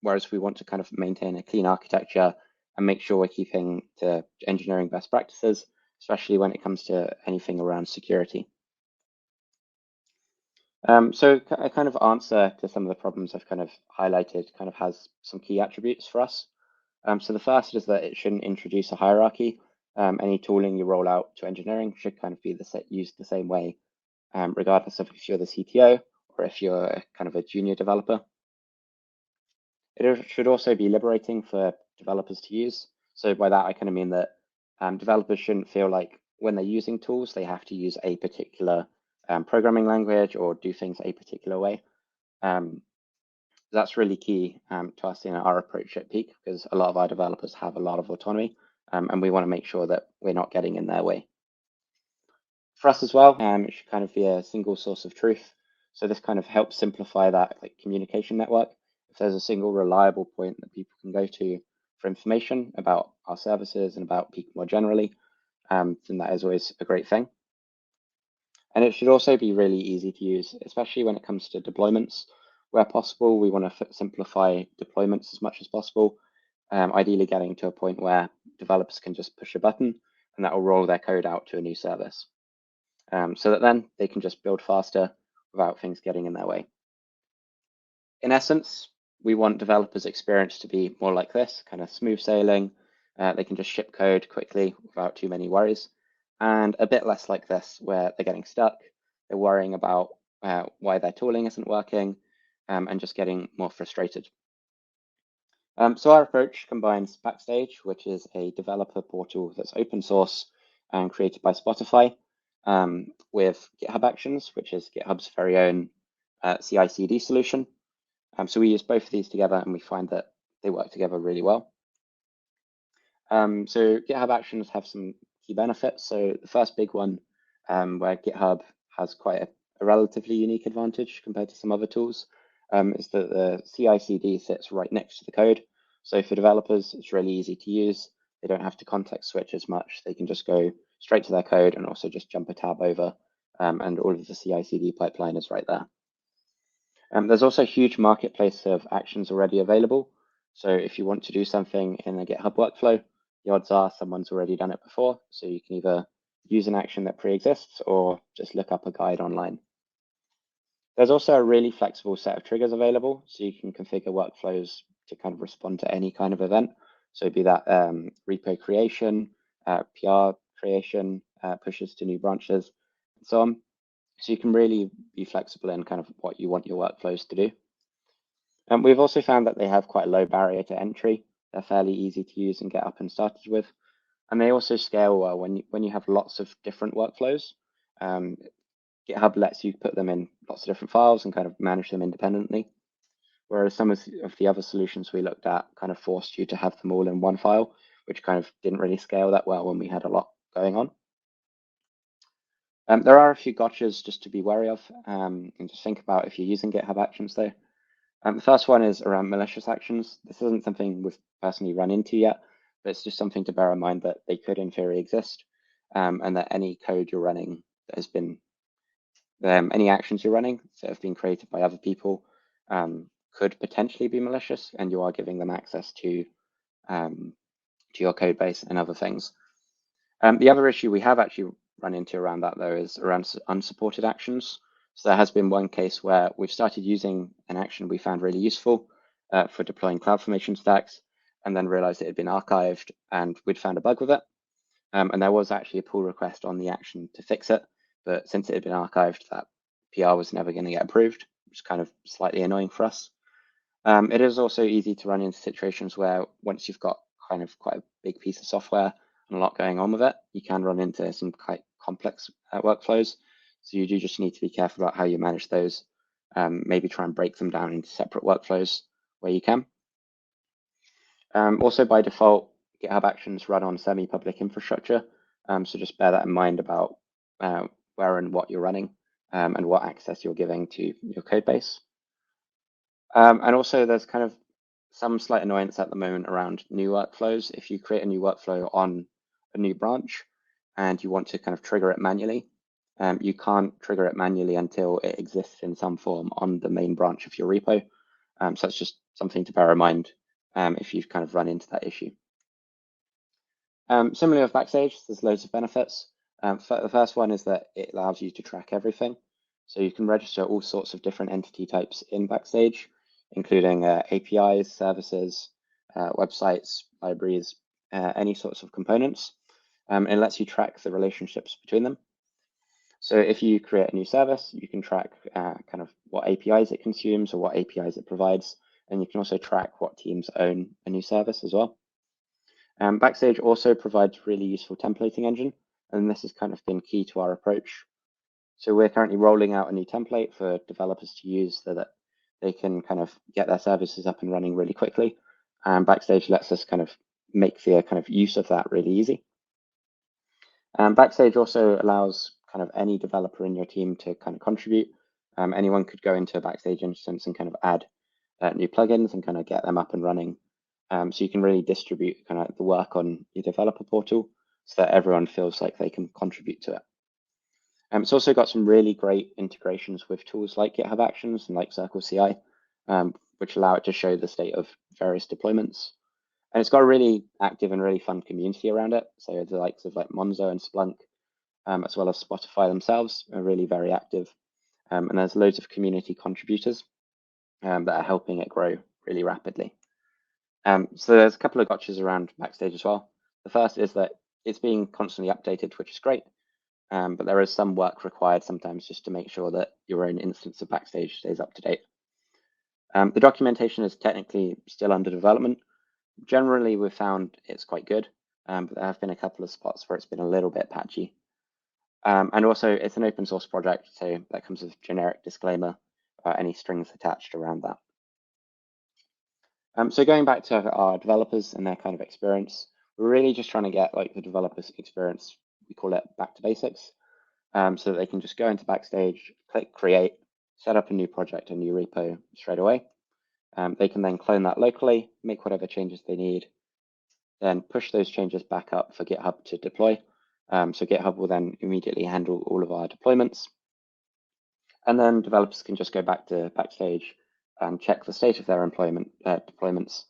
Whereas we want to kind of maintain a clean architecture and make sure we're keeping to engineering best practices, especially when it comes to anything around security. So a kind of answer to some of the problems I've kind of highlighted kind of has some key attributes for us. So the first is that it shouldn't introduce a hierarchy. Any tooling you roll out to engineering should kind of be used the same way, regardless of if you're the CTO or if you're kind of a junior developer. It should also be liberating for developers to use. So by that, I kind of mean that developers shouldn't feel like when they're using tools, they have to use a particular programming language or do things a particular way. That's really key to us in our approach at Peak because a lot of our developers have a lot of autonomy and we want to make sure that we're not getting in their way. For us as well, it should kind of be a single source of truth. So this kind of helps simplify that like communication network. If there's a single reliable point that people can go to for information about our services and about Peak more generally, then that is always a great thing. And it should also be really easy to use, especially when it comes to deployments. Where possible, we want to simplify deployments as much as possible, ideally getting to a point where developers can just push a button and that will roll their code out to a new service. So that then they can just build faster without things getting in their way. In essence, we want developers' experience to be more like this, kind of smooth sailing. They can just ship code quickly without too many worries, and a bit less like this, where they're getting stuck, they're worrying about why their tooling isn't working, and just getting more frustrated. So our approach combines Backstage, which is a developer portal that's open source and created by Spotify, with GitHub Actions, which is GitHub's very own CI/CD solution. So we use both of these together and we find that they work together really well. So GitHub Actions have some key benefits. So the first big one, where GitHub has quite a relatively unique advantage compared to some other tools, is that the CI/CD sits right next to the code. So for developers, it's really easy to use. They don't have to context switch as much. They can just go straight to their code and also just jump a tab over, and all of the CI/CD pipeline is right there. There's also a huge marketplace of actions already available. So if you want to do something in a GitHub workflow, the odds are someone's already done it before. So you can either use an action that pre-exists or just look up a guide online. There's also a really flexible set of triggers available. So you can configure workflows to kind of respond to any kind of event. So be that repo creation, PR creation, pushes to new branches, and so on. So you can really be flexible in kind of what you want your workflows to do. And we've also found that they have quite a low barrier to entry. They're fairly easy to use and get up and started with. And they also scale well when you have lots of different workflows. GitHub lets you put them in lots of different files and kind of manage them independently. Whereas some of the other solutions we looked at kind of forced you to have them all in one file, which kind of didn't really scale that well when we had a lot going on. There are a few gotchas just to be wary of, and just think about if you're using GitHub Actions though. The first one is around malicious actions. This isn't something we've personally run into yet, but it's just something to bear in mind that they could in theory exist, and that any code you're running that has been, any actions you're running that have been created by other people could potentially be malicious, and you are giving them access to your code base and other things. The other issue we have actually run into around that though is around unsupported actions. So there has been one case where we've started using an action we found really useful for deploying CloudFormation stacks, and then realized it had been archived and we'd found a bug with it. And there was actually a pull request on the action to fix it, but since it had been archived, that PR was never going to get approved, which is kind of slightly annoying for us. It is also easy to run into situations where once you've got kind of quite a big piece of software and a lot going on with it, you can run into some quite complex workflows. So you do just need to be careful about how you manage those. Maybe try and break them down into separate workflows where you can. Also by default, GitHub Actions run on semi-public infrastructure. So just bear that in mind about where and what you're running, and what access you're giving to your code base. And also there's kind of some slight annoyance at the moment around new workflows. If you create a new workflow on a new branch and you want to kind of trigger it manually, you can't trigger it manually until it exists in some form on the main branch of your repo. So that's just something to bear in mind if you've kind of run into that issue. Similarly with Backstage, there's loads of benefits. The first one is that it allows you to track everything. So you can register all sorts of different entity types in Backstage, including APIs, services, websites, libraries, any sorts of components. It lets you track the relationships between them. So if you create a new service, you can track kind of what APIs it consumes or what APIs it provides. And you can also track what teams own a new service as well. Backstage also provides a really useful templating engine, and this has kind of been key to our approach. So we're currently rolling out a new template for developers to use so that they can kind of get their services up and running really quickly. And Backstage lets us kind of make the kind of use of that really easy. Backstage also allows kind of any developer in your team to kind of contribute. Anyone could go into a Backstage instance and kind of add new plugins and kind of get them up and running. So you can really distribute kind of the work on your developer portal so that everyone feels like they can contribute to it. It's also got some really great integrations with tools like GitHub Actions and like Circle CI. which allow it to show the state of various deployments. And it's got a really active and really fun community around it. So the likes of like Monzo and Splunk, as well as Spotify themselves, are really very active. And there's loads of community contributors that are helping it grow really rapidly. So there's a couple of gotchas around Backstage as well. The first is that it's being constantly updated, which is great. But there is some work required sometimes just to make sure that your own instance of Backstage stays up to date. The documentation is technically still under development. Generally, we've found it's quite good, but there have been a couple of spots where it's been a little bit patchy. And also, it's an open source project, so that comes with a generic disclaimer about any strings attached around that. So going back to our developers and their kind of experience, we're really just trying to get like the developers' experience, we call it back to basics, so that they can just go into Backstage, click create, set up a new project, a new repo straight away. They can then clone that locally, make whatever changes they need, then push those changes back up for GitHub to deploy. So GitHub will then immediately handle all of our deployments. And then developers can just go back to Backstage and check the state of their deployments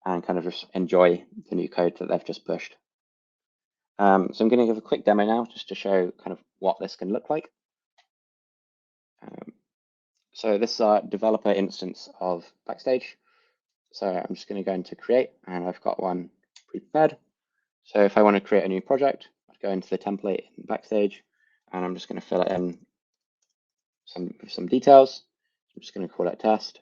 and kind of just enjoy the new code that they've just pushed. So I'm going to give a quick demo now just to show kind of what this can look like. So this is our developer instance of Backstage. So I'm just going to go into create, and I've got one prepared. So if I want to create a new project, I'd go into the template in Backstage, and I'm just going to fill it in some details. I'm just going to call it test.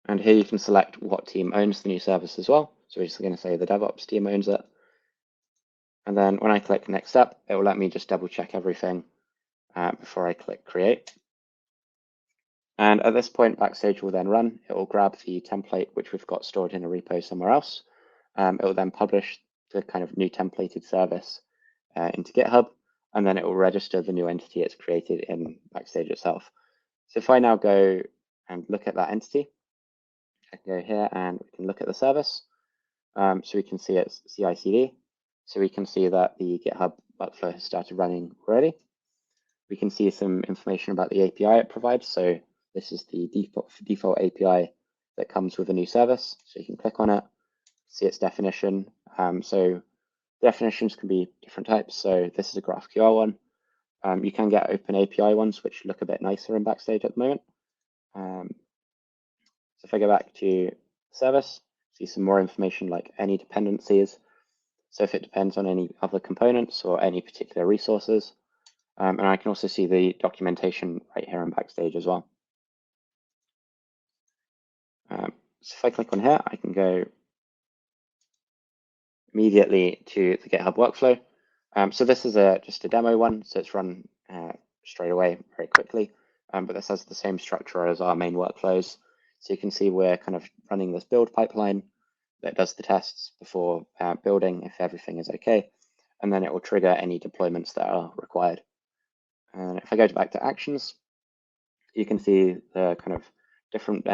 And here you can select what team owns the new service as well. So we're just going to say the DevOps team owns it. And then when I click next step, it will let me just double check everything before I click create. And at this point, Backstage will then run. It will grab the template, which we've got stored in a repo somewhere else. It will then publish the kind of new templated service into GitHub, and then it will register the new entity it's created in Backstage itself. So if I now go and look at that entity, I can go here and we can look at the service. So we can see it's CI/CD. So we can see that the GitHub workflow has started running already. We can see some information about the API it provides. So this is the default API that comes with a new service. So you can click on it, see its definition. So definitions can be different types. So this is a GraphQL one. You can get open API ones, which look a bit nicer in Backstage at the moment. So if I go back to service, see some more information like any dependencies. So if it depends on any other components or any particular resources. And I can also see the documentation right here in Backstage as well. So if I click on here, I can go immediately to the GitHub workflow. So this is just a demo one, so it's run straight away very quickly, but this has the same structure as our main workflows. So you can see we're kind of running this build pipeline that does the tests before building if everything is okay, and then it will trigger any deployments that are required. And if I go back to actions, you can see the kind of different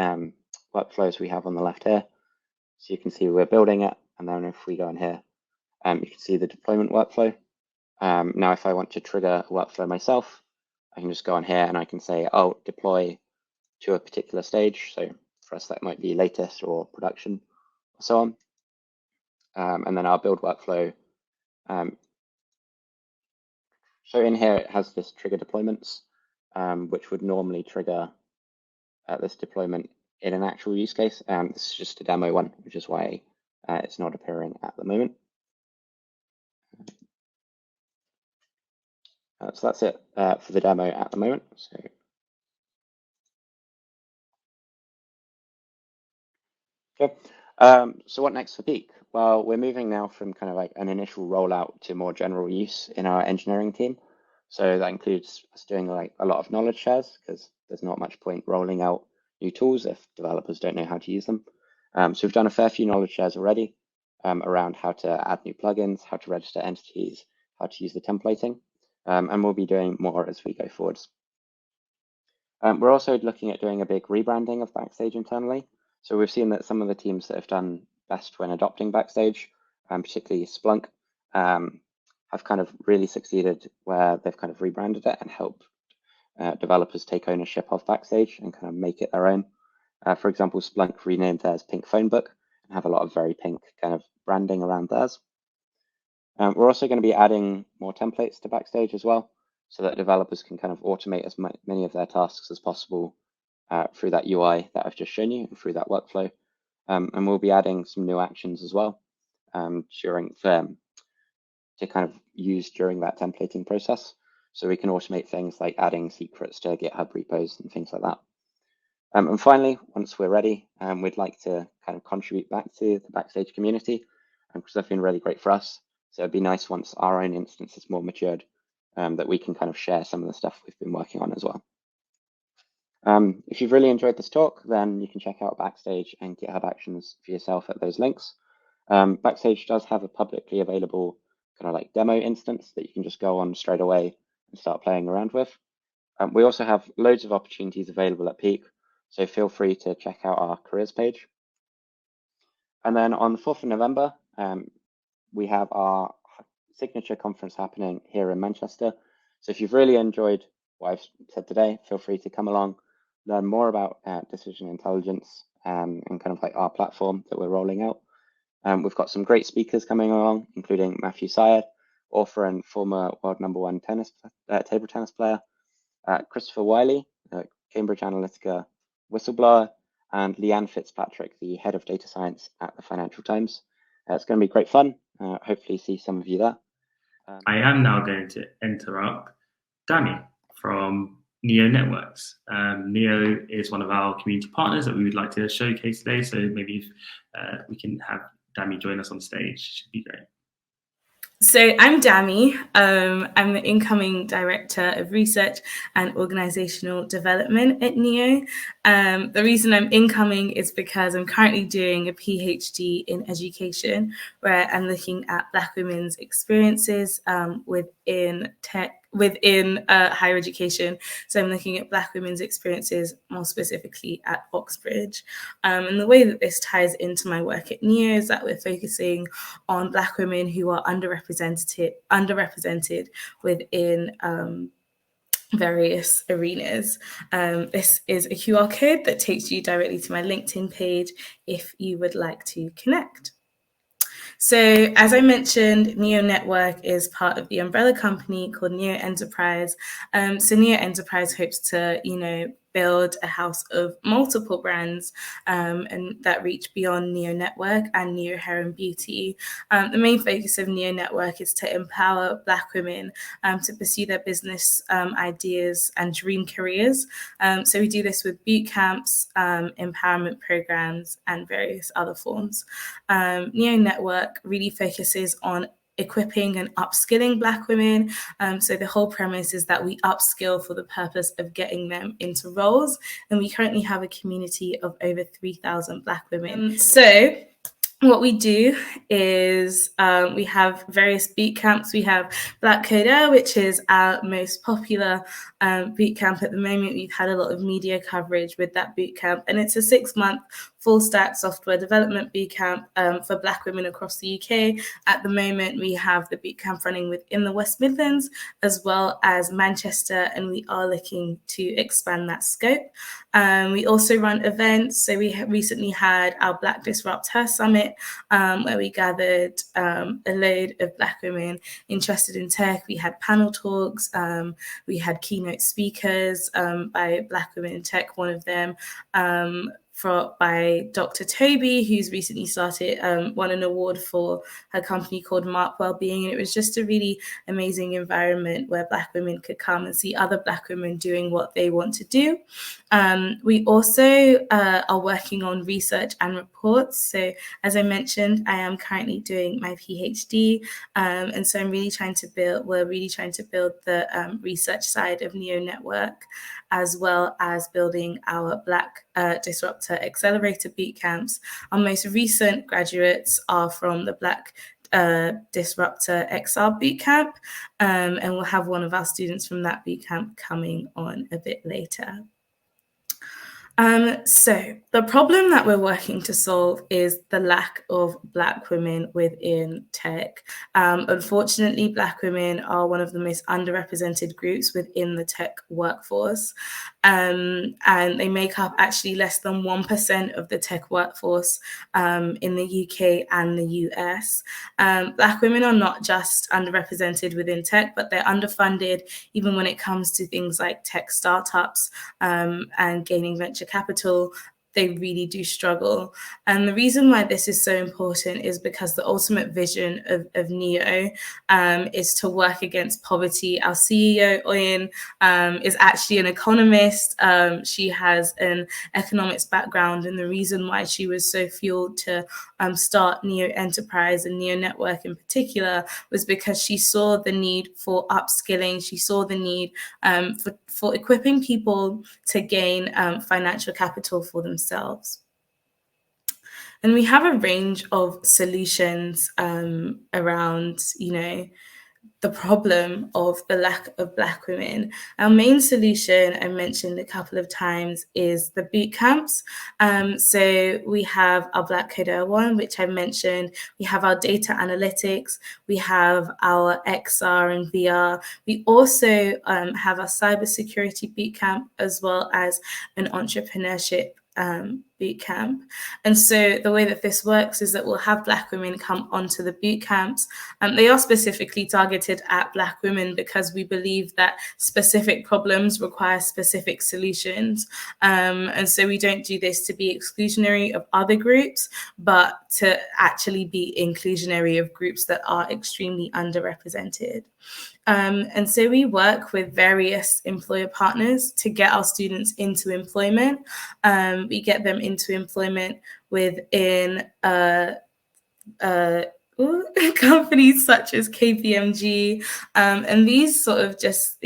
workflows we have on the left here. So you can see we're building it, and then if we go in here, you can see the deployment workflow. Now, if I want to trigger a workflow myself, I can just go on here and I can say, oh, deploy to a particular stage. So for us, that might be latest or production, or so on. And then our build workflow. So in here, it has this trigger deployments, which would normally trigger this deployment in an actual use case. This is just a demo one, which is why it's not appearing at the moment. So that's it for the demo at the moment. Okay. So what next for Peak? Well, we're moving now from kind of like an initial rollout to more general use in our engineering team. So that includes us doing like a lot of knowledge shares, because there's not much point rolling out new tools if developers don't know how to use them. So we've done a fair few knowledge shares already around how to add new plugins, how to register entities, how to use the templating, and we'll be doing more as we go forwards. We're also looking at doing a big rebranding of Backstage internally. So we've seen that some of the teams that have done best when adopting Backstage, particularly Splunk, have kind of really succeeded where they've kind of rebranded it and helped developers take ownership of Backstage and kind of make it their own. For example, Splunk renamed theirs Pink Phone Book and have a lot of very pink kind of branding around theirs. We're also going to be adding more templates to Backstage as well, so that developers can kind of automate as many of their tasks as possible through that UI that I've just shown you and through that workflow. And we'll be adding some new actions as well to kind of use during that templating process. So we can automate things like adding secrets to GitHub repos and things like that. And finally, once we're ready, we'd like to kind of contribute back to the Backstage community, because they've been really great for us. So it'd be nice once our own instance is more matured, that we can kind of share some of the stuff we've been working on as well. If you've really enjoyed this talk, then you can check out Backstage and GitHub Actions for yourself at those links. Backstage does have a publicly available kind of like demo instance that you can just go on straight away and start playing around with. We also have loads of opportunities available at Peak, so feel free to check out our careers page. And then on the 4th of November, we have our signature conference happening here in Manchester. So if you've really enjoyed what I've said today, feel free to come along, learn more about decision intelligence and kind of like our platform that we're rolling out. We've got some great speakers coming along, including Matthew Syed, author and former world #1 table tennis player, Christopher Wiley, Cambridge Analytica whistleblower, and Leanne Fitzpatrick, the head of data science at the Financial Times. It's going to be great fun. Hopefully see some of you there. I am now going to interrupt Dami from Neo Networks. Neo is one of our community partners that we would like to showcase today. So maybe if we can have Dami join us on stage, should be great. So I'm Dami. I'm the incoming Director of Research and Organizational Development at NEO. The reason I'm incoming is because I'm currently doing a PhD in education, where I'm looking at Black women's experiences within higher education. So I'm looking at Black women's experiences more specifically at Oxbridge. And the way that this ties into my work at NEO is that we're focusing on Black women who are underrepresented within various arenas. This is a QR code that takes you directly to my LinkedIn page if you would like to connect. So as I mentioned, Neo Network is part of the umbrella company called Neo Enterprise. So Neo Enterprise hopes to, build a house of multiple brands and that reach beyond Neo Network and Neo Hair and Beauty. The main focus of Neo Network is to empower Black women to pursue their business ideas and dream careers. So we do this with boot camps, empowerment programs, and various other forms. Neo Network really focuses on equipping and upskilling Black women. So the whole premise is that we upskill for the purpose of getting them into roles. And we currently have a community of over 3,000 Black women. So what we do is we have various boot camps. We have Black Code Air, which is our most popular boot camp at the moment. We've had a lot of media coverage with that boot camp, and it's a 6-month full stack software development boot camp for Black women across the UK. At the moment, we have the boot camp running within the West Midlands as well as Manchester, and we are looking to expand that scope. We also run events. So we recently had our Black Disrupt Her Summit, where we gathered a load of Black women interested in tech. We had panel talks. We had keynote speakers by Black women in tech, one of them by Dr. Toby, who's recently won an award for her company called Mark Wellbeing. And it was just a really amazing environment where Black women could come and see other Black women doing what they want to do. We also are working on research and reports. So as I mentioned, I am currently doing my PhD. And so we're really trying to build the research side of Neo Network, as well as building our Black Disruptor Accelerator boot camps. Our most recent graduates are from the Black Disruptor XR bootcamp, and we'll have one of our students from that bootcamp coming on a bit later. So the problem that we're working to solve is the lack of Black women within tech. Unfortunately, Black women are one of the most underrepresented groups within the tech workforce. And they make up actually less than 1% of the tech workforce in the UK and the US. Black women are not just underrepresented within tech, but they're underfunded even when it comes to things like tech startups and gaining venture capital. They really do struggle. And the reason why this is so important is because the ultimate vision of NEO is to work against poverty. Our CEO, Oyin, is actually an economist. She has an economics background, and the reason why she was so fueled to start NEO Enterprise and NEO Network in particular was because she saw the need for upskilling. She saw the need for equipping people to gain financial capital for themselves. And we have a range of solutions around, the problem of the lack of Black women. Our main solution, I mentioned a couple of times, is the boot camps. So we have our Black Coder 1, which I mentioned. We have our data analytics. We have our XR and VR. We also have our cybersecurity boot camp, as well as an entrepreneurship boot camp. And so the way that this works is that we'll have Black women come onto the boot camps. They are specifically targeted at Black women because we believe that specific problems require specific solutions. And so we don't do this to be exclusionary of other groups, but to actually be inclusionary of groups that are extremely underrepresented. And so we work with various employer partners to get our students into employment. We get them into employment within companies such as KPMG, and these sort of this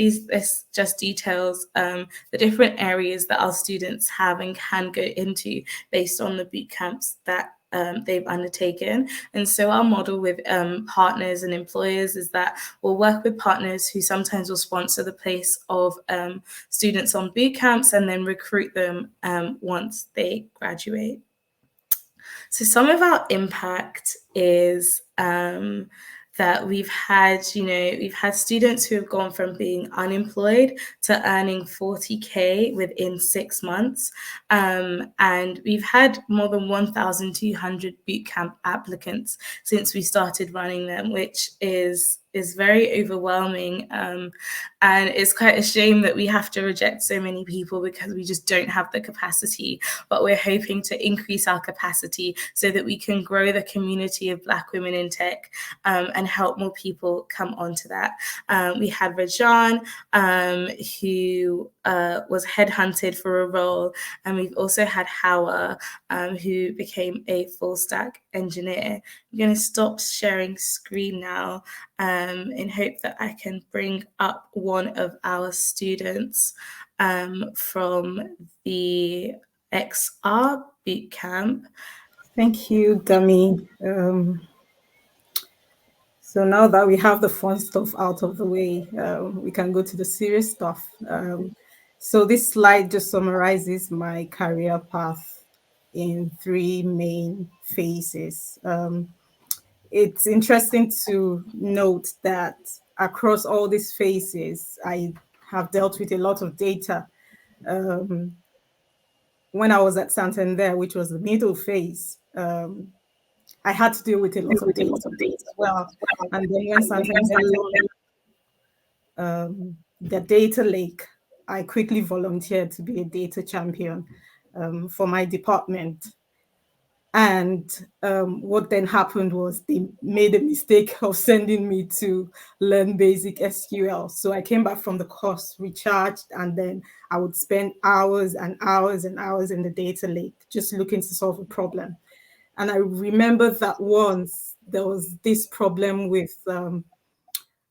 just details the different areas that our students have and can go into based on the boot camps that they've undertaken. And so our model with partners and employers is that we'll work with partners who sometimes will sponsor the place of students on boot camps and then recruit them once they graduate. So some of our impact is that we've had students who have gone from being unemployed to earning 40K within 6 months. And we've had more than 1,200 bootcamp applicants since we started running them, which is very overwhelming. And it's quite a shame that we have to reject so many people because we just don't have the capacity. But we're hoping to increase our capacity so that we can grow the community of Black women in tech and help more people come onto that. We had Rajan, who was headhunted for a role, and we've also had Hawa, who became a full stack engineer. I'm going to stop sharing screen now in hope that I can bring up one of our students from the XR bootcamp. Thank you, Dami. So now that we have the fun stuff out of the way, we can go to the serious stuff. So this slide just summarizes my career path in 3 main phases. It's interesting to note that across all these phases, I have dealt with a lot of data. When I was at Santander, which was the middle phase, I had to deal with a lot of data as well. And then when Santander launched the data lake, I quickly volunteered to be a data champion for my department. And what then happened was they made a mistake of sending me to learn basic SQL. So I came back from the course, recharged, and then I would spend hours and hours and hours in the data lake just looking to solve a problem. And I remember that once there was this problem with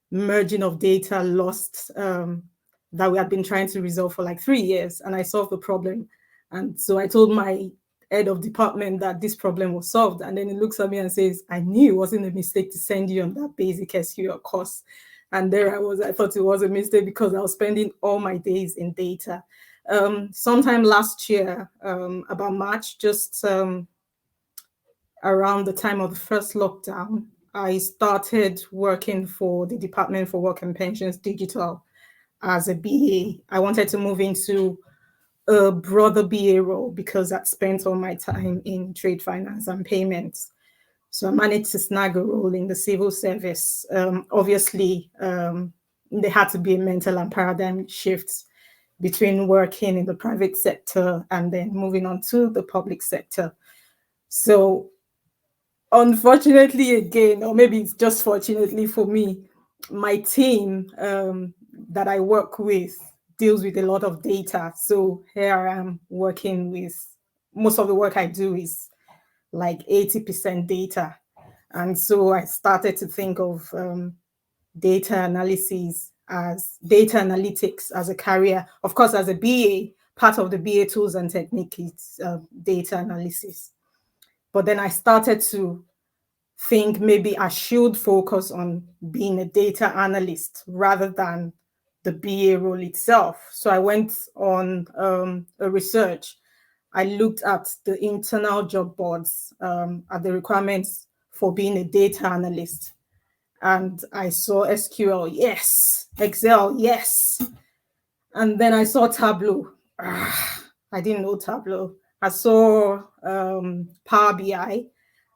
merging of data lost that we had been trying to resolve for like 3 years, and I solved the problem. And so I told my head of department that this problem was solved. And then he looks at me and says, I knew it wasn't a mistake to send you on that basic SQL course. And there I was, I thought it was a mistake because I was spending all my days in data. sometime last year, about March, just around the time of the first lockdown, I started working for the Department for Work and Pensions Digital as a BA. I wanted to move into a broader BA role because I spent all my time in trade finance and payments. So I managed to snag a role in the civil service. Obviously, there had to be a mental and paradigm shift between working in the private sector and then moving on to the public sector. So unfortunately, again, or maybe it's just fortunately for me, my team that I work with deals with a lot of data. So here I am working with, most of the work I do is like 80% data. And so I started to think of data analysis as data analytics as a career. Of course, as a BA, part of the BA tools and technique is data analysis. But then I started to think maybe I should focus on being a data analyst rather than the BA role itself. So I went on a research. I looked at the internal job boards, at the requirements for being a data analyst. And I saw SQL, yes. Excel, yes. And then I saw Tableau. I didn't know Tableau. I saw Power BI.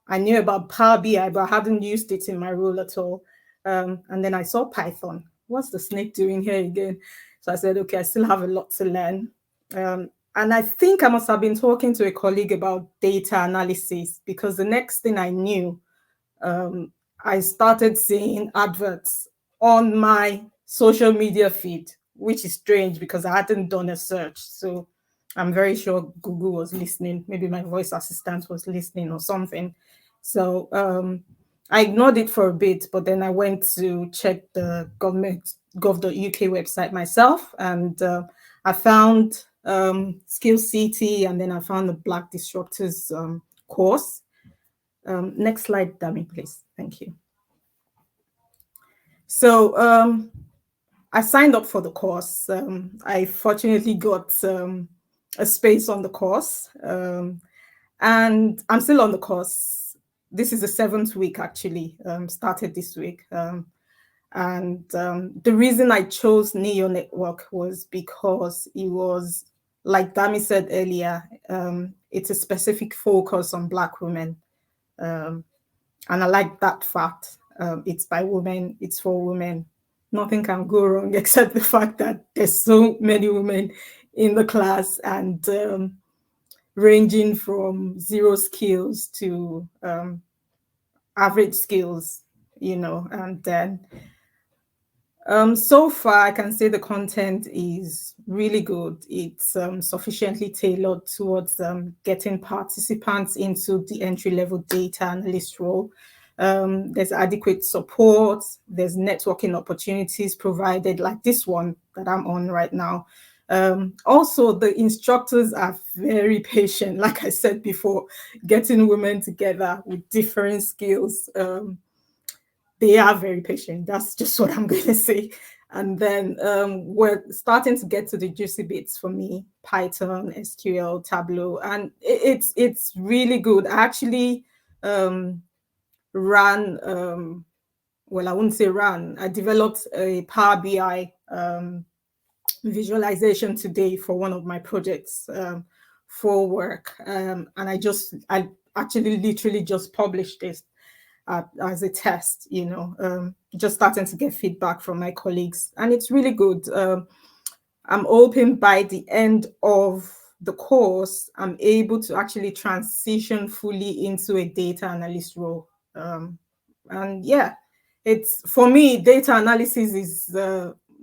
I knew about Power BI, but I hadn't used it in my role at all. And then I saw Python. What's the snake doing here again? So I said, okay, I still have a lot to learn. And I think I must have been talking to a colleague about data analysis because the next thing I knew, I started seeing adverts on my social media feed, which is strange because I hadn't done a search. So I'm very sure Google was listening. Maybe my voice assistant was listening or something. So I ignored it for a bit, but then I went to check the gov.uk website myself, and I found Skills City, and then I found the Black Disruptors course. Next slide, Dami, please. Thank you. So I signed up for the course. I fortunately got a space on the course, and I'm still on the course. This is the 7th week, actually, started this week. And the reason I chose Neo Network was because it was, like Dami said earlier, it's a specific focus on Black women. And I like that fact. It's by women, it's for women. Nothing can go wrong except the fact that there's so many women in the class, and ranging from 0 skills to average skills, and then so far I can say the content is really good. It's sufficiently tailored towards getting participants into the entry-level data analyst role. There's adequate support, there's networking opportunities provided, like this one that I'm on right now. Also, the instructors are very patient, like I said before, getting women together with different skills. They are very patient. That's just what I'm going to say. And then we're starting to get to the juicy bits for me: Python, SQL, Tableau, and it's really good. I actually ran, well, I wouldn't say ran. I developed a Power BI visualization today for one of my projects for work, and I actually literally just published this as a test, just starting to get feedback from my colleagues, and it's really good. I'm hoping by the end of the course, I'm able to actually transition fully into a data analyst role. And yeah, it's, for me, data analysis is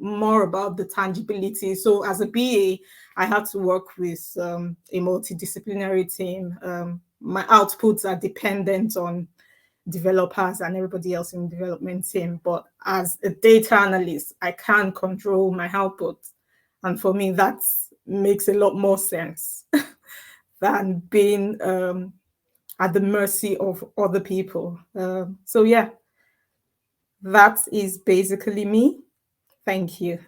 more about the tangibility. So as a BA, I have to work with a multidisciplinary team. My outputs are dependent on developers and everybody else in the development team. But as a data analyst, I can control my output. And for me, that makes a lot more sense than being at the mercy of other people. So yeah, that is basically me. Thank you.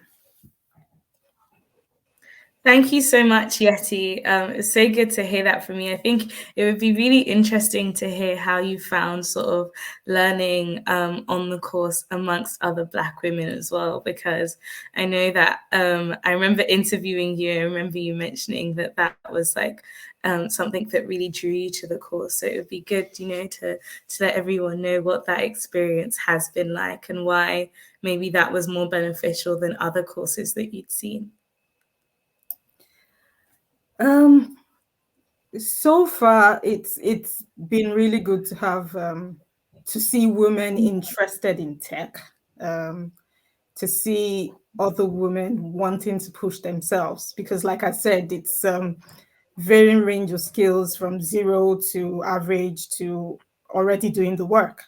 Thank you so much, Yeti. It's so good to hear that from you. I think it would be really interesting to hear how you found sort of learning on the course amongst other Black women as well, because I know that I remember interviewing you. I remember you mentioning that was like something that really drew you to the course. So it would be good, to let everyone know what that experience has been like and why maybe that was more beneficial than other courses that you'd seen. So far, it's been really good to have to see women interested in tech, to see other women wanting to push themselves, because like I said, it's varying range of skills from 0 to average to already doing the work.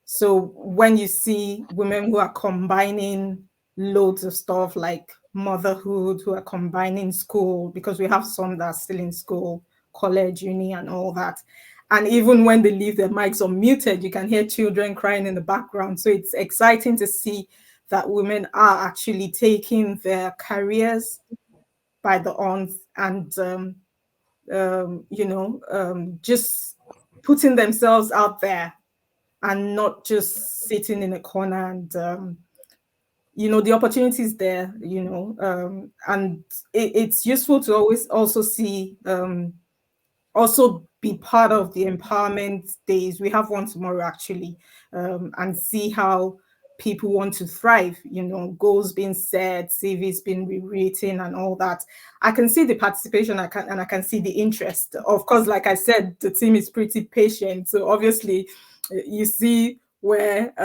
So when you see women who are combining loads of stuff like motherhood, who are combining school, because we have some that are still in school, college, uni, and all that. And even when they leave their mics unmuted, you can hear children crying in the background. So it's exciting to see that women are actually taking their careers by the horns and, just putting themselves out there and not just sitting in a corner and, the opportunity is there, and it's useful to always also see, also be part of the empowerment days. We have one tomorrow actually, and see how people want to thrive, goals being set, CVs being rewritten and all that. I can see the participation, I can see the interest. Of course, like I said, the team is pretty patient. So obviously you see where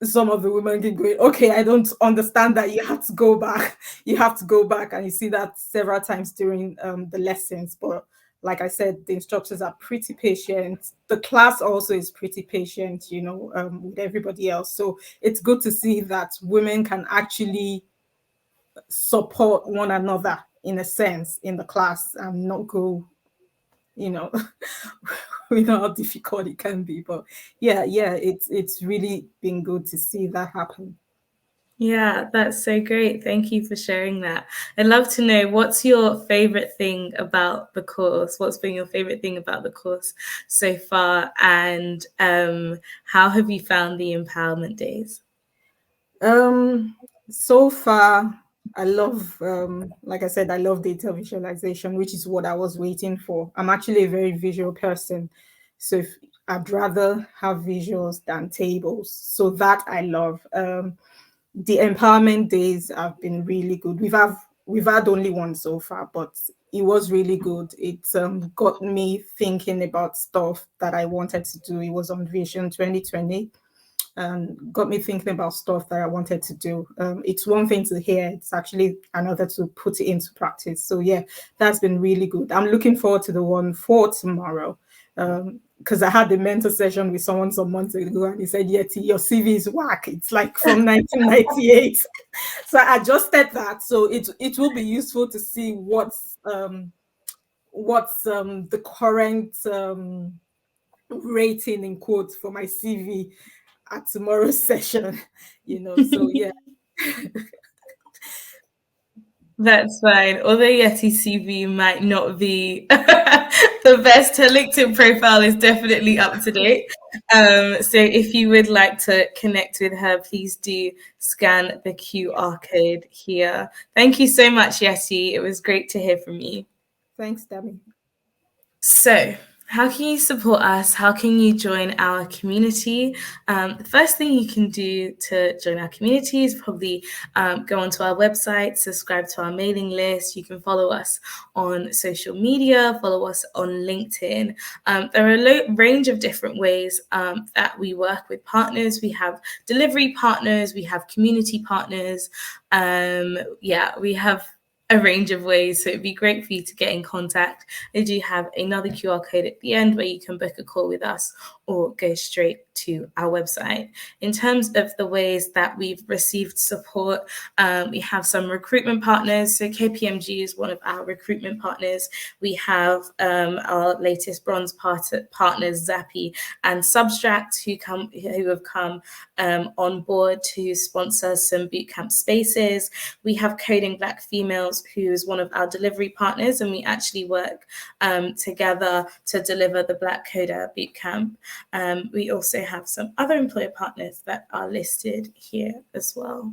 some of the women can go, okay, I don't understand that, you have to go back. You have to go back. And you see that several times during the lessons. But like I said, the instructors are pretty patient. The class also is pretty patient, with everybody else. So it's good to see that women can actually support one another in a sense in the class and not go, we know how difficult it can be. But yeah, it's really been good to see that happen. Yeah, that's so great. Thank you for sharing that. I'd love to know, what's your favorite thing about the course? What's been your favorite thing about the course so far? And how have you found the empowerment days? So far, I love, like I said, I love data visualization, which is what I was waiting for. I'm actually a very visual person. So I'd rather have visuals than tables. So that I love. The empowerment days have been really good. We've had only one so far, but it was really good. It got me thinking about stuff that I wanted to do. It was on Vision 2020. Got me thinking about stuff that I wanted to do. It's one thing to hear, it's actually another to put it into practice. So yeah, that's been really good. I'm looking forward to the one for tomorrow. Because I had a mentor session with someone some months ago, and he said, Yeti, your CV is whack. It's like from 1998. So I adjusted that. So it will be useful to see what's the current rating in quotes for my CV at tomorrow's session, so yeah. That's fine. Although Yeti CV might not be the best, her LinkedIn profile is definitely up to date. So if you would like to connect with her, please do scan the QR code here. Thank you so much, Yeti. It was great to hear from you. Thanks, Dami. So, how can you support us? How can you join our community? The first thing you can do to join our community is probably go onto our website, subscribe to our mailing list. You can follow us on social media, follow us on LinkedIn. There are a range of different ways that we work with partners. We have delivery partners, we have community partners. We have a range of ways, so it'd be great for you to get in contact. I do have another QR code at the end where you can book a call with us or go straight to our website. In terms of the ways that we've received support, we have some recruitment partners. So KPMG is one of our recruitment partners. We have our latest bronze partners, Zappi and Substract, who have come on board to sponsor some bootcamp spaces. We have Coding Black Females, who is one of our delivery partners, and we actually work together to deliver the Black Coder Bootcamp. We also have some other employer partners that are listed here as well.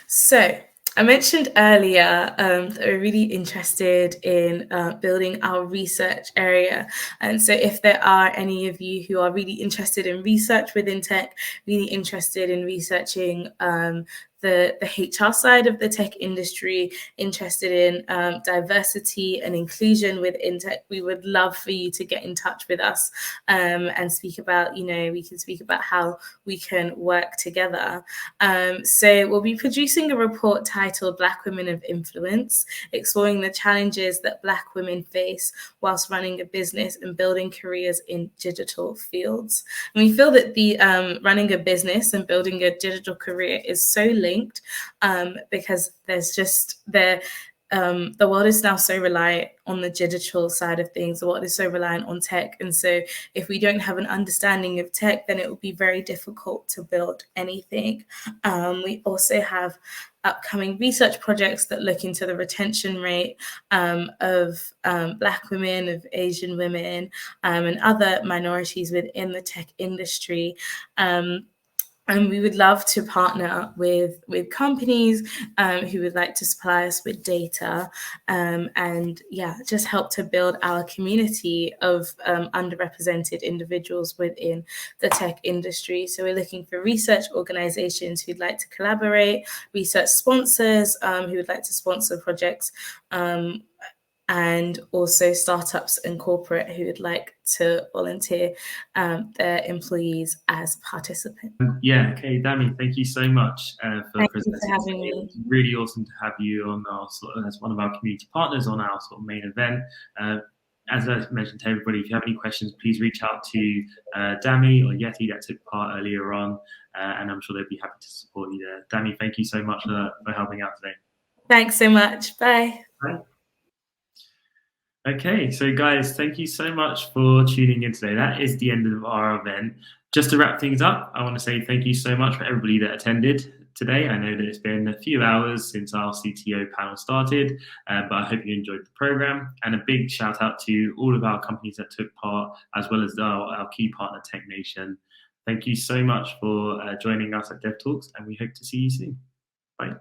So I mentioned earlier that we're really interested in building our research area. And so if there are any of you who are really interested in research within tech, really interested in researching the HR side of the tech industry, interested in diversity and inclusion within tech, we would love for you to get in touch with us and speak about, we can speak about how we can work together. So we'll be producing a report titled Black Women of Influence, exploring the challenges that Black women face whilst running a business and building careers in digital fields. And we feel that the running a business and building a digital career is so linked because there's just the world is now so reliant on the digital side of things. The world is so reliant on tech. And so if we don't have an understanding of tech, then it will be very difficult to build anything. We also have upcoming research projects that look into the retention rate of Black women, of Asian women, and other minorities within the tech industry. And we would love to partner with companies who would like to supply us with data and just help to build our community of underrepresented individuals within the tech industry. So we're looking for research organizations who'd like to collaborate, research sponsors who would like to sponsor projects, and also startups and corporate who would like to volunteer their employees as participants. Okay, Dami, thank you so much for presenting. You for having me. It's really awesome to have you on our as one of our community partners on our main event. As I mentioned to everybody, if you have any questions, please reach out to Dami or Yeti that took part earlier on, and I'm sure they'd be happy to support you there. Dami, thank you so much for helping out today. Thanks so much. Bye. Bye. Okay, so guys, thank you so much for tuning in today. That is the end of our event. Just to wrap things up, I want to say thank you so much for everybody that attended today. I know that it's been a few hours since our CTO panel started, but I hope you enjoyed the program. And a big shout out to all of our companies that took part, as well as our key partner, Tech Nation. Thank you so much for joining us at Dev Talks, and we hope to see you soon. Bye.